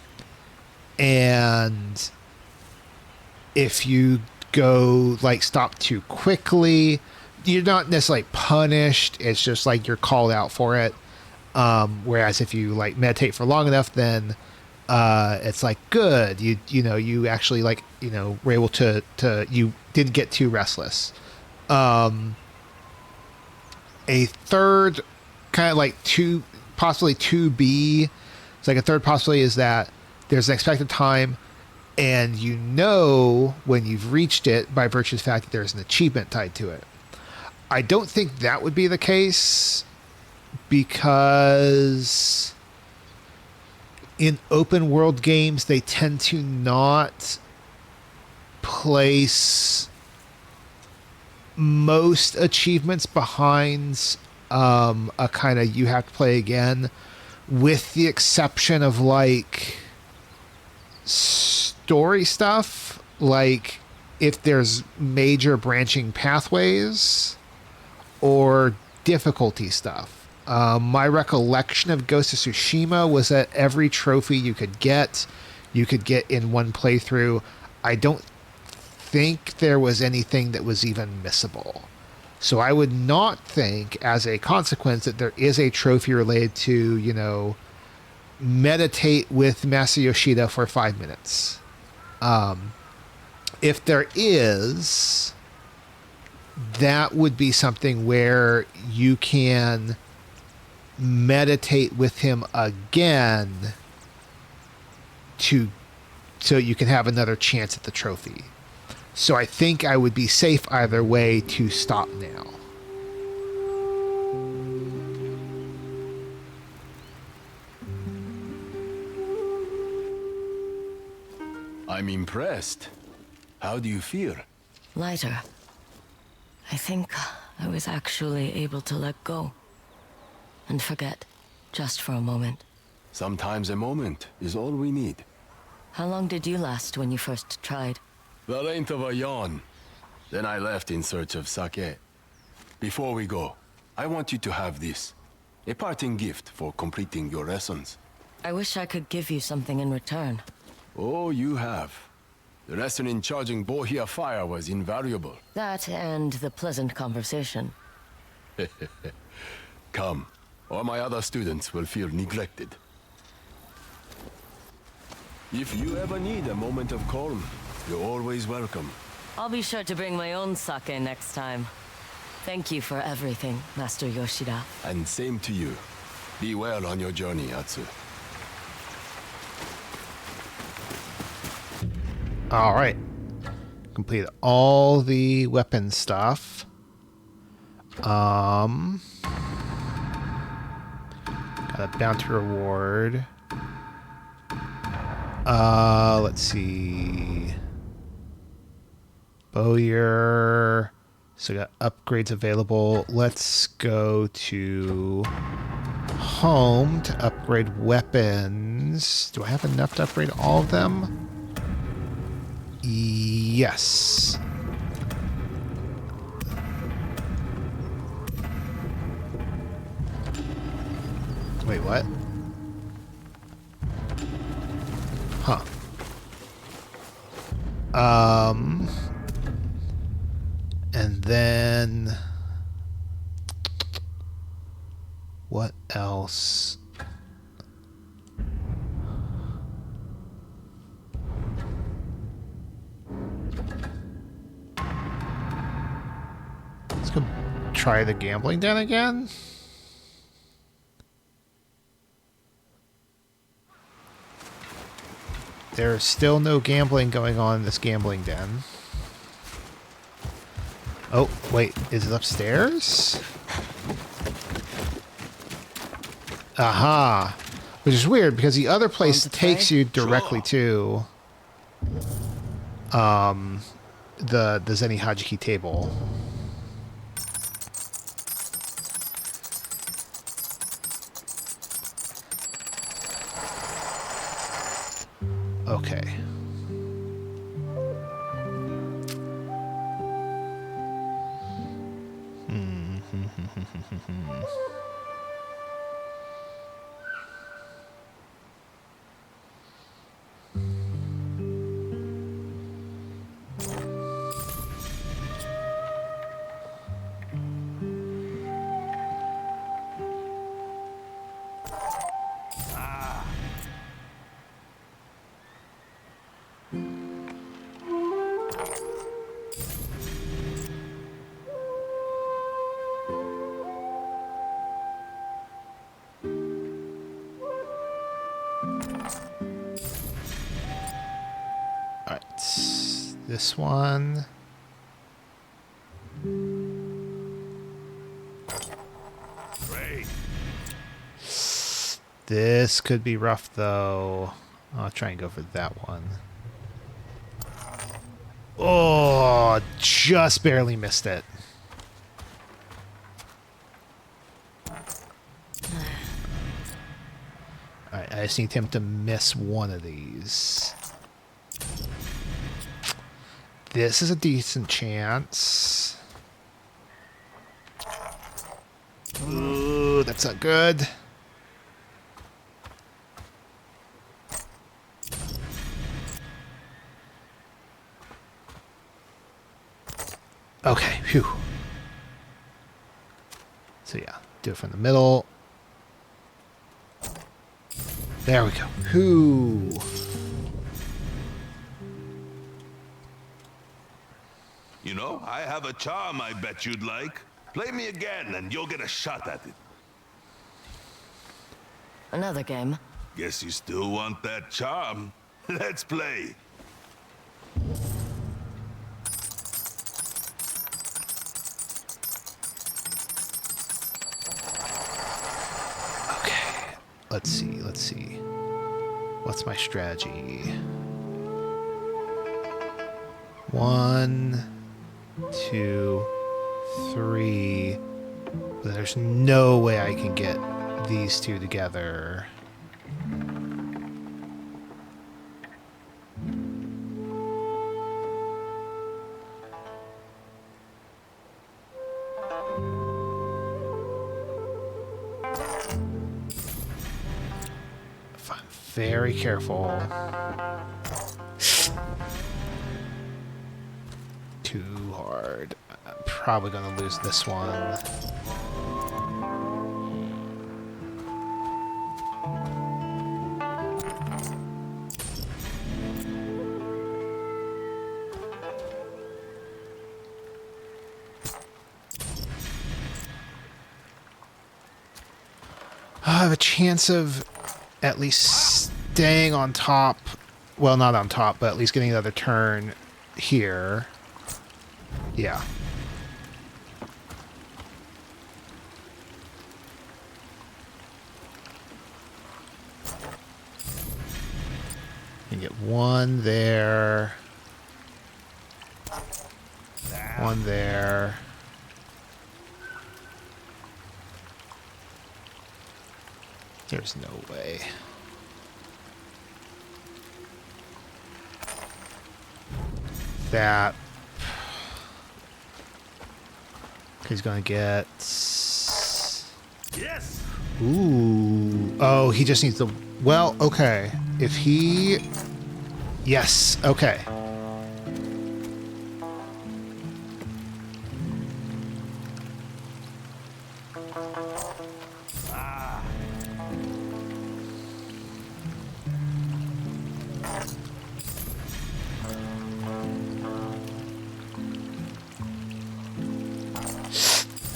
if you go, like, stop too quickly, you're not necessarily punished. It's just like you're called out for it. Whereas if you, like, meditate for long enough, then it's like, good. You actually, like, were able to you didn't get too restless. A third kind of like possibly 2B. It's like a third possibility is that there's an expected time and when you've reached it by virtue of the fact that there's an achievement tied to it. I don't think that would be the case because in open world games, they tend to not place most achievements behind a kind of you have to play again, with the exception of like story stuff, like if there's major branching pathways or difficulty stuff. My recollection of Ghost of Tsushima was that every trophy you could get in one playthrough. I don't think there was anything that was even missable. So I would not think, as a consequence, that there is a trophy related to, meditate with Master Yoshida for 5 minutes. If there is, that would be something where you can meditate with him again so you can have another chance at the trophy. So I think I would be safe either way to stop now. I'm impressed. How do you feel? Lighter. I think I was actually able to let go. And forget. Just for a moment. Sometimes a moment is all we need. How long did you last when you first tried? The length of a yawn. Then I left in search of sake. Before we go, I want you to have this. A parting gift for completing your lessons. I wish I could give you something in return. Oh, you have. The lesson in charging Bohia fire was invaluable. That and the pleasant conversation. Come, or my other students will feel neglected. If you ever need a moment of calm, you're always welcome. I'll be sure to bring my own sake next time. Thank you for everything, Master Yoshida. And same to you. Be well on your journey, Atsu. All right. Completed all the weapon stuff. Got a bounty reward. Let's see. Bowyer. So got upgrades available. Let's go to home to upgrade weapons. Do I have enough to upgrade all of them? Yes. Wait, what? Huh. And then what else? Let's go try the gambling den again. There's still no gambling going on in this gambling den. Oh, wait, is it upstairs? Aha. Which is weird because the other place takes you directly to the Zeni Hajiki table. Okay. This one. Great. This could be rough, though. I'll try and go for that one. Oh, just barely missed it. Alright, I just need him to miss one of these. This is a decent chance. that's not good. Okay, phew. So yeah, do it from the middle. There we go. Whew. You know, I have a charm I bet you'd like. Play me again and you'll get a shot at it. Another game? Guess you still want that charm. Let's play. Okay. Let's see. What's my strategy? 1, 2, 3. But there's no way I can get these two together. If I'm very careful. Too hard. I'm probably going to lose this one. I have a chance of at least staying on top. Well, not on top, but at least getting another turn here. Yeah. You get one there. One there. There's no way. That. He's gonna get. Yes. Ooh. Oh, he just needs the. Well, okay. If he. Yes. Okay.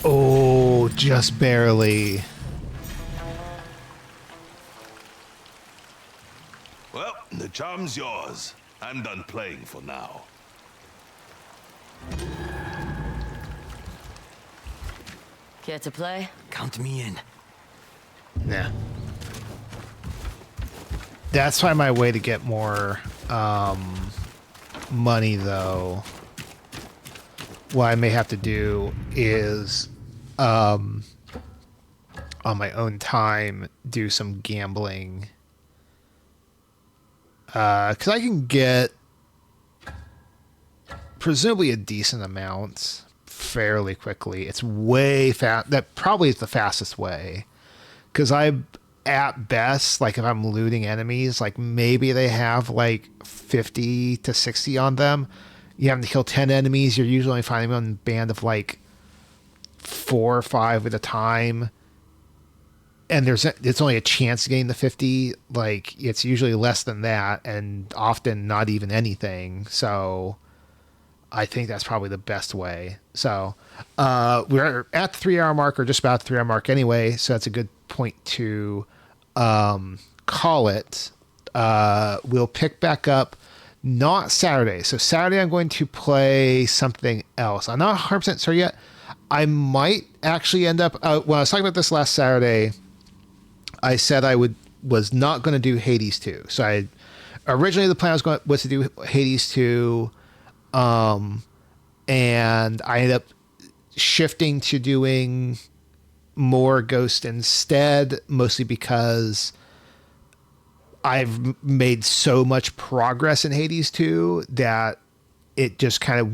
Oh, just barely. Well, the charm's yours. I'm done playing for now. Care to play? Count me in. Nah. That's probably my way to get more money, though. What I may have to do is, on my own time, do some gambling. Because I can get presumably a decent amount fairly quickly. It's way fast. That probably is the fastest way. Because at best, like if I'm looting enemies, like maybe they have like 50 to 60 on them. You have to kill 10 enemies. You're usually only finding one band of like 4 or 5 at a time. And it's only a chance of getting the 50. Like it's usually less than that and often not even anything. So I think that's probably the best way. So we're at the 3-hour mark or just about the 3-hour mark anyway. So that's a good point to call it. We'll pick back up not Saturday. So Saturday I'm going to play something else. I'm not 100% sure yet. I might actually end up when I was talking about this last Saturday, I said I was not going to do Hades 2. So originally the plan was to do Hades 2, and I ended up shifting to doing more Ghost instead, mostly because I've made so much progress in Hades 2 that it just kind of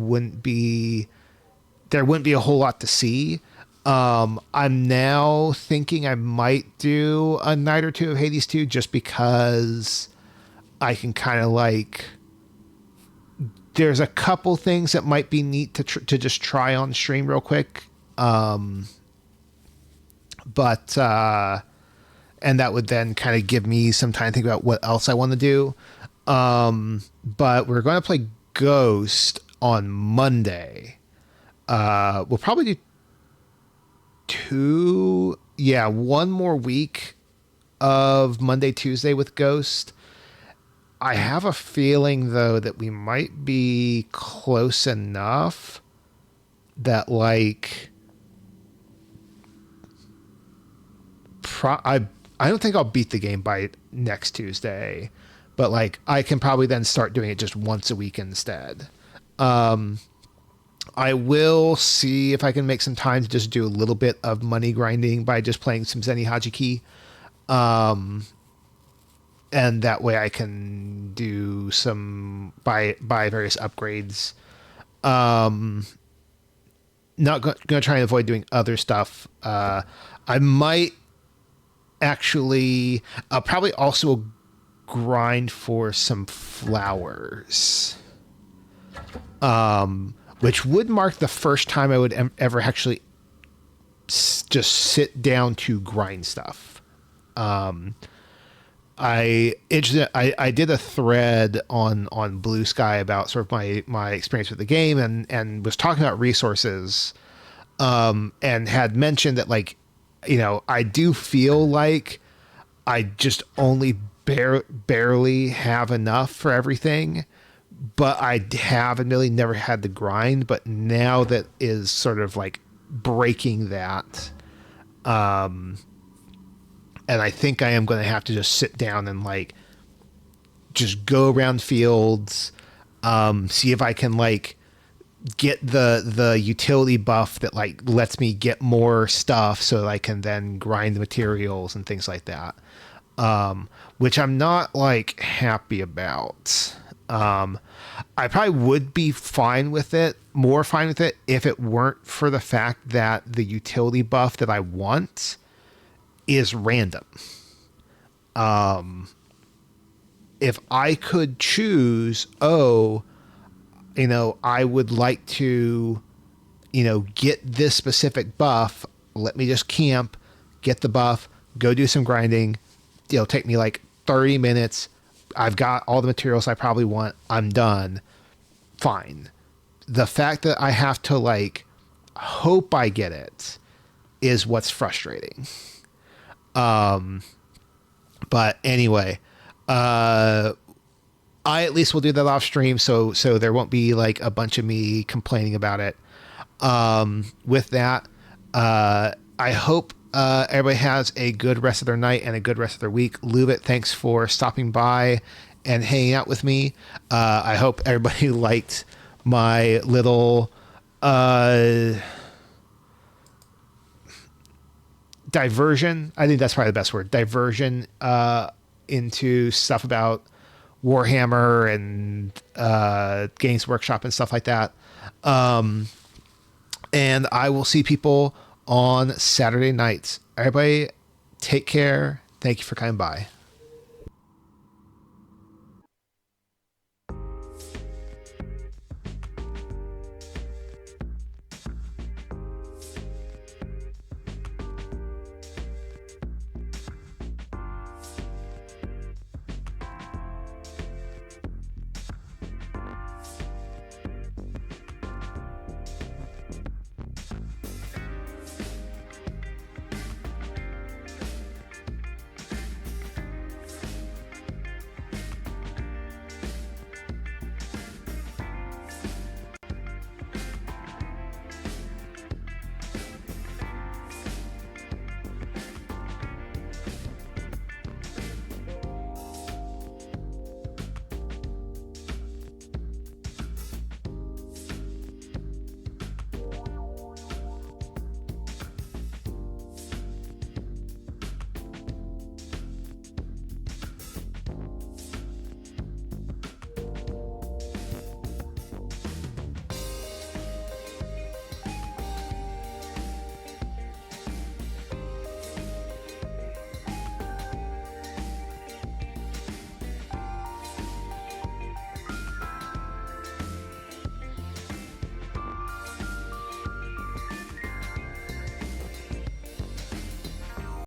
there wouldn't be a whole lot to see. I'm now thinking I might do a night or two of Hades 2 just because I can kind of like, there's a couple things that might be neat to just try on stream real quick. And that would then kind of give me some time to think about what else I want to do. But we're going to play Ghost on Monday. We'll probably do one more week of Monday, Tuesday with Ghost. I have a feeling though that we might be close enough that like I don't think I'll beat the game by next Tuesday, but like I can probably then start doing it just once a week instead. I will see if I can make some time to just do a little bit of money grinding by just playing some Zeni Hajiki. And that way I can do some buy various upgrades. Not going to try and avoid doing other stuff. I might actually, I'll probably also grind for some flowers. Which would mark the first time I would ever actually just sit down to grind stuff. I did a thread on Blue Sky about sort of my experience with the game and was talking about resources, and had mentioned that like, you know, I do feel like I just only barely have enough for everything. But I have admittedly never had the grind, but now that is sort of like breaking that. And I think I am going to have to just sit down and like just go around fields, see if I can like get the utility buff that like lets me get more stuff so that I can then grind the materials and things like that. Which I'm not like happy about. I probably would be fine with it, more fine with it, if it weren't for the fact that the utility buff that I want is random. If I could choose, I would like to, get this specific buff, let me just camp, get the buff, go do some grinding. It'll take me like 30 minutes. I've got all the materials I probably want. I'm done. Fine. The fact that I have to like hope I get it is what's frustrating. But anyway, I at least will do that off stream, so there won't be like a bunch of me complaining about it. With that, I hope everybody has a good rest of their night and a good rest of their week. Lubit, thanks for stopping by and hanging out with me. I hope everybody liked my little diversion. I think that's probably the best word. Diversion into stuff about Warhammer and Games Workshop and stuff like that. And I will see people on Saturday nights. Everybody, take care. Thank you for coming by.